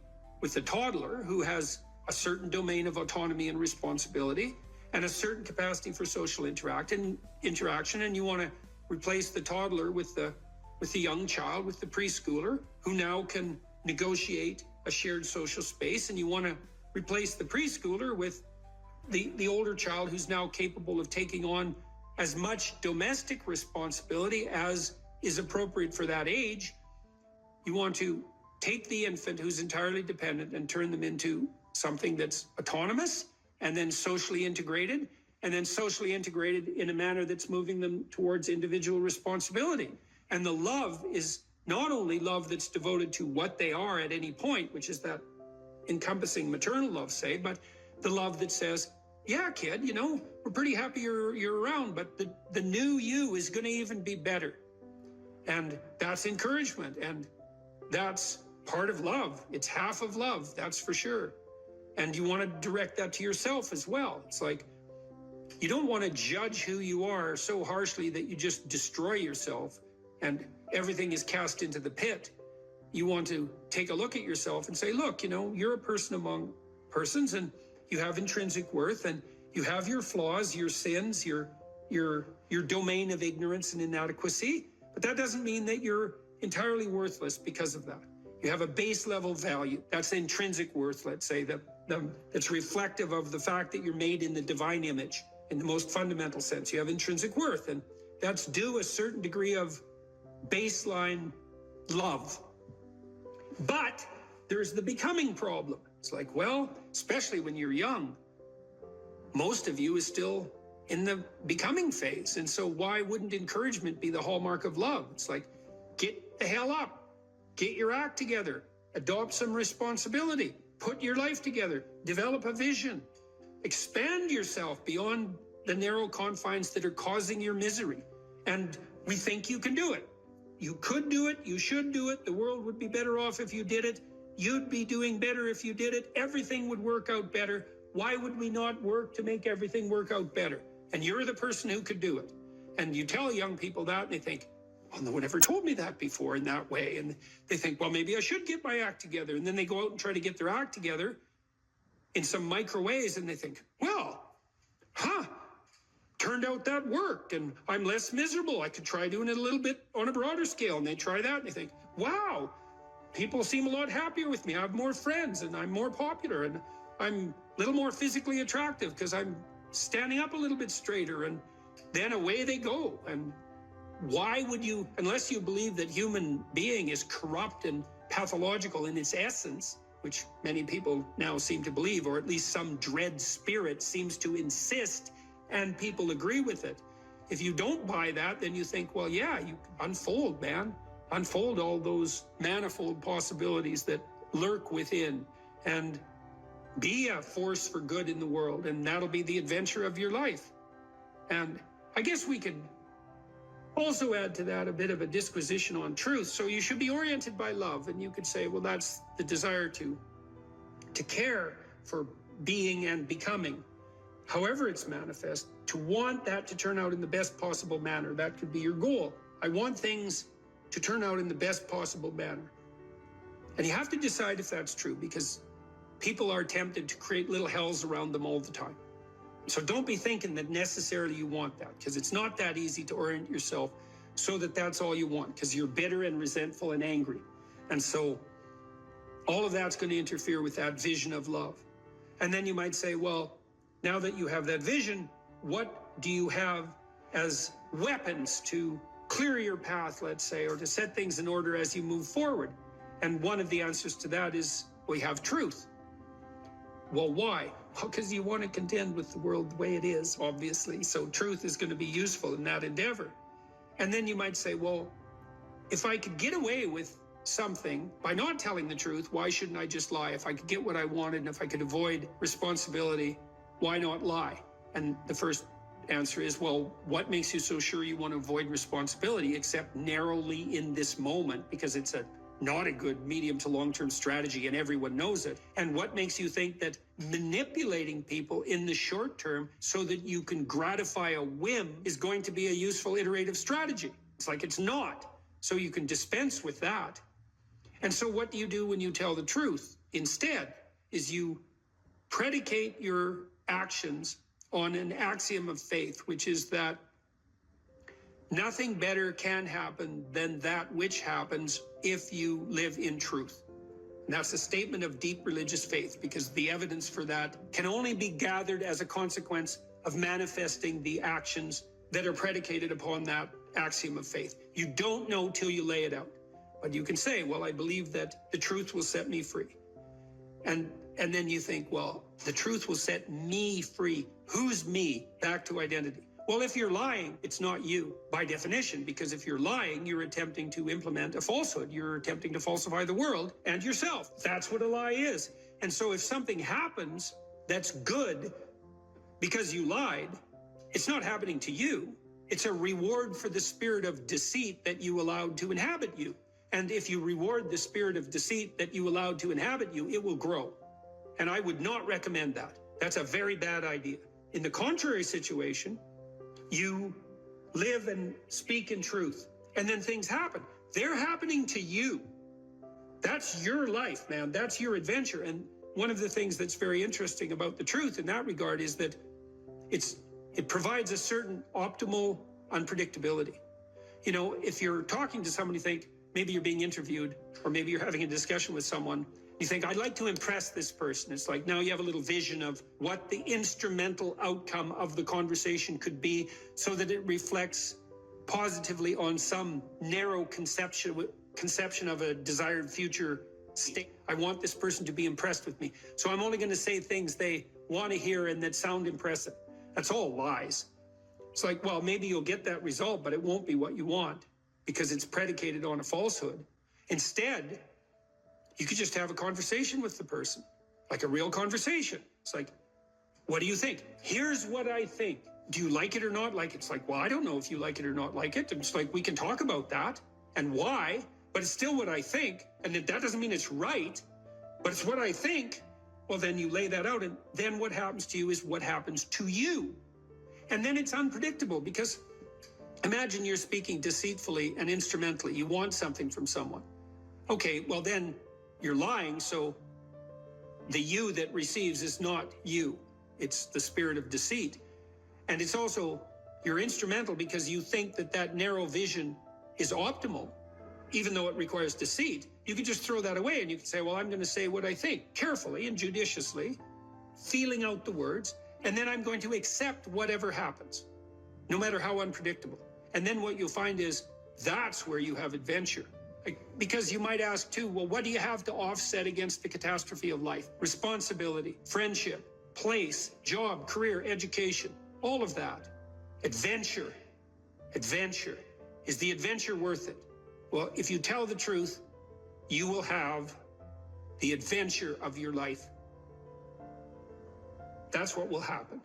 toddler who has a certain domain of autonomy and responsibility and a certain capacity for social interaction. And you want to replace the toddler with the young child, with the preschooler, who now can negotiate a shared social space. And you want to replace the preschooler with the older child who's now capable of taking on as much domestic responsibility as is appropriate for that age. You want to take the infant who's entirely dependent and turn them into something that's autonomous and then socially integrated, and then socially integrated in a manner that's moving them towards individual responsibility. And the love is not only love that's devoted to what they are at any point, which is that encompassing maternal love, say, but the love that says, yeah, kid, you know, we're pretty happy you're around, but the new you is going to even be better. And that's encouragement, and that's part of love. It's half of love, that's for sure. And you want to direct that to yourself as well. It's like, you don't want to judge who you are so harshly that you just destroy yourself and everything is cast into the pit. You want to take a look at yourself and say, look, you know, you're a person among persons, and you have intrinsic worth, and you have your flaws, your sins, your domain of ignorance and inadequacy, but that doesn't mean that you're entirely worthless because of that. You have a base level value. That's intrinsic worth, let's say, that's reflective of the fact that you're made in the divine image in the most fundamental sense. You have intrinsic worth, and that's due a certain degree of baseline love. But there's the becoming problem. It's like, well, especially when you're young, most of you is still in the becoming phase. And so why wouldn't encouragement be the hallmark of love? It's like, get the hell up, get your act together, adopt some responsibility, put your life together, develop a vision, expand yourself beyond the narrow confines that are causing your misery. And we think you can do it. You could do it, you should do it, the world would be better off if you did it, you'd be doing better if you did it, everything would work out better. Why would we not work to make everything work out better? And you're the person who could do it. And you tell young people that, and they think, well, no one ever told me that before in that way. And they think, well, maybe I should get my act together. And then they go out and try to get their act together in some micro ways, and they think, well, turned out that worked, and I'm less miserable. I could try doing it a little bit on a broader scale. And they try that, and they think, wow, people seem a lot happier with me. I have more friends, and I'm more popular, and I'm a little more physically attractive because I'm standing up a little bit straighter. And then away they go. And why would you, unless you believe that human being is corrupt and pathological in its essence, which many people now seem to believe, or at least some dread spirit seems to insist, and people agree with it. If you don't buy that, then you think, well, yeah, you unfold, man. Unfold all those manifold possibilities that lurk within and be a force for good in the world, and that'll be the adventure of your life. And I guess we could also add to that a bit of a disquisition on truth. So you should be oriented by love, and you could say, well, that's the desire to care for being and becoming, however it's manifest, to want that to turn out in the best possible manner. That could be your goal. I want things to turn out in the best possible manner. And you have to decide if that's true, because people are tempted to create little hells around them all the time. So don't be thinking that necessarily you want that, because it's not that easy to orient yourself so that that's all you want, because you're bitter and resentful and angry. And so all of that's going to interfere with that vision of love. And then you might say, well, now that you have that vision, what do you have as weapons to clear your path, let's say, or to set things in order as you move forward? And one of the answers to that is, we have truth. Well, why? Well, because you want to contend with the world the way it is, obviously. So truth is going to be useful in that endeavor. And then you might say, well, if I could get away with something by not telling the truth, why shouldn't I just lie? If I could get what I wanted, and if I could avoid responsibility, why not lie? And the first answer is, well, what makes you so sure you want to avoid responsibility, except narrowly in this moment, because it's a not a good medium to long-term strategy, and everyone knows it. And what makes you think that manipulating people in the short term so that you can gratify a whim is going to be a useful iterative strategy? It's like it's not. So you can dispense with that. And so what do you do when you tell the truth? Instead, is you predicate your actions on an axiom of faith, which is that nothing better can happen than that which happens if you live in truth. And that's a statement of deep religious faith, because the evidence for that can only be gathered as a consequence of manifesting the actions that are predicated upon that axiom of faith. You don't know till you lay it out. But you can say, well, I believe that the truth will set me free. And then you think, well, the truth will set me free. Who's me? Back to identity. Well, if you're lying, it's not you by definition, because if you're lying, you're attempting to implement a falsehood. You're attempting to falsify the world and yourself. That's what a lie is. And so if something happens that's good because you lied, it's not happening to you. It's a reward for the spirit of deceit that you allowed to inhabit you. And if you reward the spirit of deceit that you allowed to inhabit you, it will grow. And I would not recommend that. That's a very bad idea. In the contrary situation, you live and speak in truth, and then things happen. They're happening to you. That's your life, man. That's your adventure. And one of the things that's very interesting about the truth in that regard is that it provides a certain optimal unpredictability. You know, if you're talking to someone, you think, maybe you're being interviewed, or maybe you're having a discussion with someone, you think, I'd like to impress this person. It's like now you have a little vision of what the instrumental outcome of the conversation could be, so that it reflects positively on some narrow conception of a desired future state. I want this person to be impressed with me. So I'm only going to say things they want to hear and that sound impressive. That's all lies. It's like, well, maybe you'll get that result, but it won't be what you want, because it's predicated on a falsehood. Instead, you could just have a conversation with the person, like a real conversation. It's like, what do you think? Here's what I think. Do you like it or not like it? It's like, well, I don't know if you like it or not like it. It's like, we can talk about that and why, but it's still what I think. And that doesn't mean it's right, but it's what I think. Well, then you lay that out, and then what happens to you is what happens to you. And then it's unpredictable, because imagine you're speaking deceitfully and instrumentally. You want something from someone. Okay, well then you're lying, so the you that receives is not you. It's the spirit of deceit. And it's also, you're instrumental because you think that that narrow vision is optimal, even though it requires deceit. You can just throw that away, and you can say, well, I'm going to say what I think, carefully and judiciously, feeling out the words, and then I'm going to accept whatever happens, no matter how unpredictable. And then what you'll find is that's where you have adventure. Because you might ask too, well, what do you have to offset against the catastrophe of life? Responsibility, friendship, place, job, career, education, all of that. Adventure. Adventure. Is the adventure worth it? Well, if you tell the truth, you will have the adventure of your life. That's what will happen.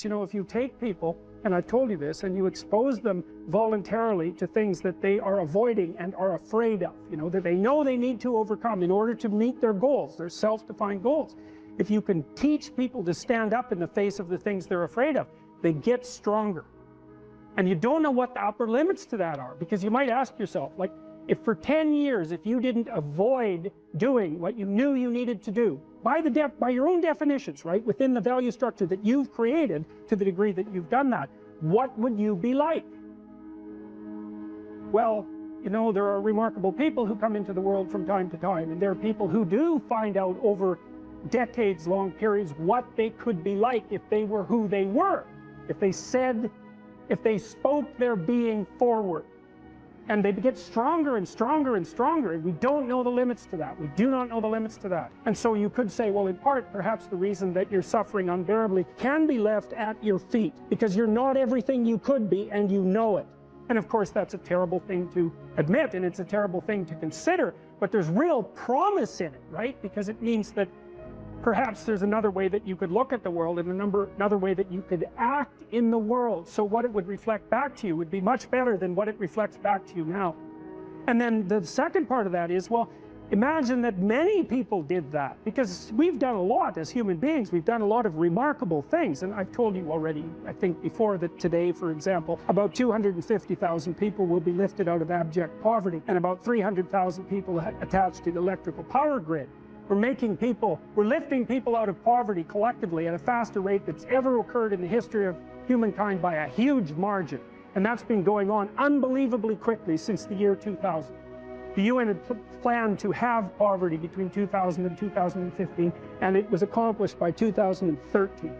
You know, if you take people, and I told you this, and you expose them voluntarily to things that they are avoiding and are afraid of, you know, that they know they need to overcome in order to meet their goals, their self-defined goals. If you can teach people to stand up in the face of the things they're afraid of, they get stronger. And you don't know what the upper limits to that are, because you might ask yourself, like, if for 10 years, if you didn't avoid doing what you knew you needed to do, by your own definitions, right, within the value structure that you've created, to the degree that you've done that, what would you be like? Well, you know, there are remarkable people who come into the world from time to time, and there are people who do find out over decades-long periods what they could be like if they were who they were, if they spoke their being forward. And they get stronger and stronger and stronger, and we don't know the limits to that. We do not know the limits to that. And so you could say, well, in part, perhaps the reason that you're suffering unbearably can be left at your feet, because you're not everything you could be, and you know it. And of course, that's a terrible thing to admit, and it's a terrible thing to consider, but there's real promise in it, right? Because it means that perhaps there's another way that you could look at the world and another way that you could act in the world. So what it would reflect back to you would be much better than what it reflects back to you now. And then the second part of that is, well, imagine that many people did that, because we've done a lot as human beings. We've done a lot of remarkable things. And I've told you already, I think before, that today, for example, about 250,000 people will be lifted out of abject poverty, and about 300,000 people attached to the electrical power grid. We're lifting people out of poverty collectively at a faster rate that's ever occurred in the history of humankind by a huge margin. And that's been going on unbelievably quickly since the year 2000. The UN had planned to have poverty between 2000 and 2015, and it was accomplished by 2013.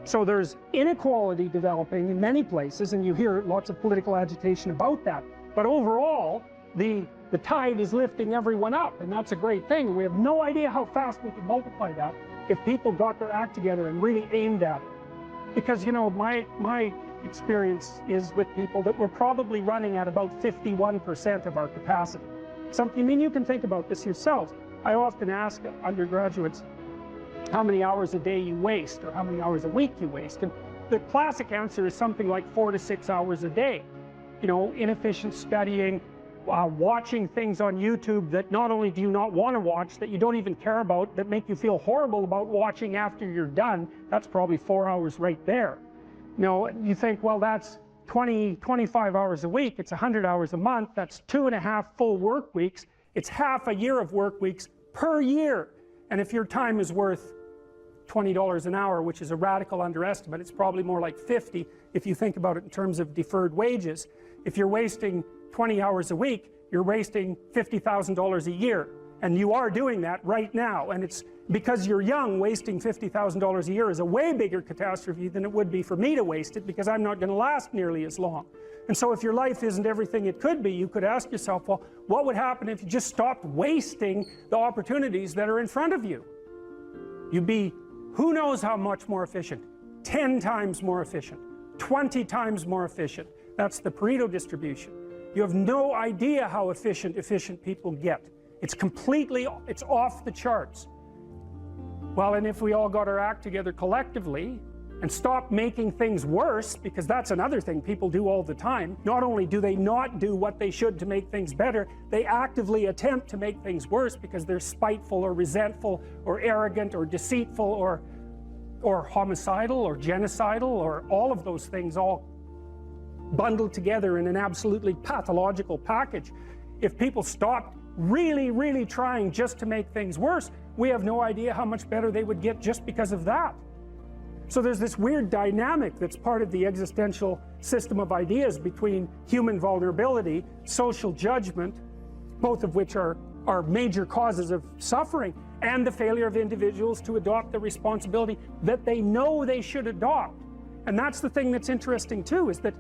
So there's inequality developing in many places, and you hear lots of political agitation about that. But overall, the tide is lifting everyone up, and that's a great thing. We have no idea how fast we can multiply that if people got their act together and really aimed at it. Because, you know, my experience is with people that we're probably running at about 51% of our capacity. I mean, you can think about this yourselves. I often ask undergraduates how many hours a day you waste, or how many hours a week you waste. And the classic answer is something like 4 to 6 hours a day. You know, inefficient studying, watching things on YouTube that not only do you not want to watch, that you don't even care about, that make you feel horrible about watching after you're done. That's probably 4 hours right there. You know, you think, well, that's 25 hours a week, it's 100 hours a month, that's 2.5 full work weeks, it's half a year of work weeks per year. And if your time is worth $20 an hour, which is a radical underestimate, it's probably more like 50 if you think about it in terms of deferred wages. If you're wasting 20 hours a week, you're wasting $50,000 a year. And you are doing that right now. And it's because you're young, wasting $50,000 a year is a way bigger catastrophe than it would be for me to waste it, because I'm not going to last nearly as long. And so if your life isn't everything it could be, you could ask yourself, well, what would happen if you just stopped wasting the opportunities that are in front of you? You'd be, who knows how much more efficient? 10 times more efficient, 20 times more efficient. That's the Pareto distribution. You have no idea how efficient people get. It's off the charts. Well, and if we all got our act together collectively and stopped making things worse, because that's another thing people do all the time. Not only do they not do what they should to make things better, they actively attempt to make things worse because they're spiteful or resentful or arrogant or deceitful or homicidal or genocidal, or all of those things all bundled together in an absolutely pathological package. If people stopped really, really trying just to make things worse, we have no idea how much better they would get just because of that. So there's this weird dynamic that's part of the existential system of ideas between human vulnerability, social judgment, both of which are major causes of suffering, and the failure of individuals to adopt the responsibility that they know they should adopt. And that's the thing that's interesting too, is that,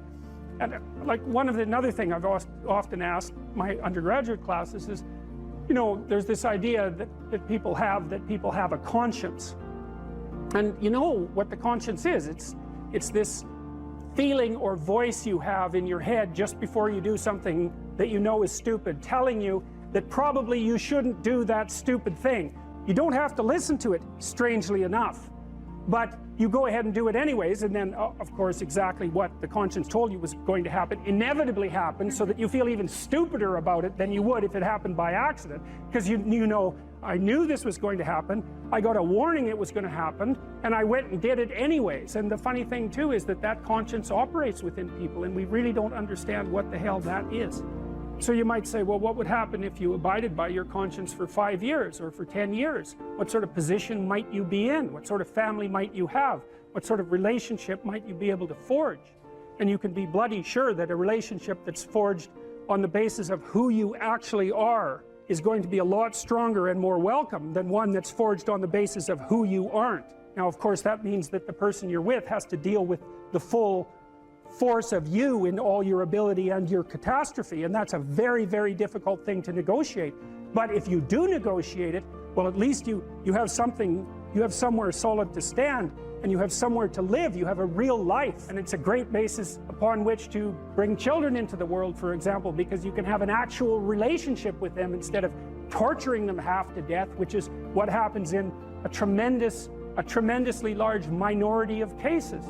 like, another thing I've often asked my undergraduate classes is, you know, there's this idea that people have a conscience. And you know what the conscience is. It's this feeling or voice you have in your head just before you do something that you know is stupid, telling you that probably you shouldn't do that stupid thing. You don't have to listen to it, strangely enough. But you go ahead and do it anyways, and then, of course, exactly what the conscience told you was going to happen inevitably happens, so that you feel even stupider about it than you would if it happened by accident. Because you know, I knew this was going to happen, I got a warning it was going to happen, and I went and did it anyways. And the funny thing too is that conscience operates within people, and we really don't understand what the hell that is. So you might say, well, what would happen if you abided by your conscience for 5 years or for 10 years? What sort of position might you be in? What sort of family might you have? What sort of relationship might you be able to forge? And you can be bloody sure that a relationship that's forged on the basis of who you actually are is going to be a lot stronger and more welcome than one that's forged on the basis of who you aren't. Now, of course, that means that the person you're with has to deal with the full force of you in all your ability and your catastrophe, and that's a very, very difficult thing to negotiate. But if you do negotiate it, well, at least you have something, you have somewhere solid to stand, and you have somewhere to live, you have a real life. And it's a great basis upon which to bring children into the world, for example, because you can have an actual relationship with them instead of torturing them half to death, which is what happens in a tremendously large minority of cases.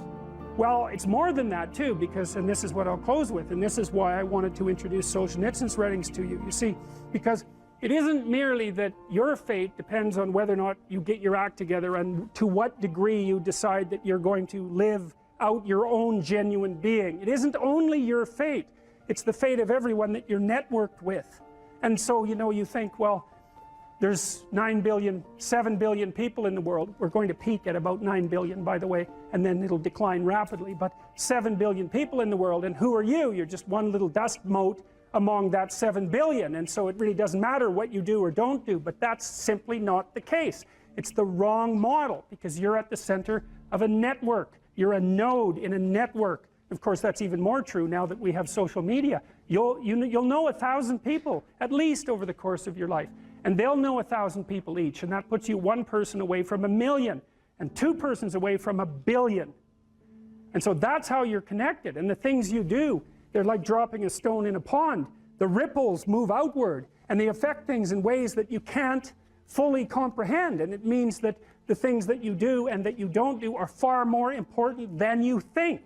Well, it's more than that too, because, and this is what I'll close with, and this is why I wanted to introduce Solzhenitsyn's writings to you. You see, because it isn't merely that your fate depends on whether or not you get your act together and to what degree you decide that you're going to live out your own genuine being. It isn't only your fate, it's the fate of everyone that you're networked with. And so, you know, you think, well, there's 9 billion, 7 billion people in the world. We're going to peak at about 9 billion, by the way, and then it'll decline rapidly. But 7 billion people in the world, and who are you? You're just one little dust mote among that 7 billion. And so it really doesn't matter what you do or don't do, but that's simply not the case. It's the wrong model, because you're at the center of a network. You're a node in a network. Of course, that's even more true now that we have social media. You'll know 1,000 people, at least, over the course of your life. And they'll know 1,000 people each, and that puts you one person away from 1,000,000, and 2 persons away from 1,000,000,000. And so that's how you're connected. And the things you do, they're like dropping a stone in a pond. The ripples move outward, and they affect things in ways that you can't fully comprehend. And it means that the things that you do and that you don't do are far more important than you think.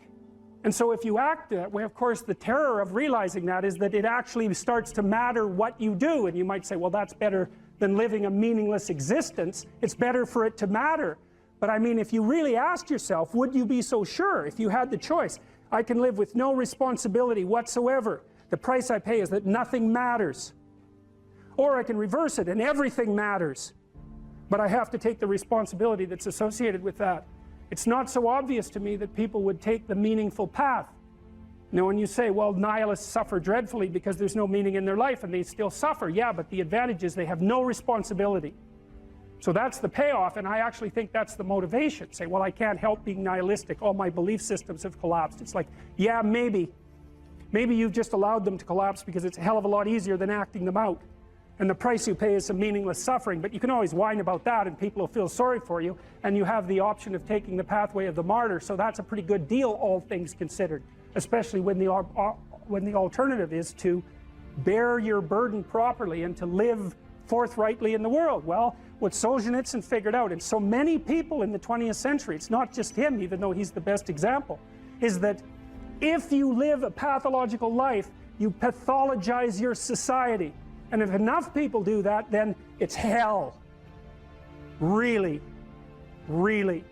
And so if you act that way, of course, the terror of realizing that is that it actually starts to matter what you do. And you might say, well, that's better than living a meaningless existence. It's better for it to matter. But I mean, if you really asked yourself, would you be so sure if you had the choice? I can live with no responsibility whatsoever. The price I pay is that nothing matters. Or I can reverse it and everything matters. But I have to take the responsibility that's associated with that. It's not so obvious to me that people would take the meaningful path. You know, when you say, well, nihilists suffer dreadfully because there's no meaning in their life, and they still suffer. Yeah, but the advantage is they have no responsibility. So that's the payoff, and I actually think that's the motivation. Say, well, I can't help being nihilistic. All my belief systems have collapsed. It's like, yeah, maybe. Maybe you've just allowed them to collapse because it's a hell of a lot easier than acting them out. And the price you pay is some meaningless suffering, but you can always whine about that and people will feel sorry for you, and you have the option of taking the pathway of the martyr. So that's a pretty good deal, all things considered, especially when the alternative is to bear your burden properly and to live forthrightly in the world. Well, what Solzhenitsyn figured out, and so many people in the 20th century, it's not just him, even though he's the best example, is that if you live a pathological life, you pathologize your society. And if enough people do that, then it's hell. Really, really.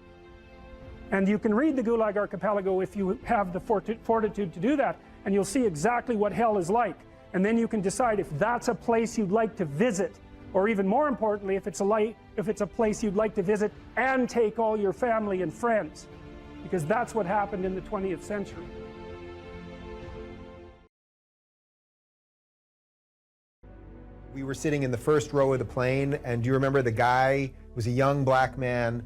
And you can read the Gulag Archipelago if you have the fortitude to do that, and you'll see exactly what hell is like. And then you can decide if that's a place you'd like to visit, or even more importantly, if it's a place you'd like to visit and take all your family and friends, because that's what happened in the 20th century. We were sitting in the first row of the plane, and do you remember the guy was a young black man,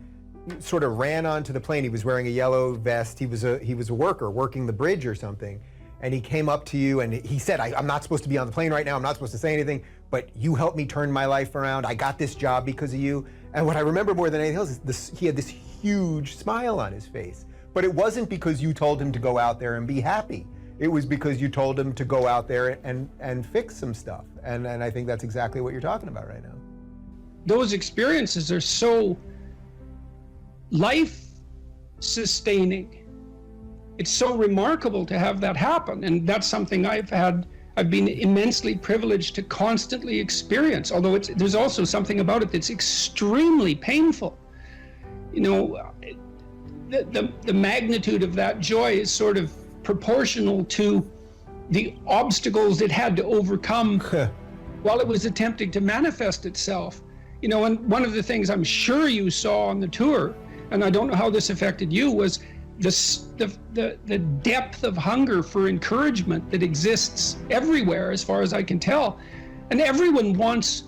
sort of ran onto the plane. He was wearing a yellow vest. He was a worker working the bridge or something, and he came up to you and he said, I'm not supposed to be on the plane right now. I'm not supposed to say anything, but you helped me turn my life around. I got this job because of you. And what I remember more than anything else is he had this huge smile on his face. But it wasn't because you told him to go out there and be happy. It was because you told him to go out there and fix some stuff. And I think that's exactly what you're talking about right now. Those experiences are so life-sustaining. It's so remarkable to have that happen. And that's something I've been immensely privileged to constantly experience. Although there's also something about it that's extremely painful. You know, the magnitude of that joy is sort of proportional to the obstacles it had to overcome while it was attempting to manifest itself. You know, and one of the things I'm sure you saw on the tour, and I don't know how this affected you, was the depth of hunger for encouragement that exists everywhere, as far as I can tell. And everyone wants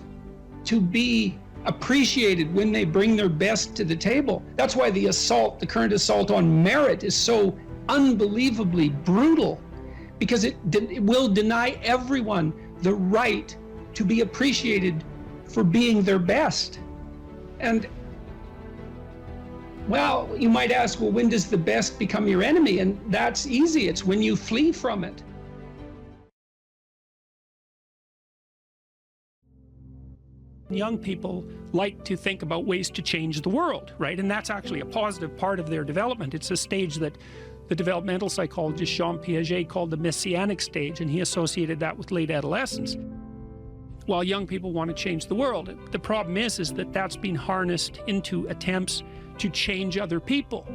to be appreciated when they bring their best to the table. That's why the current assault on merit is so unbelievably brutal, because it will deny everyone the right to be appreciated for being their best. And well, you might ask, well, when does the best become your enemy? And that's easy. It's when you flee from it. Young people like to think about ways to change the world, right? And that's actually a positive part of their development. It's a stage that the developmental psychologist Jean Piaget called the messianic stage, and he associated that with late adolescence. While young people want to change the world, the problem is that that's been harnessed into attempts to change other people.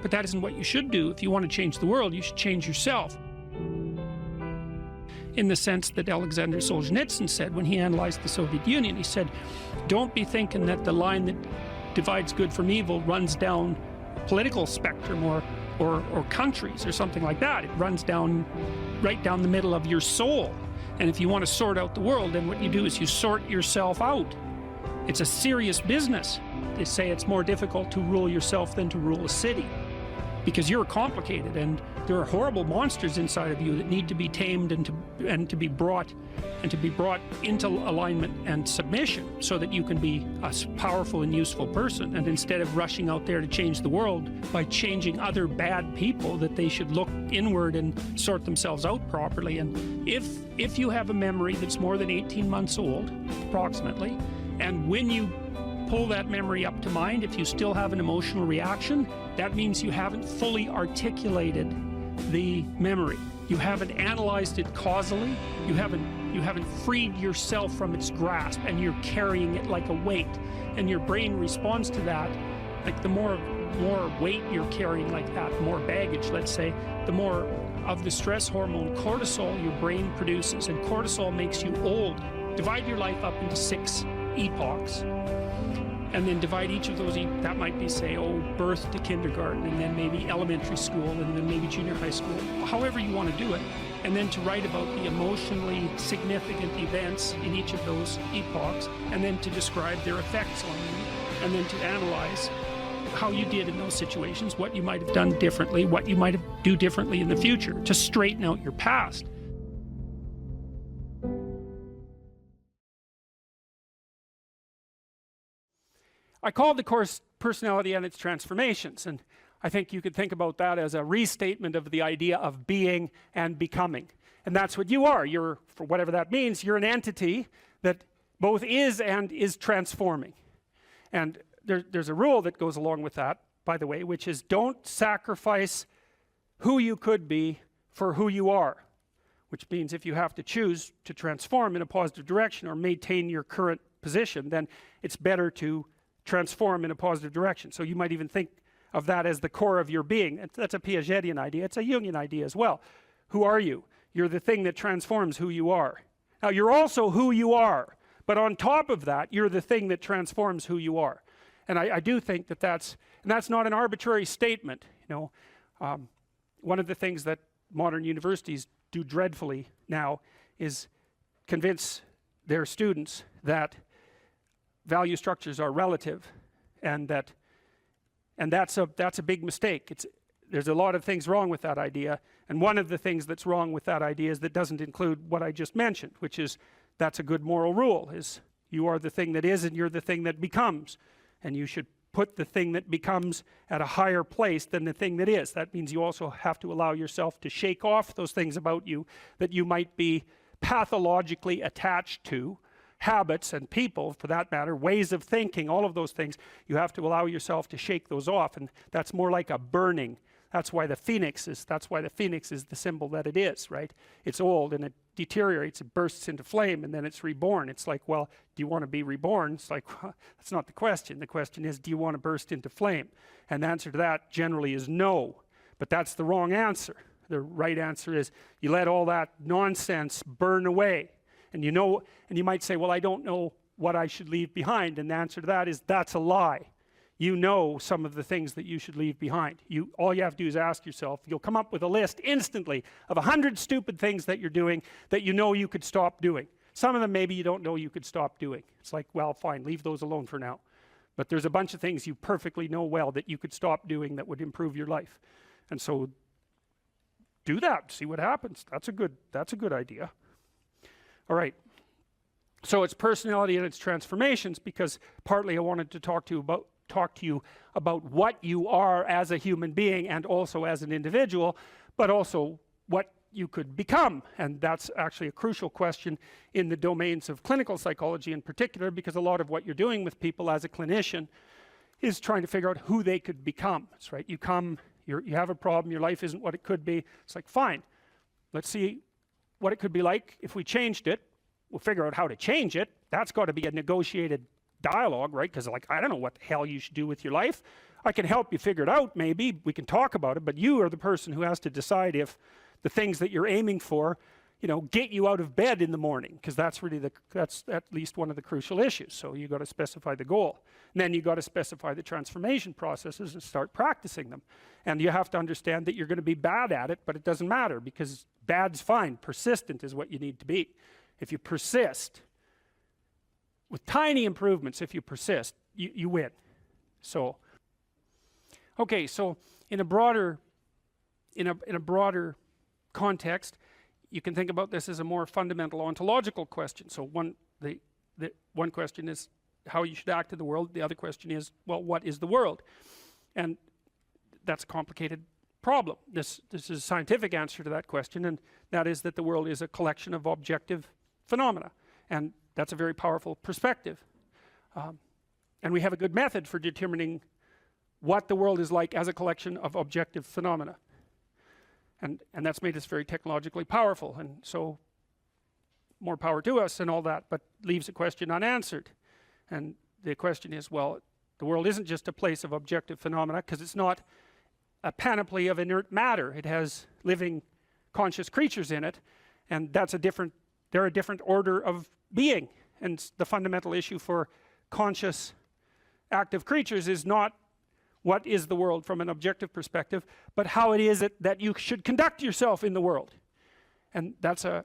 But that isn't what you should do. If you want to change the world, you should change yourself. In the sense that Alexander Solzhenitsyn said when he analyzed the Soviet Union, he said, don't be thinking that the line that divides good from evil runs down a political spectrum or countries or something like that. It runs down, right down the middle of your soul. And if you want to sort out the world, then what you do is you sort yourself out. It's a serious business. They say it's more difficult to rule yourself than to rule a city, because you're complicated and there are horrible monsters inside of you that need to be tamed and to be brought into alignment and submission so that you can be a powerful and useful person. And instead of rushing out there to change the world by changing other bad people, that they should look inward and sort themselves out properly. And if you have a memory that's more than 18 months old, approximately, and when you pull that memory up to mind, if you still have an emotional reaction, that means you haven't fully articulated the memory. You haven't analyzed it causally. You haven't freed yourself from its grasp, and you're carrying it like a weight. And your brain responds to that. Like the more weight you're carrying like that, more baggage, let's say, the more of the stress hormone cortisol your brain produces. And cortisol makes you old. Divide your life up into 6 epochs. And then divide each of those, that might be, say, birth to kindergarten, and then maybe elementary school, and then maybe junior high school, however you want to do it. And then to write about the emotionally significant events in each of those epochs, and then to describe their effects on you, and then to analyze how you did in those situations, what you might have done differently, what you might do differently in the future, to straighten out your past. I called the course Personality and Its Transformations, and I think you could think about that as a restatement of the idea of being and becoming. And that's what you are. You're, for whatever that means, you're an entity that both is and is transforming. And there's a rule that goes along with that, by the way, which is don't sacrifice who you could be for who you are. Which means if you have to choose to transform in a positive direction or maintain your current position, then it's better to transform in a positive direction. So you might even think of that as the core of your being. That's a Piagetian idea. It's a Jungian idea as well. Who are you? You're the thing that transforms who you are. Now you're also who you are, but on top of that, you're the thing that transforms who you are. And I do think that that's not an arbitrary statement. You know, one of the things that modern universities do dreadfully now is convince their students that value structures are relative, and that's a big mistake. There's a lot of things wrong with that idea, and one of the things that's wrong with that idea is that doesn't include what I just mentioned, which is that's a good moral rule, is you are the thing that is and you're the thing that becomes, and you should put the thing that becomes at a higher place than the thing that is. That means you also have to allow yourself to shake off those things about you that you might be pathologically attached to, habits and people, for that matter, ways of thinking, all of those things. You have to allow yourself to shake those off, and that's more like a burning. That's why the phoenix is the symbol that it is, right? It's old and it deteriorates, it bursts into flame, and then it's reborn. It's like, well, do you want to be reborn? It's like, well, that's not the question. The question is, do you want to burst into flame? And the answer to that generally is no, but that's the wrong answer. The right answer is you let all that nonsense burn away. And you know, and you might say, well, I don't know what I should leave behind. And the answer to that is that's a lie. You know some of the things that you should leave behind. All you have to do is ask yourself. You'll come up with a list instantly of 100 stupid things that you're doing that you know you could stop doing. Some of them maybe you don't know you could stop doing. It's like, well, fine, leave those alone for now. But there's a bunch of things you perfectly know well that you could stop doing that would improve your life. And so do that, see what happens. That's a good idea. All right, so it's personality and its transformations, because partly I wanted to talk to you about what you are as a human being and also as an individual, but also what you could become. And that's actually a crucial question in the domains of clinical psychology in particular, because a lot of what you're doing with people as a clinician is trying to figure out who they could become. That's right. You have a problem, your life isn't what it could be. It's like, fine, let's see what it could be like if we changed it. We'll figure out how to change it. That's got to be a negotiated dialogue, right? Because like, I don't know what the hell you should do with your life. I can help you figure it out, maybe we can talk about it, but you are the person who has to decide if the things that you're aiming for, you know, get you out of bed in the morning, because that's really that's at least one of the crucial issues. So you got to specify the goal, and then you got to specify the transformation processes and start practicing them. And you have to understand that you're going to be bad at it, but it doesn't matter, because bad's fine. Persistent is what you need to be. If you persist with tiny improvements, if you persist, you win. So okay, so in a broader context, you can think about this as a more fundamental ontological question. So one question is how you should act in the world. The other question is, well, what is the world? And that's a complicated problem. This is a scientific answer to that question, and that is that the world is a collection of objective phenomena, and that's a very powerful perspective. And we have a good method for determining what the world is like as a collection of objective phenomena. And that's made us very technologically powerful, and so more power to us and all that, but leaves a question unanswered. And the question is, well, the world isn't just a place of objective phenomena, because it's not a panoply of inert matter. It has living conscious creatures in it, and they're a different order of being. And the fundamental issue for conscious active creatures is not what is the world from an objective perspective, but how it is that you should conduct yourself in the world. And there's a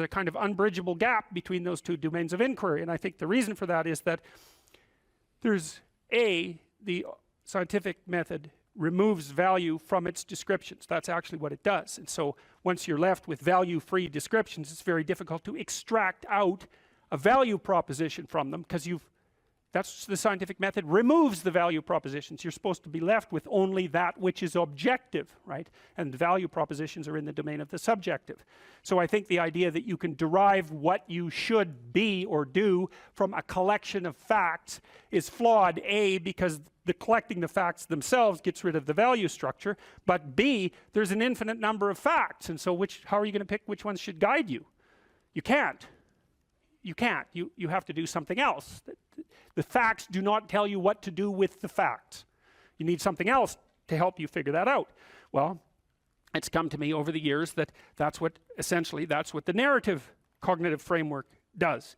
kind of unbridgeable gap between those two domains of inquiry. And I think the reason for that is that the scientific method removes value from its descriptions. That's actually what it does. And so once you're left with value-free descriptions, it's very difficult to extract out a value proposition from them, because that's the scientific method removes the value propositions. You're supposed to be left with only that which is objective, right? And the value propositions are in the domain of the subjective. So I think the idea that you can derive what you should be or do from a collection of facts is flawed, A, because the collecting the facts themselves gets rid of the value structure, but B, there's an infinite number of facts, and so how are you going to pick which ones should guide you? You can't. You have to do something else. The facts do not tell you what to do with the facts. You need something else to help you figure that out. Well, it's come to me over the years that that's what the narrative cognitive framework does.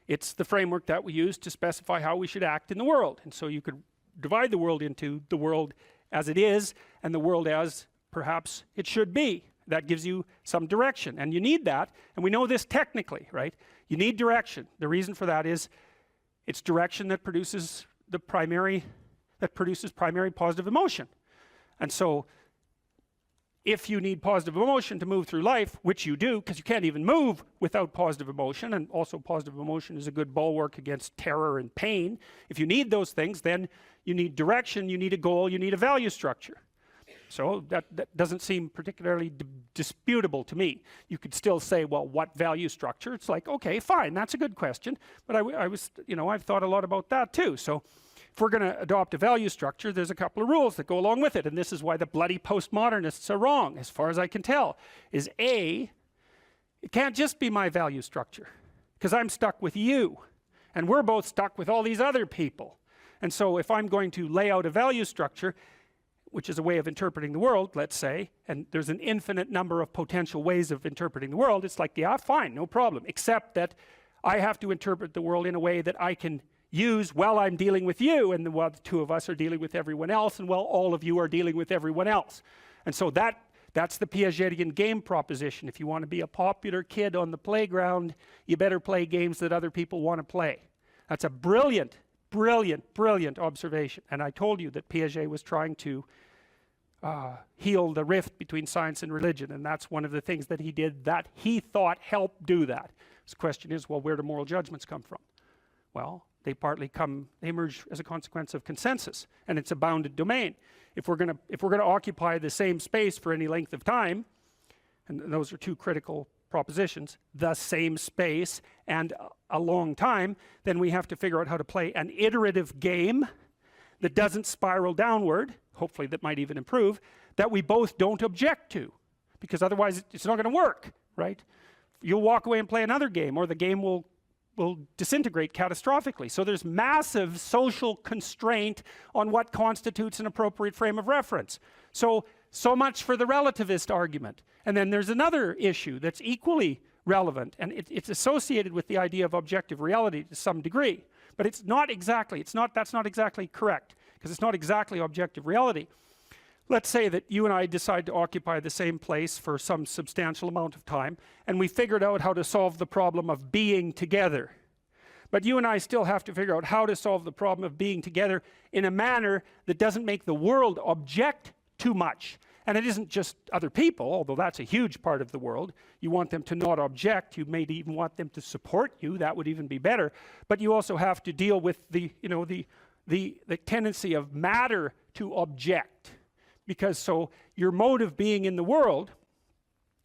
It's the framework that we use to specify how we should act in the world. And so you could divide the world into the world as it is and the world as perhaps it should be. That gives you some direction, and you need that, and we know this technically, right? You need direction. The reason for that is it's direction that produces primary positive emotion. And so if you need positive emotion to move through life, which you do, because you can't even move without positive emotion, and also positive emotion is a good bulwark against terror and pain. If you need those things, then you need direction, you need a goal, you need a value structure. So that doesn't seem particularly disputable to me. You could still say, well, what value structure? It's like, okay, fine, that's a good question. But I've thought a lot about that too. So if we're going to adopt a value structure, there's a couple of rules that go along with it. And this is why the bloody postmodernists are wrong, as far as I can tell, is A, it can't just be my value structure, because I'm stuck with you. And we're both stuck with all these other people. And so if I'm going to lay out a value structure, which is a way of interpreting the world, let's say, and there's an infinite number of potential ways of interpreting the world, it's like, yeah, fine, no problem, except that I have to interpret the world in a way that I can use while I'm dealing with you, and while the two of us are dealing with everyone else, and while all of you are dealing with everyone else. And so that's the Piagetian game proposition. If you want to be a popular kid on the playground, you better play games that other people want to play. That's a brilliant observation. And I told you that Piaget was trying to heal the rift between science and religion, and that's one of the things that he did that he thought helped do that. The question is, well, where do moral judgments come from? Well, they emerge as a consequence of consensus, and it's a bounded domain. If we're going to occupy the same space for any length of time, and those are two critical propositions, the same space and a long time, then we have to figure out how to play an iterative game that doesn't spiral downward, hopefully that might even improve, that we both don't object to, because otherwise it's not going to work, right? You'll walk away and play another game, or the game will disintegrate catastrophically. So there's massive social constraint on what constitutes an appropriate frame of reference. So much for the relativist argument. And then there's another issue that's equally relevant, and it's associated with the idea of objective reality to some degree, but it's not exactly, that's not exactly correct, because it's not exactly objective reality. Let's say that you and I decide to occupy the same place for some substantial amount of time, and we figured out how to solve the problem of being together. But you and I still have to figure out how to solve the problem of being together in a manner that doesn't make the world object too much. And it isn't just other people, although that's a huge part of the world. You want them to not object. You may even want them to support you. That would even be better. But you also have to deal with the tendency of matter to object. Because so your mode of being in the world,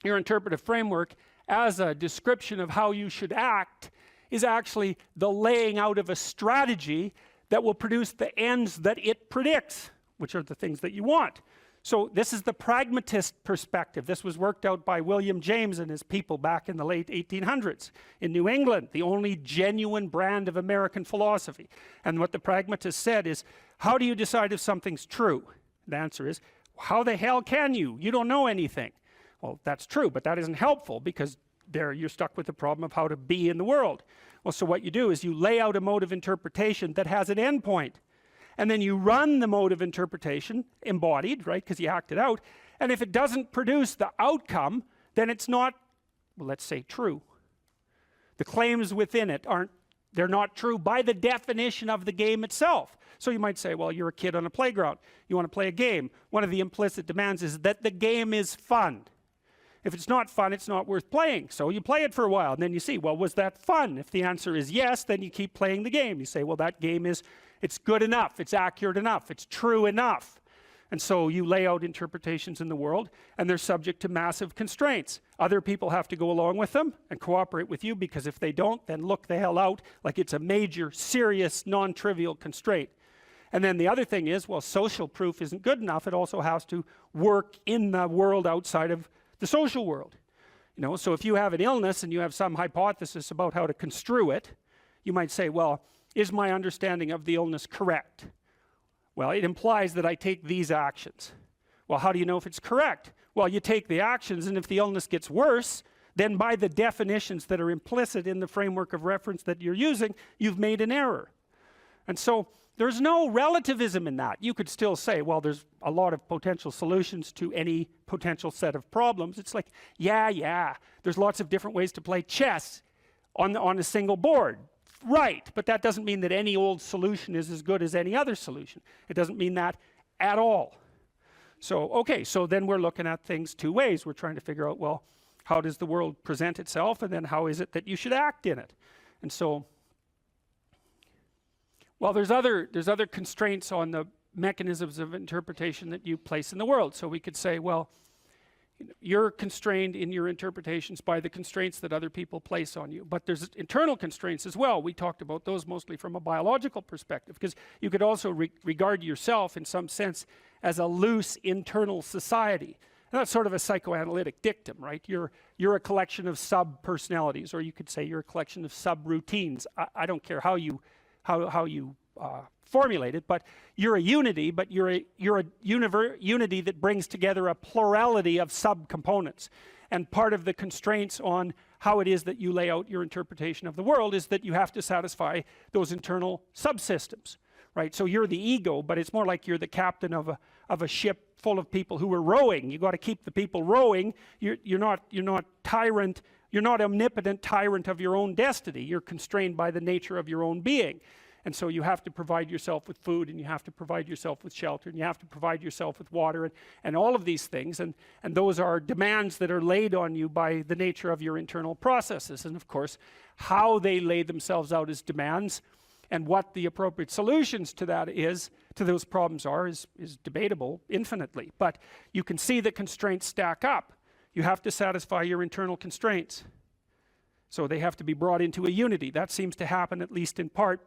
your interpretive framework, as a description of how you should act, is actually the laying out of a strategy that will produce the ends that it predicts, which are the things that you want. So this is the pragmatist perspective. This was worked out by William James and his people back in the late 1800s in New England, the only genuine brand of American philosophy. And what the pragmatist said is, how do you decide if something's true? The answer is, how the hell can you? You don't know anything. Well, that's true, but that isn't helpful, because there you're stuck with the problem of how to be in the world. Well, so what you do is you lay out a mode of interpretation that has an endpoint. And then you run the mode of interpretation, embodied, right, because you act it out. And if it doesn't produce the outcome, then it's not, well, let's say, true. The claims within it they're not true by the definition of the game itself. So you might say, well, you're a kid on a playground. You want to play a game. One of the implicit demands is that the game is fun. If it's not fun, it's not worth playing. So you play it for a while, and then you see, well, was that fun? If the answer is yes, then you keep playing the game. You say, well, that game it's good enough, it's accurate enough, it's true enough. And so you lay out interpretations in the world, and they're subject to massive constraints. Other people have to go along with them and cooperate with you, because if they don't, then look the hell out, like it's a major, serious, non-trivial constraint. And then the other thing is, well, social proof isn't good enough. It also has to work in the world outside of the social world. You know, so if you have an illness and you have some hypothesis about how to construe it, you might say, well, is my understanding of the illness correct? Well, it implies that I take these actions. Well, how do you know if it's correct? Well, you take the actions, and if the illness gets worse, then by the definitions that are implicit in the framework of reference that you're using, you've made an error. And so there's no relativism in that. You could still say, well, there's a lot of potential solutions to any potential set of problems. It's like, yeah, there's lots of different ways to play chess on a single board. Right, but that doesn't mean that any old solution is as good as any other solution. It doesn't mean that at all. So, okay, so then we're looking at things two ways. We're trying to figure out, well, how does the world present itself, and then how is it that you should act in it? And so, well, there's other constraints on the mechanisms of interpretation that you place in the world. So we could say, well, you're constrained in your interpretations by the constraints that other people place on you. But there's internal constraints as well. We talked about those mostly from a biological perspective, because you could also regard yourself in some sense as a loose internal society. And that's sort of a psychoanalytic dictum, right? You're a collection of sub-personalities, or you could say you're a collection of sub-routines. I don't care how you formulate it, but you're a unity, but you're a unity that brings together a plurality of subcomponents. And part of the constraints on how it is that you lay out your interpretation of the world is that you have to satisfy those internal subsystems, right? So you're the ego, but it's more like you're the captain of a ship full of people who are rowing. You got to keep the people rowing. You're not tyrant. You're not omnipotent tyrant of your own destiny. You're constrained by the nature of your own being. And so you have to provide yourself with food, and you have to provide yourself with shelter, and you have to provide yourself with water, and all of these things. And those are demands that are laid on you by the nature of your internal processes. And of course, how they lay themselves out as demands and what the appropriate solutions to that is, to those problems are, is debatable infinitely. But you can see the constraints stack up. you have to satisfy your internal constraints. So they have to be brought into a unity. That seems to happen, at least in part,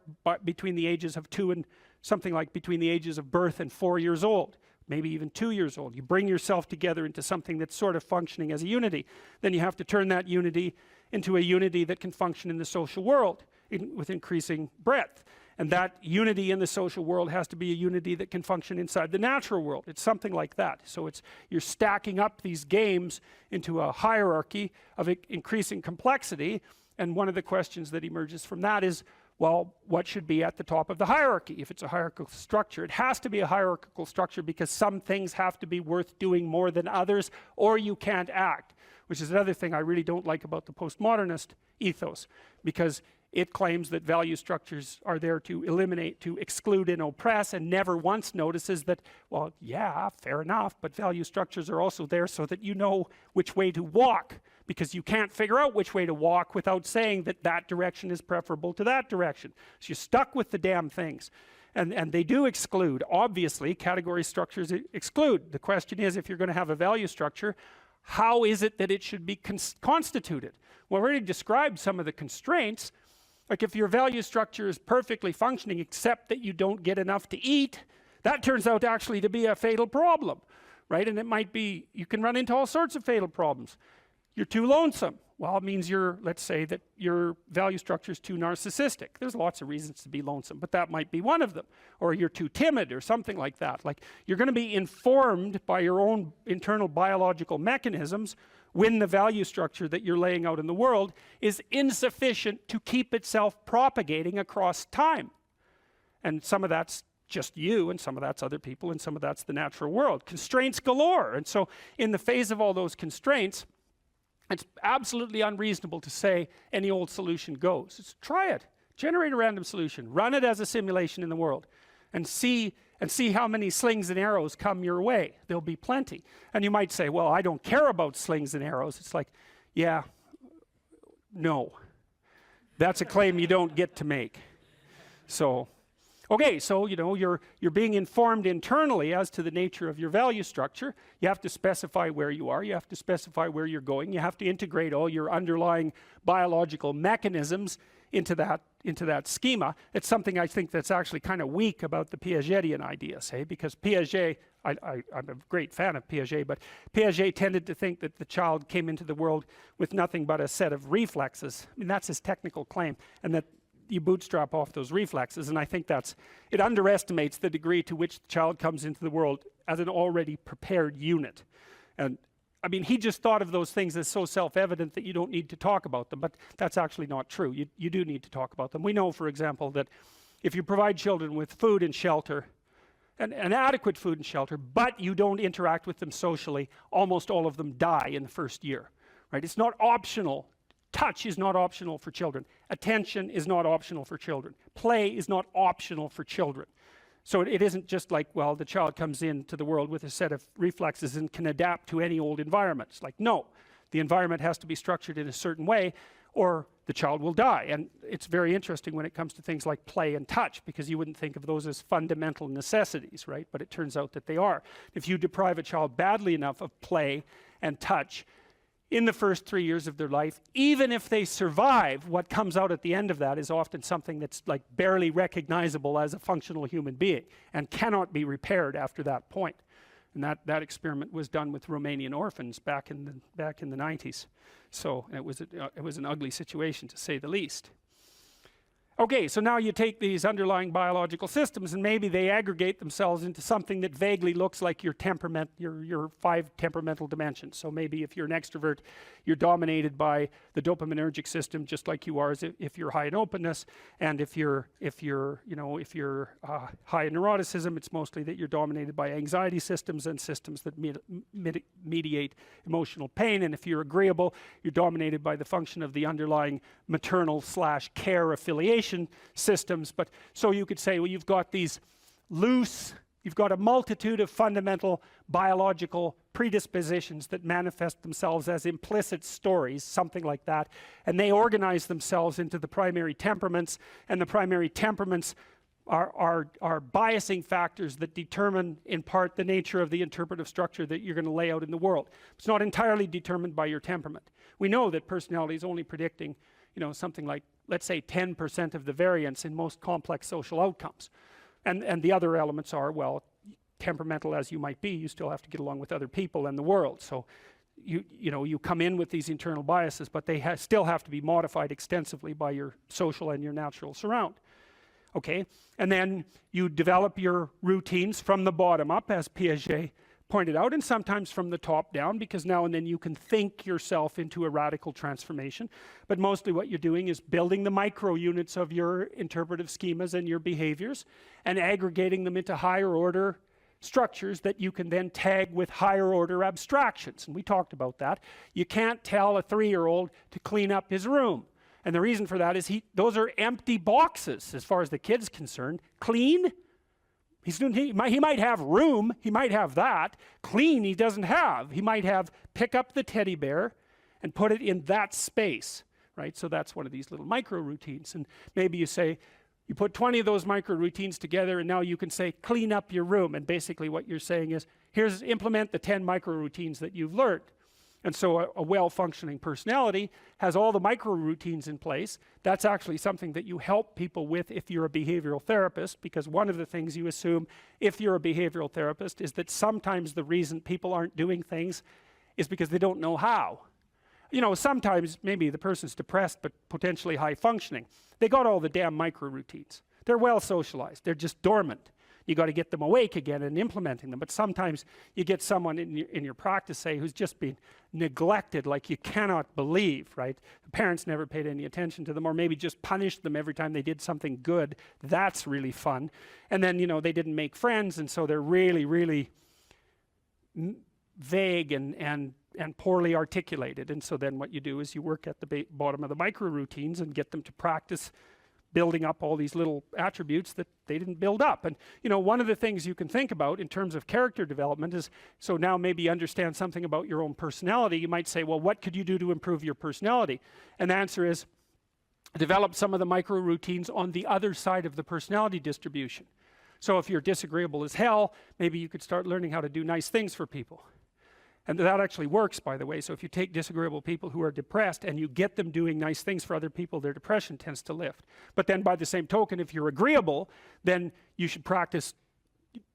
between the ages of 2 and something like between the ages of birth and 4 years old, maybe even 2 years old. You bring yourself together into something that's sort of functioning as a unity. Then you have to turn that unity into a unity that can function in the social world with increasing breadth. And that unity in the social world has to be a unity that can function inside the natural world. It's something like that. So you're stacking up these games into a hierarchy of increasing complexity. And one of the questions that emerges from that is, well, what should be at the top of the hierarchy? If it's a hierarchical structure, it has to be a hierarchical structure because some things have to be worth doing more than others, or you can't act, which is another thing I really don't like about the postmodernist ethos, because it claims that value structures are there to eliminate, to exclude and oppress, and never once notices that, well, yeah, fair enough, but value structures are also there so that you know which way to walk, because you can't figure out which way to walk without saying that that direction is preferable to that direction. So you're stuck with the damn things. And they do exclude. Obviously, category structures exclude. The question is, if you're going to have a value structure, how is it that it should be constituted? Well, we already described some of the constraints. Like if your value structure is perfectly functioning except that you don't get enough to eat, that turns out actually to be a fatal problem, right? And it might be, you can run into all sorts of fatal problems. You're too lonesome. Well, it means let's say that your value structure is too narcissistic. There's lots of reasons to be lonesome, but that might be one of them. Or you're too timid or something like that. Like you're going to be informed by your own internal biological mechanisms when the value structure that you're laying out in the world is insufficient to keep itself propagating across time. And some of that's just you, and some of that's other people, and some of that's the natural world. Constraints galore. And so in the face of all those constraints, it's absolutely unreasonable to say any old solution goes. Just try it. Generate a random solution. Run it as a simulation in the world. And see how many slings and arrows come your way. There'll be plenty. And you might say, well, I don't care about slings and arrows. It's like, yeah, no. That's a claim you don't get to make. So, okay, so you're being informed internally as to the nature of your value structure. You have to specify where you are. You have to specify where you're going. You have to integrate all your underlying biological mechanisms into that schema. It's something I think that's actually kind of weak about the Piagetian ideas, because Piaget, I'm a great fan of Piaget, but Piaget tended to think that the child came into the world with nothing but a set of reflexes. I mean, that's his technical claim, and that you bootstrap off those reflexes, and I think it underestimates the degree to which the child comes into the world as an already prepared unit. And I mean, he just thought of those things as so self-evident that you don't need to talk about them, but that's actually not true. You do need to talk about them. We know, for example, that if you provide children with food and shelter, and adequate food and shelter, but you don't interact with them socially, almost all of them die in the first year, right? It's not optional. Touch is not optional for children. Attention is not optional for children. Play is not optional for children. So it isn't just like, well, the child comes into the world with a set of reflexes and can adapt to any old environment. It's like, no, the environment has to be structured in a certain way or the child will die. And it's very interesting when it comes to things like play and touch, because you wouldn't think of those as fundamental necessities, right? But it turns out that they are. If you deprive a child badly enough of play and touch in the first 3 years of their life, even if they survive, what comes out at the end of that is often something that's like barely recognizable as a functional human being and cannot be repaired after that point. And that experiment was done with Romanian orphans back in the 90s. So it was an ugly situation, to say the least. Okay, so now you take these underlying biological systems and maybe they aggregate themselves into something that vaguely looks like your temperament, your 5 temperamental dimensions. So maybe if you're an extrovert, you're dominated by the dopaminergic system, just like you are if you're high in openness. And if you're high in neuroticism, it's mostly that you're dominated by anxiety systems and systems that mediate emotional pain. And if you're agreeable, you're dominated by the function of the underlying maternal/care affiliation systems. But so you could say, well, you've got a multitude of fundamental biological predispositions that manifest themselves as implicit stories, something like that, and they organize themselves into the primary temperaments, and the primary temperaments are biasing factors that determine in part the nature of the interpretive structure that you're going to lay out in the world. It's not entirely determined by your temperament. We know that personality is only predicting, you know, something like, let's say 10% of the variance in most complex social outcomes. And the other elements are, well, temperamental as you might be, you still have to get along with other people and the world. So you know, you come in with these internal biases, but they still have to be modified extensively by your social and your natural surround. Okay, and then you develop your routines from the bottom up, as Piaget pointed out, and sometimes from the top down, because now and then you can think yourself into a radical transformation. But mostly what you're doing is building the micro units of your interpretive schemas and your behaviors and aggregating them into higher order structures that you can then tag with higher order abstractions. And we talked about that. You can't tell a 3-year-old to clean up his room. And the reason for that is those are empty boxes as far as the kid's concerned. Clean, he might have room, he might have that. Clean, he doesn't have. He might have pick up the teddy bear and put it in that space, right? So that's one of these little micro routines. And maybe you say, you put 20 of those micro routines together and now you can say, clean up your room. And basically what you're saying is, implement the 10 micro routines that you've learned. And so a well-functioning personality has all the micro routines in place. That's actually something that you help people with if you're a behavioral therapist, because one of the things you assume if you're a behavioral therapist is that sometimes the reason people aren't doing things is because they don't know how. You know, sometimes maybe the person's depressed but potentially high functioning. They got all the damn micro routines. They're well socialized. They're just dormant. You got to get them awake again and implementing them. But sometimes you get someone in your practice, say, who's just been neglected like you cannot believe, right? The parents never paid any attention to them, or maybe just punished them every time they did something good. That's really fun. And then, you know, they didn't make friends, and so they're really, really vague and poorly articulated. And so then what you do is you work at the bottom of the micro routines and get them to practice building up all these little attributes that they didn't build up. And you know, one of the things you can think about in terms of character development is, so now maybe you understand something about your own personality. You might say, well, what could you do to improve your personality? And the answer is, develop some of the micro routines on the other side of the personality distribution. So if you're disagreeable as hell, maybe you could start learning how to do nice things for people. And that actually works, by the way. So if you take disagreeable people who are depressed and you get them doing nice things for other people, their depression tends to lift. But then by the same token, if you're agreeable, then you should practice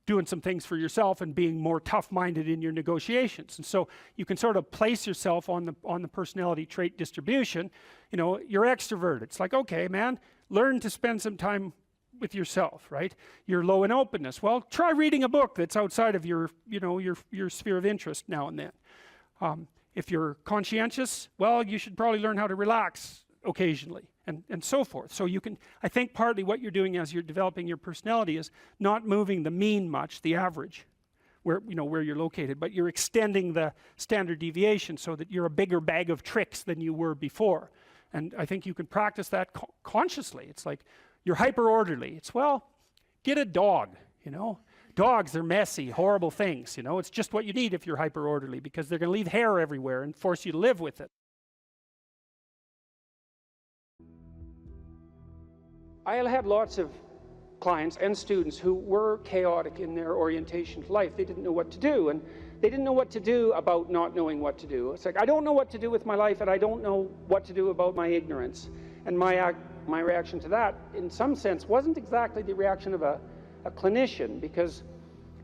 doing some things for yourself and being more tough-minded in your negotiations. And so you can sort of place yourself on the personality trait distribution. You know, you're extroverted. It's like, okay, man, learn to spend some time with yourself, right? You're low in openness. Well, try reading a book that's outside of your, you know, your sphere of interest now and then. If you're conscientious, well, you should probably learn how to relax occasionally, and so forth. So you can, I think partly what you're doing as you're developing your personality is not moving the mean much, the average, where, you know, where you're located, but you're extending the standard deviation so that you're a bigger bag of tricks than you were before. And I think you can practice that consciously. It's like, you're hyper orderly. It's, well, get a dog, you know. Dogs are messy, horrible things, you know. It's just what you need if you're hyper orderly, because they're going to leave hair everywhere and force you to live with it. I had lots of clients and students who were chaotic in their orientation to life. They didn't know what to do, and they didn't know what to do about not knowing what to do. It's like, I don't know what to do with my life, and I don't know what to do about my ignorance. And my reaction to that, in some sense, wasn't exactly the reaction of a clinician, because,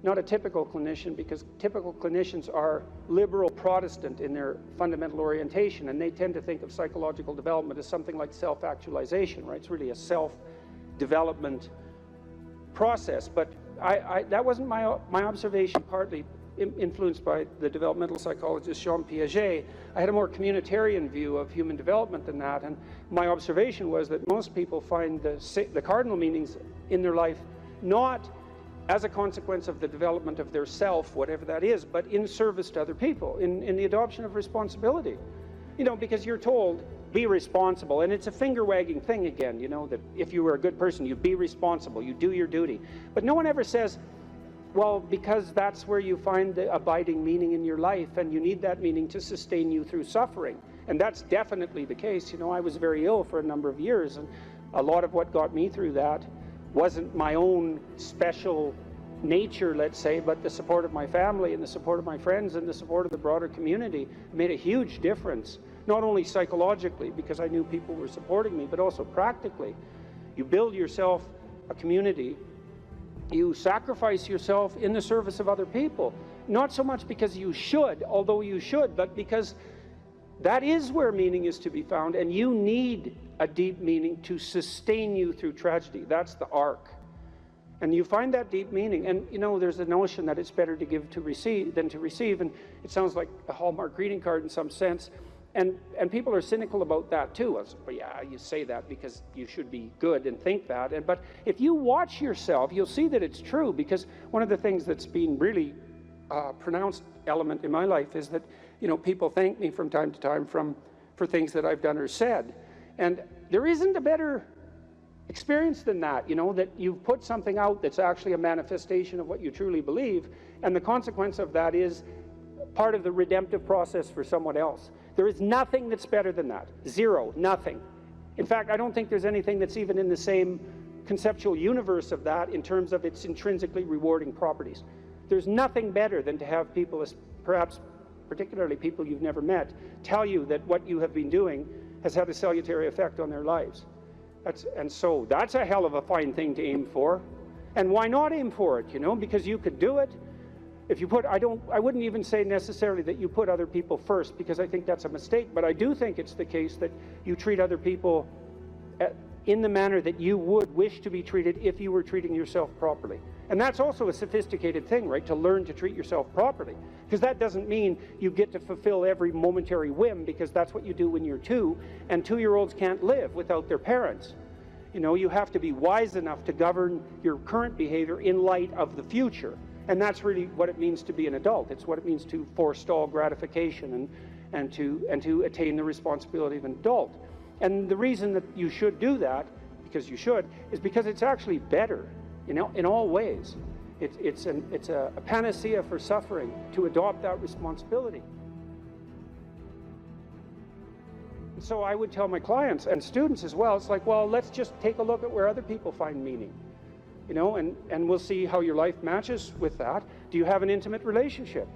not a typical clinician, because typical clinicians are liberal Protestant in their fundamental orientation, and they tend to think of psychological development as something like self-actualization, right? It's really a self-development process. But that wasn't my observation, partly influenced by the developmental psychologist Jean Piaget. I had a more communitarian view of human development than that, and my observation was that most people find the cardinal meanings in their life not as a consequence of the development of their self, whatever that is, but in service to other people, in the adoption of responsibility. You know, because you're told, be responsible, and it's a finger-wagging thing again, you know, that if you were a good person, you be responsible, you do your duty. But no one ever says, well, because that's where you find the abiding meaning in your life, and you need that meaning to sustain you through suffering. And that's definitely the case. You know, I was very ill for a number of years, and a lot of what got me through that wasn't my own special nature, let's say, but the support of my family and the support of my friends and the support of the broader community made a huge difference, not only psychologically, because I knew people were supporting me, but also practically. You build yourself a community, you sacrifice yourself in the service of other people, not so much because you should, although you should, but because that is where meaning is to be found, and you need a deep meaning to sustain you through tragedy. That's the arc. And you find that deep meaning, and you know, there's a notion that it's better to give to receive than to receive, and it sounds like a Hallmark greeting card in some sense, and people are cynical about that too. Well, yeah, you say that because you should be good and think that, but if you watch yourself, you'll see that it's true, because one of the things that's been really pronounced element in my life is that, you know, people thank me from time to time for things that I've done or said, and there isn't a better experience than that, you know, that you've put something out that's actually a manifestation of what you truly believe, and the consequence of that is part of the redemptive process for someone else. There is nothing that's better than that. Zero, nothing. In fact, I don't think there's anything that's even in the same conceptual universe of that in terms of its intrinsically rewarding properties. There's nothing better than to have people, perhaps particularly people you've never met, tell you that what you have been doing has had a salutary effect on their lives. And so that's a hell of a fine thing to aim for. And why not aim for it, you know? Because you could do it. If you put, I wouldn't even say necessarily that you put other people first, because I think that's a mistake, but I do think it's the case that you treat other people in the manner that you would wish to be treated if you were treating yourself properly. And that's also a sophisticated thing, right? To learn to treat yourself properly. Because that doesn't mean you get to fulfill every momentary whim, because that's what you do when you're 2, and 2-year-olds can't live without their parents. You know, you have to be wise enough to govern your current behavior in light of the future. And that's really what it means to be an adult. It's what it means to forestall gratification and to attain the responsibility of an adult. And the reason that you should do that, because you should, is because it's actually better, you know, in all ways. It's a panacea for suffering to adopt that responsibility. So I would tell my clients and students as well, it's like, well, let's just take a look at where other people find meaning, you know, and we'll see how your life matches with that. Do you have an intimate relationship?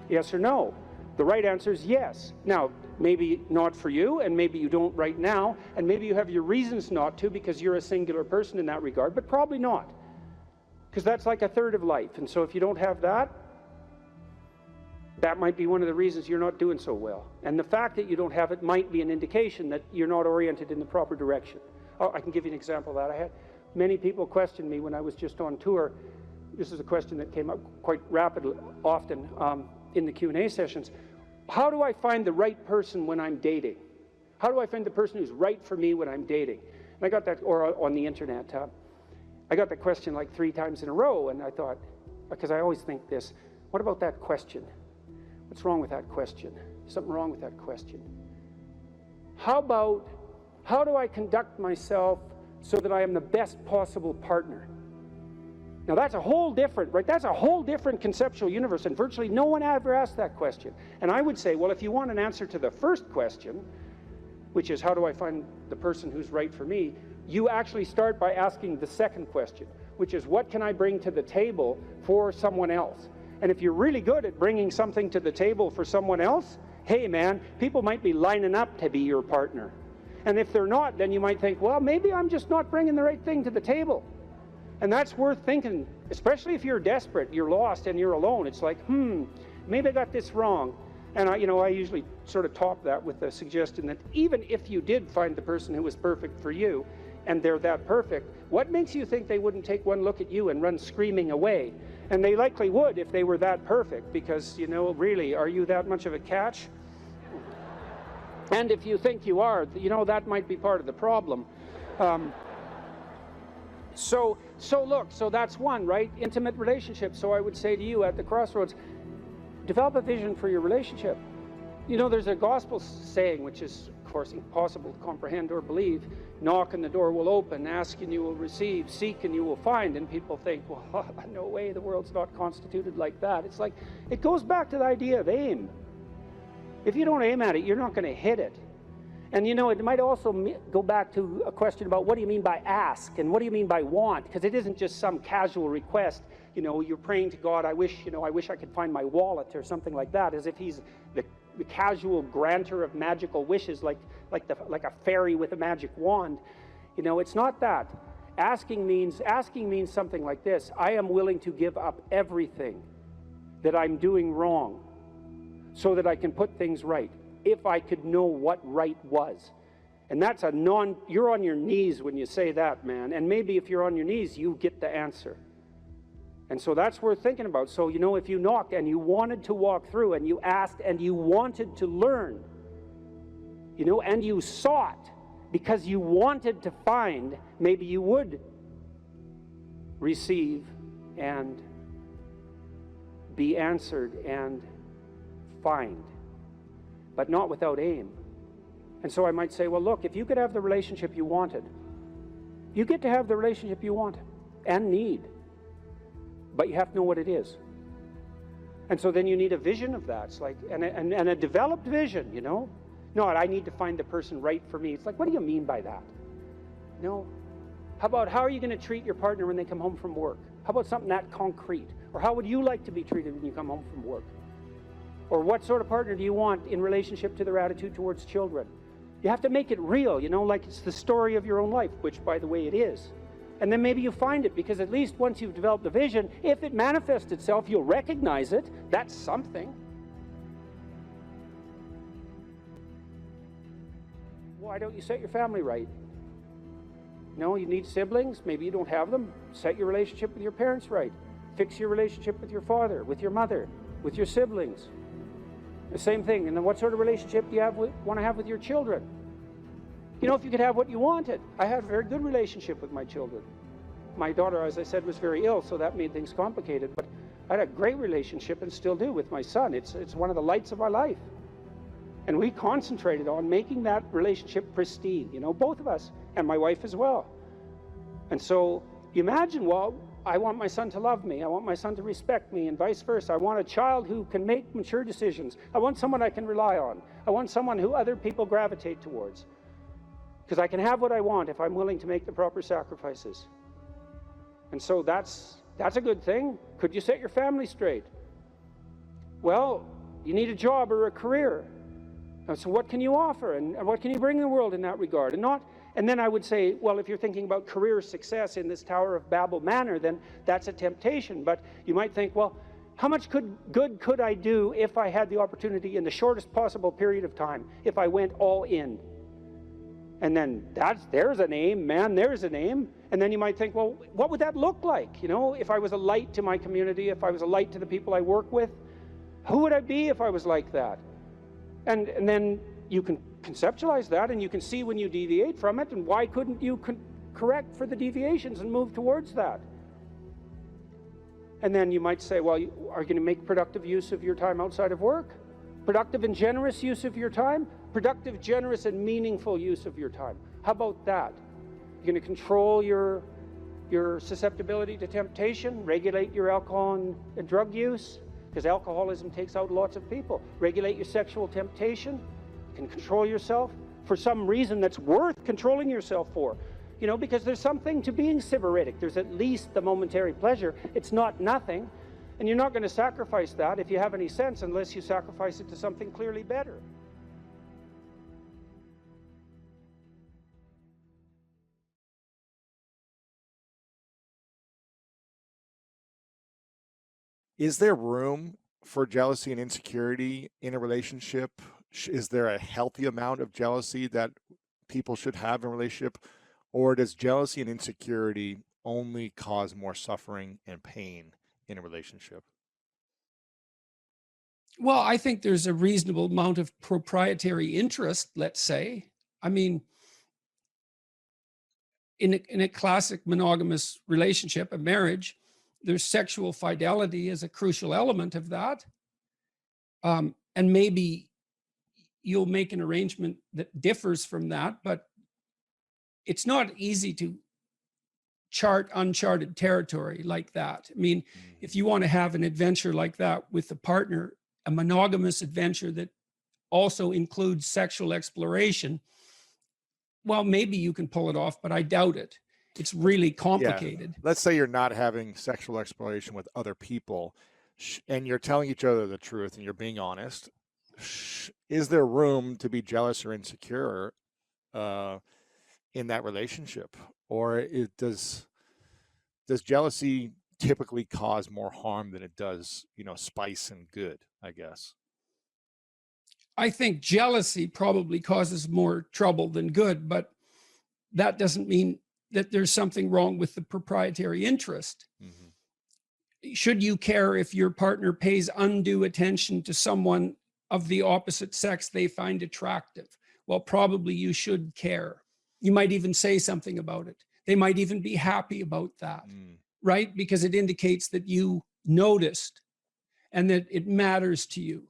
Yes or no? The right answer is yes. Now, maybe not for you, and maybe you don't right now, and maybe you have your reasons not to because you're a singular person in that regard, but probably not. Because that's like a third of life. And so if you don't have that, that might be one of the reasons you're not doing so well. And the fact that you don't have it might be an indication that you're not oriented in the proper direction. Oh, I can give you an example of that. I had many people question me when I was just on tour. This is a question that came up quite rapidly, often in the Q&A sessions. How do I find the right person when I'm dating? How do I find the person who's right for me when I'm dating? And I got that, or on the internet. I got that question like 3 times in a row, and I thought, because I always think this, what about that question? What's wrong with that question? Something wrong with that question. How about, how do I conduct myself so that I am the best possible partner? Now that's a whole different, right? That's a whole different conceptual universe, and virtually no one ever asked that question. And I would say, well, if you want an answer to the first question, which is how do I find the person who's right for me, you actually start by asking the second question, which is what can I bring to the table for someone else? And if you're really good at bringing something to the table for someone else, hey man, people might be lining up to be your partner. And if they're not, then you might think, well, maybe I'm just not bringing the right thing to the table. And that's worth thinking, especially if you're desperate, you're lost and you're alone. It's like, maybe I got this wrong. And I usually sort of top that with the suggestion that even if you did find the person who was perfect for you, and they're that perfect, what makes you think they wouldn't take one look at you and run screaming away? And they likely would if they were that perfect, because, you know, really, are you that much of a catch? And if you think you are, you know, that might be part of the problem. So that's one, right? Intimate relationship. So I would say to you at the crossroads, develop a vision for your relationship. You know, there's a gospel saying, which is, of course, impossible to comprehend or believe. Knock and the door will open, ask and you will receive, seek and you will find. And people think, well, no way, the world's not constituted like that. It's like, it goes back to the idea of aim. If you don't aim at it, you're not going to hit it. And you know, it might also go back to a question about what do you mean by ask and what do you mean by want? Because it isn't just some casual request. You know, you're praying to God, I wish I could find my wallet or something like that, as if he's the casual granter of magical wishes, like a fairy with a magic wand. You know, it's not that. Asking means something like this: I am willing to give up everything that I'm doing wrong so that I can put things right, if I could know what right was. And that's you're on your knees when you say that, man. And maybe if you're on your knees, you get the answer. And so that's worth thinking about. So, you know, if you knocked and you wanted to walk through and you asked and you wanted to learn, you know, and you sought because you wanted to find, maybe you would receive and be answered and find, but not without aim. And so I might say, well, look, if you could have the relationship you wanted, you get to have the relationship you want and need, but you have to know what it is. And so then you need a vision of that. It's like, and a developed vision, you know? Not, I need to find the person right for me. It's like, what do you mean by that? You know? How about, how are you going to treat your partner when they come home from work? How about something that concrete? Or how would you like to be treated when you come home from work? Or what sort of partner do you want in relationship to their attitude towards children? You have to make it real, you know, like it's the story of your own life, which, by the way, it is. And then maybe you find it, because at least once you've developed the vision, if it manifests itself, you'll recognize it. That's something. Why don't you set your family right? No, you need siblings. Maybe you don't have them. Set your relationship with your parents right. Fix your relationship with your father, with your mother, with your siblings. The same thing. And then what sort of relationship do you want to have with your children? You know, if you could have what you wanted. I had a very good relationship with my children. My daughter, as I said, was very ill, so that made things complicated. But I had a great relationship, and still do, with my son. It's one of the lights of our life. And we concentrated on making that relationship pristine, you know, both of us, and my wife as well. And so you imagine, well, I want my son to love me. I want my son to respect me, and vice versa. I want a child who can make mature decisions. I want someone I can rely on. I want someone who other people gravitate towards. Because I can have what I want if I'm willing to make the proper sacrifices. And so that's a good thing. Could you set your family straight? Well, you need a job or a career. And so what can you offer, and what can you bring the world in that regard? And then I would say, well, if you're thinking about career success in this Tower of Babel manner, then that's a temptation. But you might think, well, how much good could I do if I had the opportunity in the shortest possible period of time, if I went all in? And then there's an aim, man, there's an aim. And then you might think, well, what would that look like? You know, if I was a light to my community, if I was a light to the people I work with, who would I be if I was like that? And then you can conceptualize that, and you can see when you deviate from it, and why couldn't you correct for the deviations and move towards that? And then you might say, well, are you going to make productive use of your time outside of work? Productive and generous use of your time? Productive, generous, and meaningful use of your time. How about that? You're going to control your susceptibility to temptation, regulate your alcohol and drug use, because alcoholism takes out lots of people. Regulate your sexual temptation. You can control yourself for some reason that's worth controlling yourself for. You know, because there's something to being sybaritic. There's at least the momentary pleasure. It's not nothing. And you're not going to sacrifice that, if you have any sense, unless you sacrifice it to something clearly better. Is there room for jealousy and insecurity in a relationship? Is there a healthy amount of jealousy that people should have in a relationship? Or does jealousy and insecurity only cause more suffering and pain in a relationship? Well, I think there's a reasonable amount of proprietary interest, let's say. I mean, in a classic monogamous relationship, a marriage, there's sexual fidelity as a crucial element of that. And maybe you'll make an arrangement that differs from that, but it's not easy to chart uncharted territory like that. I mean, if you want to have an adventure like that with a partner, a monogamous adventure that also includes sexual exploration, well, maybe you can pull it off, but I doubt it. It's really complicated. Yeah. Let's say you're not having sexual exploration with other people and you're telling each other the truth and you're being honest. Is there room to be jealous or insecure in that relationship? Or does jealousy typically cause more harm than it does, spice and good, I guess? I think jealousy probably causes more trouble than good, but that doesn't mean that there's something wrong with the proprietary interest. Mm-hmm. Should you care if your partner pays undue attention to someone of the opposite sex they find attractive? Well, probably you should care. You might even say something about it. They might even be happy about that, right? Because it indicates that you noticed and that it matters to you.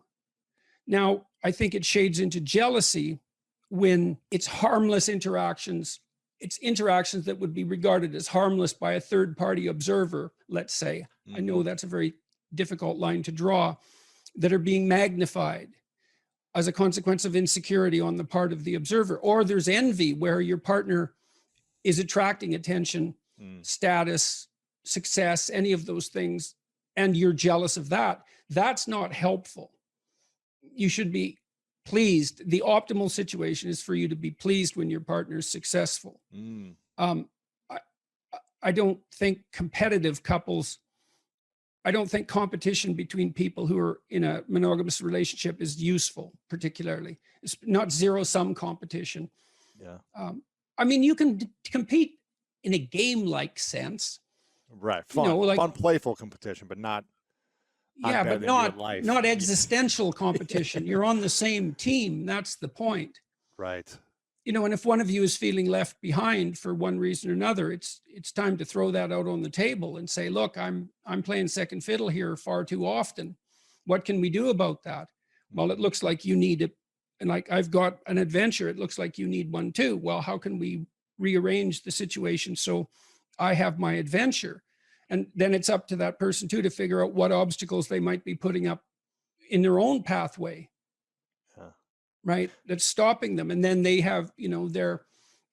Now, I think it shades into jealousy when it's harmless interactions. It's interactions that would be regarded as harmless by a third-party observer, let's say. Mm-hmm. I know that's a very difficult line to draw, that are being magnified as a consequence of insecurity on the part of the observer. Or there's envy, where your partner is attracting attention, status, success, any of those things, and you're jealous of that. That's not helpful. You should be pleased. The optimal situation is for you to be pleased when your partner is successful. I don't think competitive couples, I don't think competition between people who are in a monogamous relationship is useful, particularly. It's not zero-sum competition. Yeah. I mean, you can compete in a game-like sense. Right. Fun, fun, playful competition, but not. Yeah, but not existential competition. You're on the same team. That's the point. Right. And if one of you is feeling left behind for one reason or another, it's time to throw that out on the table and say, look, I'm playing second fiddle here far too often. What can we do about that? Well, it looks like you need it. And like, I've got an adventure. It looks like you need one too. Well, how can we rearrange the situation so I have my adventure? And then it's up to that person too to figure out what obstacles they might be putting up in their own pathway, right? That's stopping them. And then they have, they're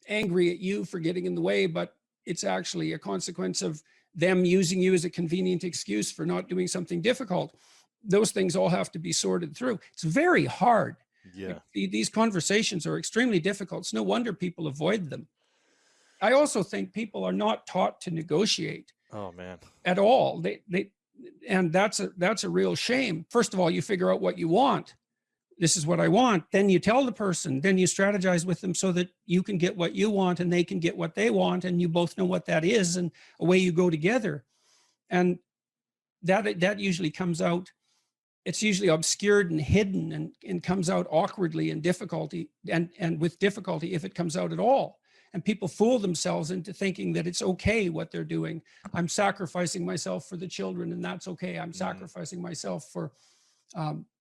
angry at you for getting in the way, but it's actually a consequence of them using you as a convenient excuse for not doing something difficult. Those things all have to be sorted through. It's very hard. Yeah. These conversations are extremely difficult. It's no wonder people avoid them. I also think people are not taught to negotiate. Oh man. At all. And that's a real shame. First of all, you figure out what you want. This is what I want. Then you tell the person, then you strategize with them so that you can get what you want and they can get what they want, and you both know what that is, and away you go together. And that usually comes out, it's usually obscured and hidden and comes out awkwardly and difficulty and with difficulty if it comes out at all. And people fool themselves into thinking that it's okay what they're doing. I'm sacrificing myself for the children, and that's okay. I'm sacrificing myself for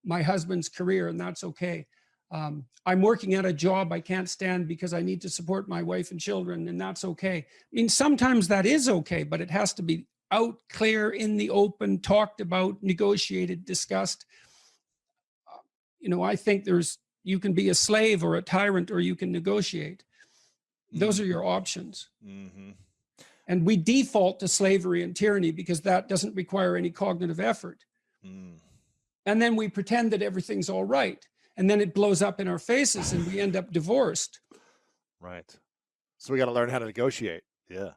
my husband's career, and that's okay. I'm working at a job I can't stand because I need to support my wife and children, and that's okay. I mean, sometimes that is okay, but it has to be out, clear, in the open, talked about, negotiated, discussed. I think you can be a slave or a tyrant, or you can negotiate. Those are your options. Mm-hmm. And we default to slavery and tyranny because that doesn't require any cognitive effort. And then we pretend that everything's all right. And then it blows up in our faces and we end up divorced. Right. So we got to learn how to negotiate. Yeah.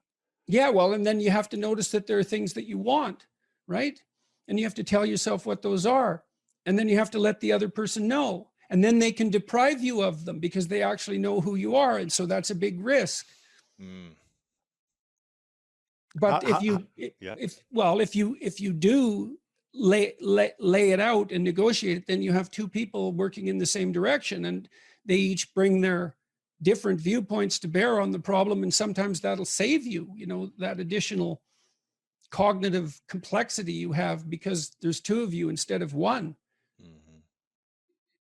Yeah, well, and then you have to notice that there are things that you want, right? And you have to tell yourself what those are. And then you have to let the other person know. And then they can deprive you of them because they actually know who you are. And so that's a big risk. But if you do lay it out and negotiate it, then you have two people working in the same direction, and they each bring their different viewpoints to bear on the problem. And sometimes that'll save you, that additional cognitive complexity you have because there's two of you instead of one.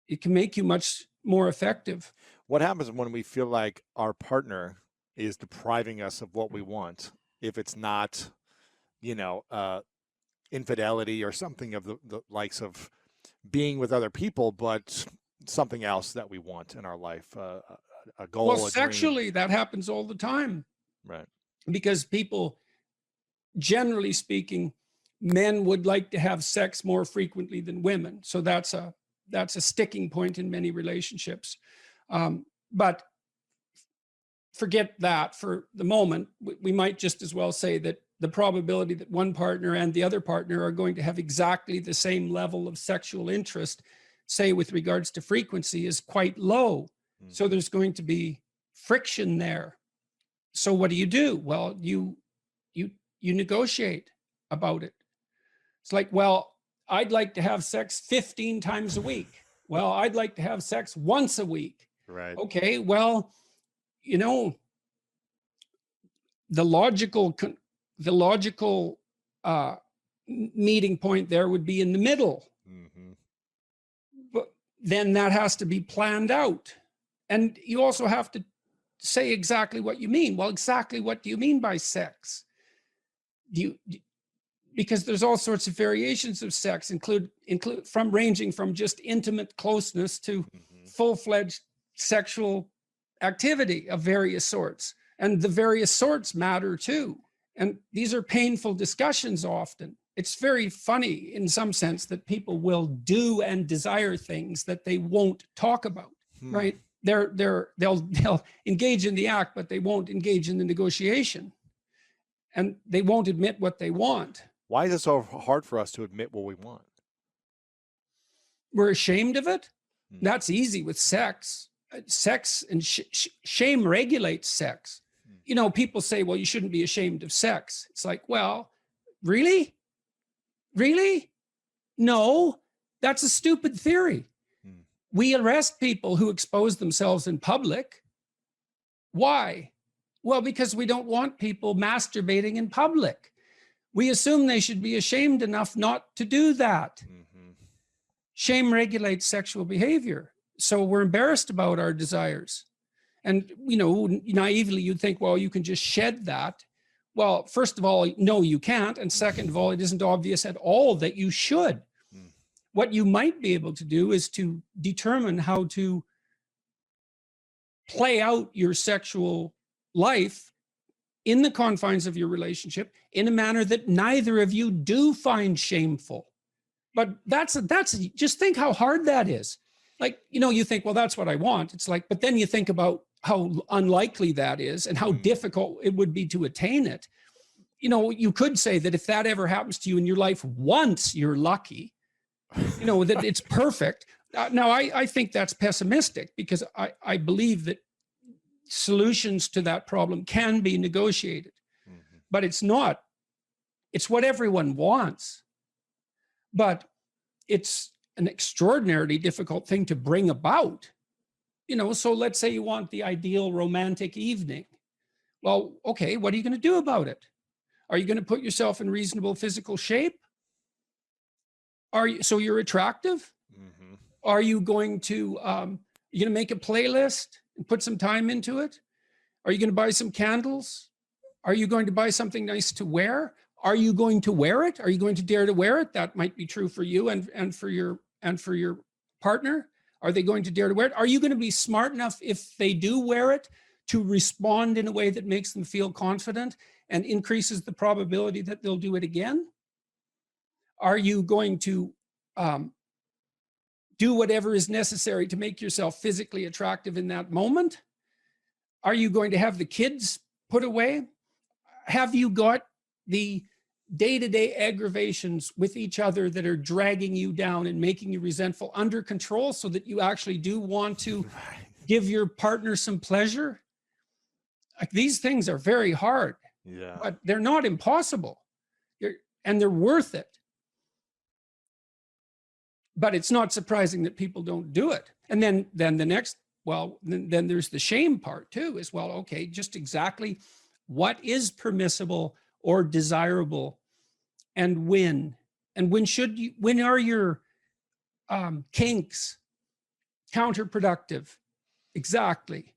It can make you much more effective. What happens when we feel like our partner is depriving us of what we want? If it's not, infidelity or something of the likes of being with other people, but something else that we want in our life, a goal, Well, a dream. sexually, that happens all the time, Right. because people, generally speaking, men would like to have sex more frequently than women. So that's a sticking point in many relationships. But forget that for the moment. We might just as well say that the probability that one partner and the other partner are going to have exactly the same level of sexual interest, say with regards to frequency, is quite low. So there's going to be friction there. So what do? Well, you negotiate about it. It's like, well, I'd like to have sex 15 times a week. Well, I'd like to have sex once a week. Right. Okay, well, you know, the logical meeting point there would be in the middle. But then that has to be planned out. And you also have to say exactly what you mean. Well, exactly what do you mean by sex? Because there's all sorts of variations of sex, ranging from just intimate closeness to full-fledged sexual activity of various sorts. And the various sorts matter too. And these are painful discussions often. It's very funny in some sense that people will do and desire things that they won't talk about, right? They'll engage in the act, but they won't engage in the negotiation. And they won't admit what they want. Why is it so hard for us to admit what we want? We're ashamed of it. That's easy with sex. Sex and shame regulates sex. You know, people say, well, you shouldn't be ashamed of sex. It's like, well, really? Really? No, that's a stupid theory. We arrest people who expose themselves in public. Why? Well, because we don't want people masturbating in public. We assume they should be ashamed enough not to do that. Shame regulates sexual behavior. So we're embarrassed about our desires. And, you know, naively, you'd think, well, you can just shed that. Well, first of all, no, you can't. And second of all, it isn't obvious at all that you should. What you might be able to do is to determine how to play out your sexual life in the confines of your relationship in a manner that neither of you do find shameful. But just think how hard that is. Like, you know, you think, well, that's what I want. It's like, but then you think about how unlikely that is and how difficult it would be to attain it. You know, you could say that if that ever happens to you in your life once, you're lucky, you know, that it's perfect. Now, I think that's pessimistic, because I believe that solutions to that problem can be negotiated, but it's not. It's what everyone wants, but it's an extraordinarily difficult thing to bring about. You know, so let's say you want the ideal romantic evening. Well, okay, what are you going to do about it? Are you going to put yourself in reasonable physical shape? So you're attractive? Are you going to make a playlist and put some time into it? Are you going to buy some candles? Are you going to buy something nice to wear? Are you going to wear it? Are you going to dare to wear it? That might be true for you and for your partner. Are they going to dare to wear it? Are you going to be smart enough, if they do wear it, to respond in a way that makes them feel confident and increases the probability that they'll do it again? Are you going to do whatever is necessary to make yourself physically attractive in that moment? Are you going to have the kids put away? Have you got the day-to-day aggravations with each other that are dragging you down and making you resentful under control, so that you actually do want to give your partner some pleasure? Like, these things are very hard, but they're not impossible, and they're worth it. But it's not surprising that people don't do it. And then the next, well, then there's the shame part too, as well. Okay, just exactly what is permissible or desirable, and when are your kinks counterproductive? Exactly.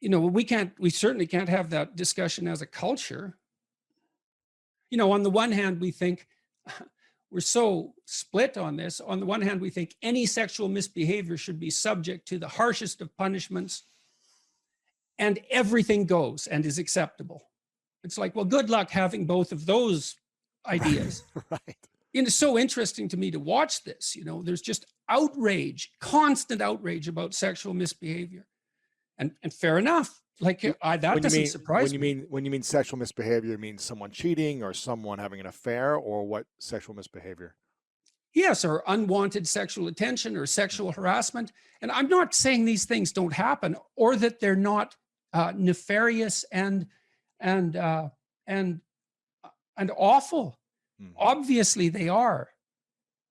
You know, we certainly can't have that discussion as a culture. You know, on the one hand, we think, we're so split on this. On the one hand, we think any sexual misbehavior should be subject to the harshest of punishments, and everything goes and is acceptable. It's like, well, good luck having both of those ideas. Right. And it's so interesting to me to watch this. You know, there's just outrage, constant outrage about sexual misbehavior. And fair enough. Like, that doesn't surprise me. When you mean sexual misbehavior, you mean someone cheating or someone having an affair, or what sexual misbehavior? Yes, or unwanted sexual attention or sexual harassment. And I'm not saying these things don't happen or that they're not nefarious and awful. Mm-hmm. Obviously they are.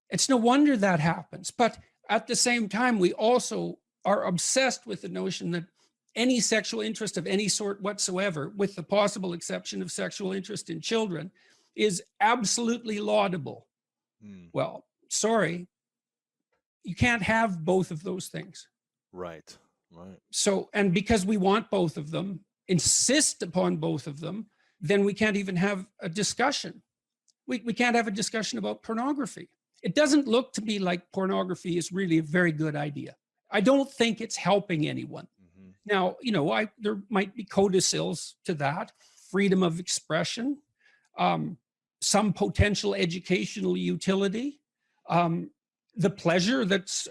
It's no wonder that happens. But at the same time, we also are obsessed with the notion that any sexual interest of any sort whatsoever, with the possible exception of sexual interest in children, is absolutely laudable. Well, sorry, you can't have both of those things. Right, right. So, and because we want both of them, insist upon both of them, then we can't even have a discussion. We can't have a discussion about pornography. It doesn't look to me like pornography is really a very good idea. I don't think it's helping anyone. Now, you know, there might be codicils to that, freedom of expression, some potential educational utility, the pleasure that's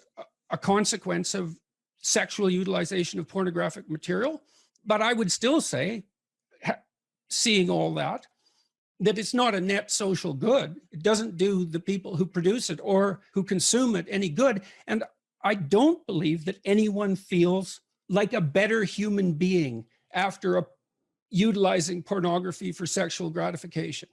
a consequence of sexual utilization of pornographic material. But I would still say, seeing all that it's not a net social good. It doesn't do the people who produce it or who consume it any good. And I don't believe that anyone feels like a better human being after utilizing pornography for sexual gratification.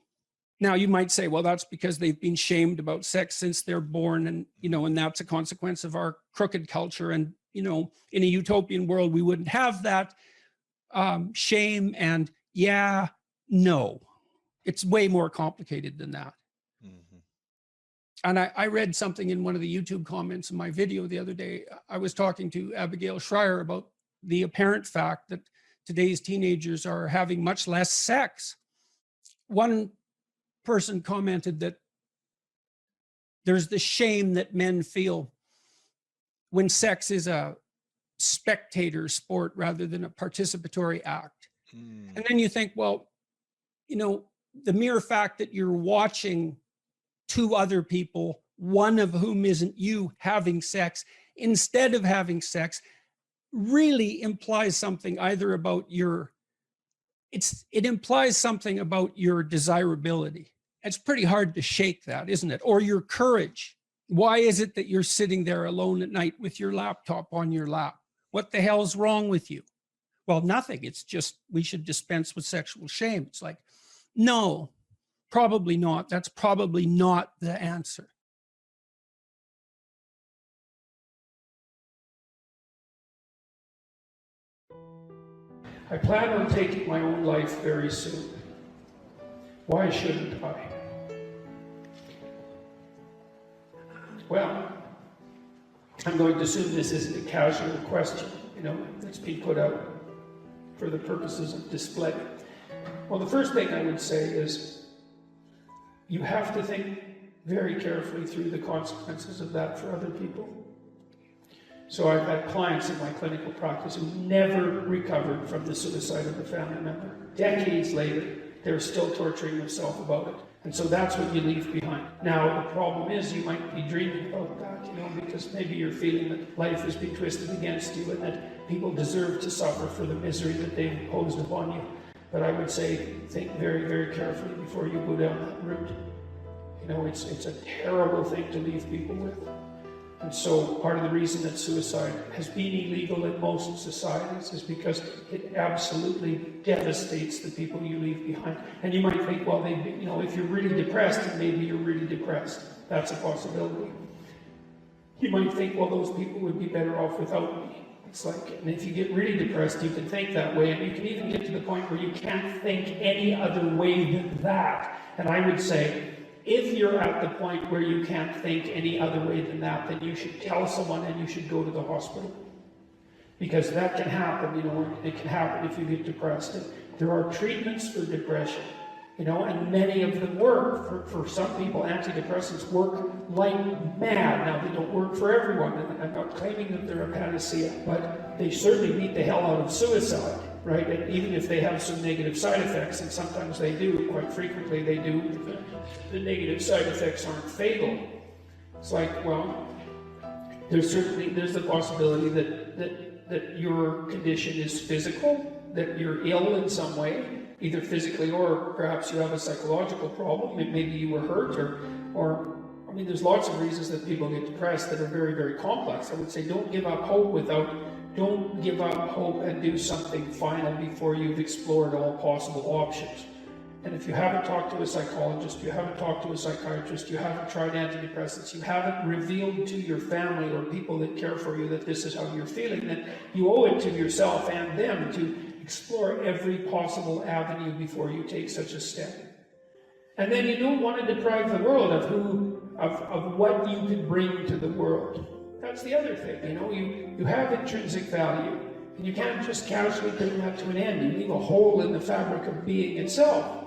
Now, you might say, well, that's because they've been shamed about sex since they're born, and, you know, and that's a consequence of our crooked culture. And, you know, in a utopian world, we wouldn't have that shame. And no, it's way more complicated than that. Mm-hmm. And I read something in one of the YouTube comments in my video the other day. I was talking to Abigail Schreier about the apparent fact that today's teenagers are having much less sex. One person commented that there's the shame that men feel when sex is a spectator sport rather than a participatory act. And then you think, well, you know, the mere fact that you're watching two other people, one of whom isn't you, having sex instead of having sex, really implies something either about it implies something about your desirability. It's pretty hard to shake that, isn't it? Or your courage. Why is it that you're sitting there alone at night with your laptop on your lap? What the hell's wrong with you? Well, nothing. It's just we should dispense with sexual shame. It's like, no, probably not. That's probably not the answer. I plan on taking my own life very soon. Why shouldn't I? Well, I'm going to assume this isn't a casual question, you know, that's being put out for the purposes of display. Well, the first thing I would say is you have to think very carefully through the consequences of that for other people. So I've had clients in my clinical practice who never recovered from the suicide of a family member. Decades later, they're still torturing themselves about it. And so that's what you leave behind. Now, the problem is you might be dreaming about that, you know, because maybe you're feeling that life has been twisted against you and that people deserve to suffer for the misery that they've imposed upon you. But I would say, think very, very carefully before you go down that route. You know, it's a terrible thing to leave people with. And so part of the reason that suicide has been illegal in most societies is because it absolutely devastates the people you leave behind. And you might think, well, you know, if you're really depressed, then maybe you're really depressed. That's a possibility. You might think, well, those people would be better off without me. It's like, and if you get really depressed, you can think that way, and you can even get to the point where you can't think any other way than that. And I would say, if you're at the point where you can't think any other way than that, then you should tell someone and you should go to the hospital. Because that can happen, you know, it can happen if you get depressed. And there are treatments for depression. You know, and many of them work. For some people, antidepressants work like mad. Now, they don't work for everyone, and I'm not claiming that they're a panacea, but they certainly beat the hell out of suicide, right? And even if they have some negative side effects, and sometimes they do, quite frequently they do, the negative side effects aren't fatal. It's like, well, there's the possibility that your condition is physical, that you're ill in some way, either physically or perhaps you have a psychological problem. Maybe you were hurt, or I mean, there's lots of reasons that people get depressed that are very, very complex. I would say don't give up hope and do something final before you've explored all possible options. And if you haven't talked to a psychologist, you haven't talked to a psychiatrist, you haven't tried antidepressants, you haven't revealed to your family or people that care for you that this is how you're feeling, then you owe it to yourself and them to explore every possible avenue before you take such a step. And then you don't want to deprive the world of what you can bring to the world. That's the other thing, you know, you have intrinsic value, and you can't just casually bring that to an end. You leave a hole in the fabric of being itself.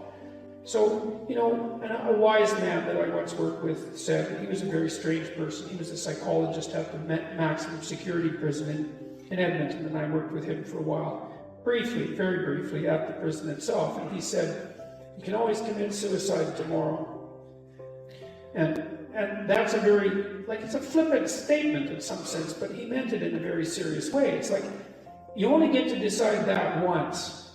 So, you know, a wise man that I once worked with said, he was a very strange person. He was a psychologist at the maximum security prison in Edmonton, and I worked with him for a while. Briefly, very briefly, at the prison itself. And he said, you can always commit suicide tomorrow. And that's a very, like, it's a flippant statement in some sense, but he meant it in a very serious way. It's like, you only get to decide that once.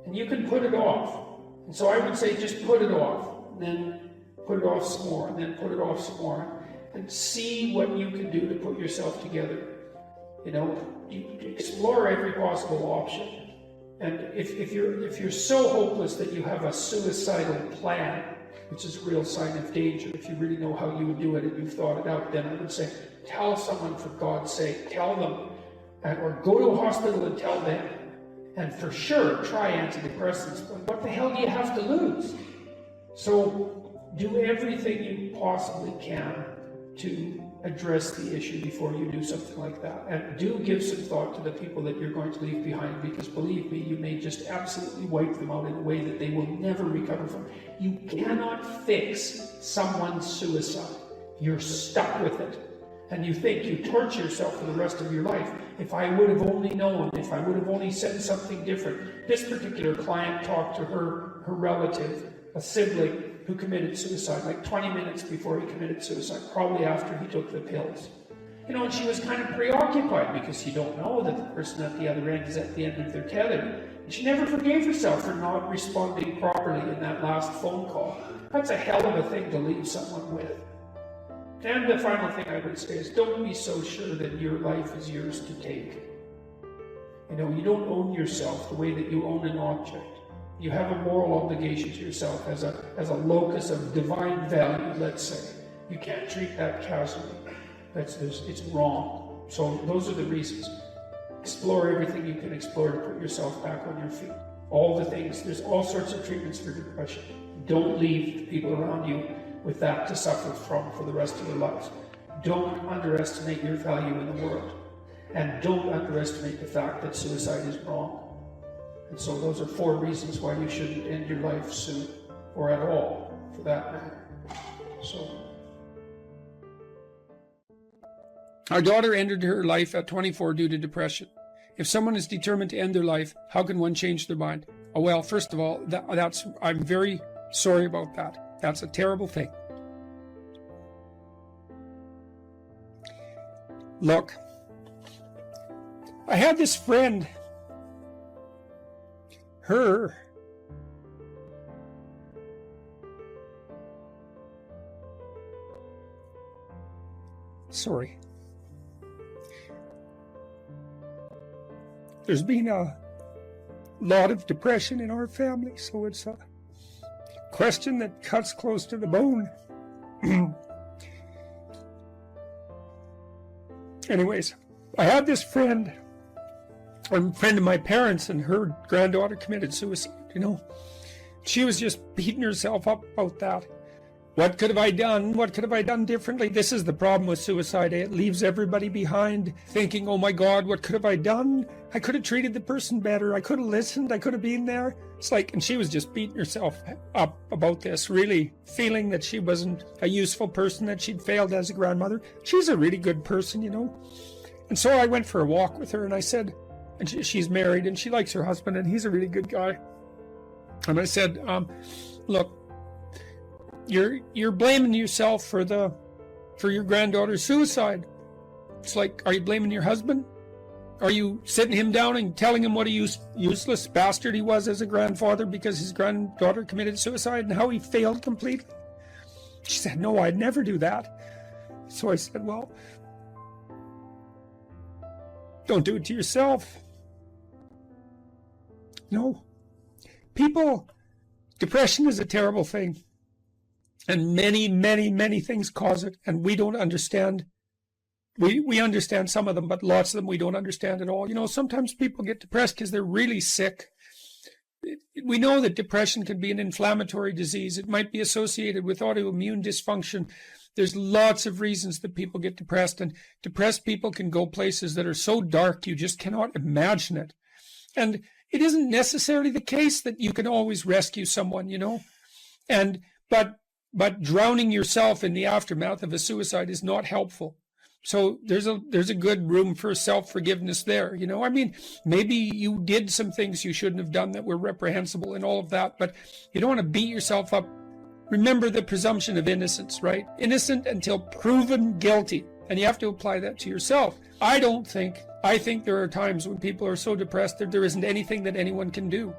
And you can put it off. And so I would say just put it off, and then put it off some more, and then put it off some more, and see what you can do to put yourself together. You know, you explore every possible option. And if you're so hopeless that you have a suicidal plan, which is a real sign of danger, if you really know how you would do it and you've thought it out, then I would say, tell someone, for God's sake, tell them, or go to a hospital and tell them. And for sure, try antidepressants. But what the hell do you have to lose? So do everything you possibly can to address the issue before you do something like that. And do give some thought to the people that you're going to leave behind, because believe me, you may just absolutely wipe them out in a way that they will never recover from. You cannot fix someone's suicide. You're stuck with it. And you think you torture yourself for the rest of your life. If I would have only known, if I would have only said something different. This particular client talked to her relative, a sibling, who committed suicide like 20 minutes before he committed suicide, probably after he took the pills. You know, and she was kind of preoccupied because you don't know that the person at the other end is at the end of their tether. And she never forgave herself for not responding properly in that last phone call. That's a hell of a thing to leave someone with. And the final thing I would say is, don't be so sure that your life is yours to take. You know, you don't own yourself the way that you own an object. You have a moral obligation to yourself as a locus of divine value, let's say. You can't treat that casually. It's wrong. So those are the reasons. Explore everything you can explore to put yourself back on your feet. All the things, there's all sorts of treatments for depression. Don't leave the people around you with that to suffer from for the rest of your lives. Don't underestimate your value in the world. And don't underestimate the fact that suicide is wrong. And so those are 4 reasons why you shouldn't end your life soon, or at all, for that matter. So. Our daughter ended her life at 24 due to depression. If someone is determined to end their life, how can one change their mind? Oh, well, first of all, I'm very sorry about that. That's a terrible thing. Look, I had this friend, sorry. There's been a lot of depression in our family, so it's a question that cuts close to the bone. Anyways, I had this friend, a friend of my parents, and her granddaughter committed suicide, you know. She was just beating herself up about that. What could have I done? What could have I done differently? This is the problem with suicide. It leaves everybody behind thinking, oh my God, what could have I done? I could have treated the person better. I could have listened. I could have been there. It's like, and she was just beating herself up about this, really feeling that she wasn't a useful person, that she'd failed as a grandmother. She's a really good person, you know. And so I went for a walk with her and I said, and she's married and she likes her husband and he's a really good guy. And I said, look, you're blaming yourself for your granddaughter's suicide. It's like, are you blaming your husband? Are you sitting him down and telling him what a useless bastard he was as a grandfather because his granddaughter committed suicide and how he failed completely? She said, no, I'd never do that. So I said, well, don't do it to yourself. No. Depression is a terrible thing. And many, many, many things cause it, and we don't understand. We understand some of them, but lots of them we don't understand at all. You know, sometimes people get depressed because they're really sick. We know that depression can be an inflammatory disease. It might be associated with autoimmune dysfunction. There's lots of reasons that people get depressed, and depressed people can go places that are so dark you just cannot imagine it. And it isn't necessarily the case that you can always rescue someone, you know, but drowning yourself in the aftermath of a suicide is not helpful. So there's a good room for self-forgiveness there, you know. I mean, maybe you did some things you shouldn't have done that were reprehensible and all of that, but you don't want to beat yourself up. Remember the presumption of innocence, right? Innocent until proven guilty. And you have to apply that to yourself. I think there are times when people are so depressed that there isn't anything that anyone can do.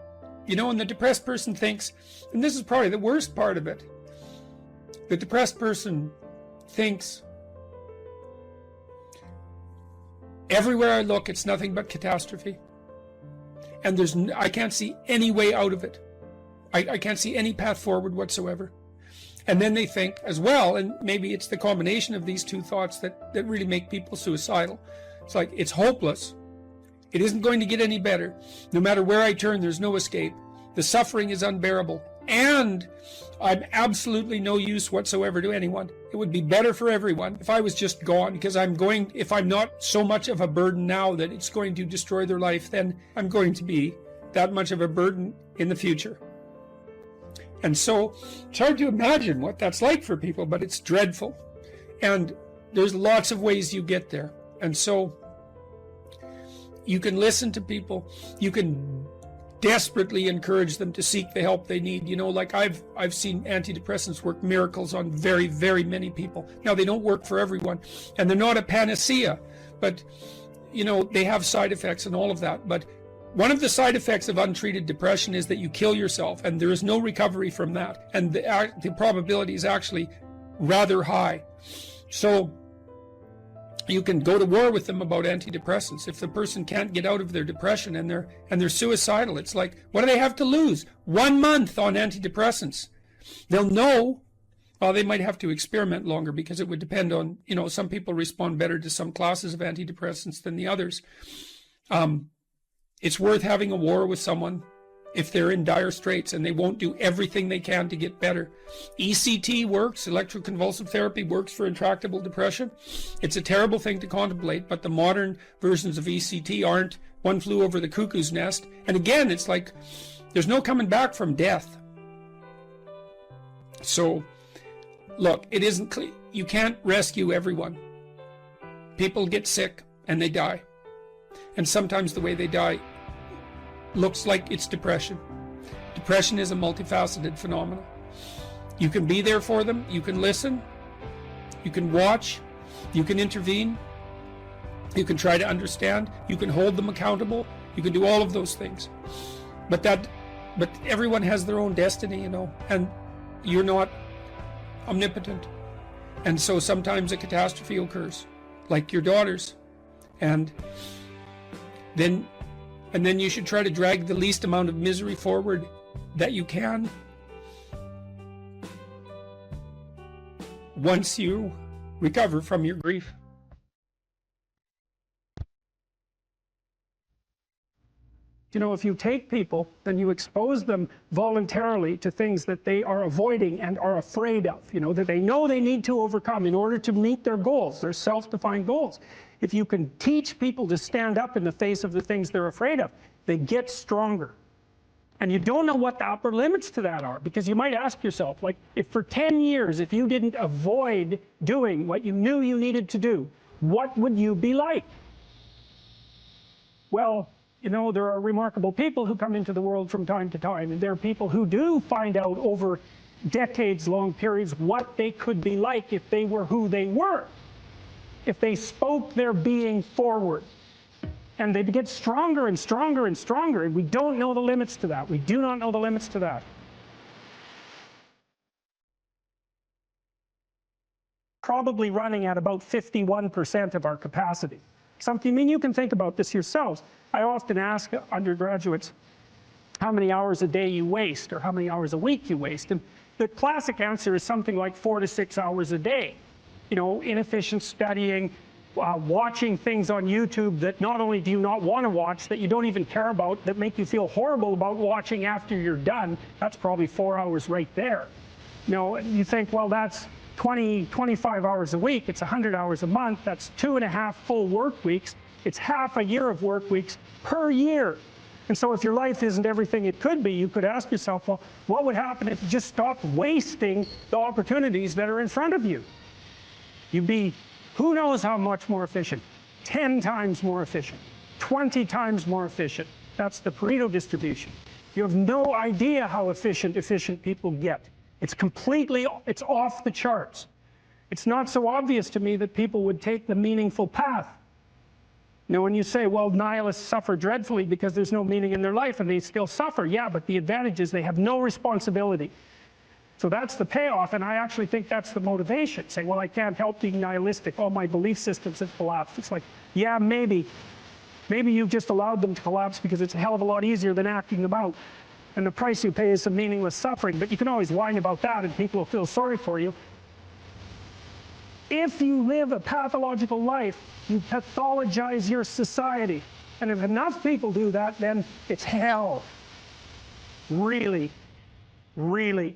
You know, and the depressed person thinks, and this is probably the worst part of it, the depressed person thinks, everywhere I look, it's nothing but catastrophe. And I can't see any way out of it. I can't see any path forward whatsoever. And then they think as well, and maybe it's the combination of these two thoughts that really make people suicidal. It's like, it's hopeless. It isn't going to get any better. No matter where I turn, there's no escape. The suffering is unbearable. And I'm absolutely no use whatsoever to anyone. It would be better for everyone if I was just gone, because if I'm not so much of a burden now that it's going to destroy their life, then I'm going to be that much of a burden in the future. And so it's hard to imagine what that's like for people, but it's dreadful. And there's lots of ways you get there. And so you can listen to people. You can desperately encourage them to seek the help they need. You know, like I've seen antidepressants work miracles on very, very many people. Now, they don't work for everyone, and they're not a panacea, but, you know, they have side effects and all of that. But one of the side effects of untreated depression is that you kill yourself, and there is no recovery from that. And the probability is actually rather high. So you can go to war with them about antidepressants. If the person can't get out of their depression and they're suicidal, it's like, what do they have to lose? 1 month on antidepressants. They'll know. Well, they might have to experiment longer, because it would depend on, you know, some people respond better to some classes of antidepressants than the others. It's worth having a war with someone if they're in dire straits and they won't do everything they can to get better. ECT works, electroconvulsive therapy works for intractable depression. It's a terrible thing to contemplate, but the modern versions of ECT aren't. One flew over the cuckoo's nest. And again, it's like, there's no coming back from death. So, look, it isn't clear. You can't rescue everyone. People get sick and they die. And sometimes the way they die looks like it's depression. Depression is a multifaceted phenomenon. You can be there for them, you can listen, you can watch, you can intervene, you can try to understand, you can hold them accountable, you can do all of those things. But everyone has their own destiny, you know, and you're not omnipotent. And so sometimes a catastrophe occurs, like your daughter's. And then you should try to drag the least amount of misery forward that you can. Once you recover from your grief. You know, if you take people, then you expose them voluntarily to things that they are avoiding and are afraid of, you know, that they know they need to overcome in order to meet their goals, their self-defined goals. If you can teach people to stand up in the face of the things they're afraid of, they get stronger. And you don't know what the upper limits to that are, because you might ask yourself, like, if for 10 years, if you didn't avoid doing what you knew you needed to do, what would you be like? Well, you know, there are remarkable people who come into the world from time to time, and there are people who do find out over decades-long periods what they could be like if they were who they were, if they spoke their being forward. And they get stronger and stronger and stronger, and we don't know the limits to that. We do not know the limits to that. Probably running at about 51% of our capacity. Something, I mean, you can think about this yourselves. I often ask undergraduates how many hours a day you waste, or how many hours a week you waste. And the classic answer is something like 4 to 6 hours a day. You know, inefficient studying, watching things on YouTube that not only do you not want to watch, that you don't even care about, that make you feel horrible about watching after you're done. That's probably 4 hours right there. You know, you think, well, that's 25 hours a week, it's 100 hours a month, that's 2.5 full work weeks, it's half a year of work weeks per year. And so if your life isn't everything it could be, you could ask yourself, well, what would happen if you just stopped wasting the opportunities that are in front of you? You'd be, who knows how much more efficient? 10 times more efficient, 20 times more efficient. That's the Pareto distribution. You have no idea how efficient people get. It's it's off the charts. It's not so obvious to me that people would take the meaningful path. You know, when you say, well, nihilists suffer dreadfully because there's no meaning in their life and they still suffer, yeah, but the advantage is they have no responsibility. So that's the payoff, and I actually think that's the motivation. Say, well, I can't help being nihilistic. All my belief systems have collapsed. It's like, yeah, maybe. Maybe you've just allowed them to collapse because it's a hell of a lot easier than acting them out. And the price you pay is some meaningless suffering, but you can always whine about that and people will feel sorry for you. If you live a pathological life, you pathologize your society. And if enough people do that, then it's hell. Really, really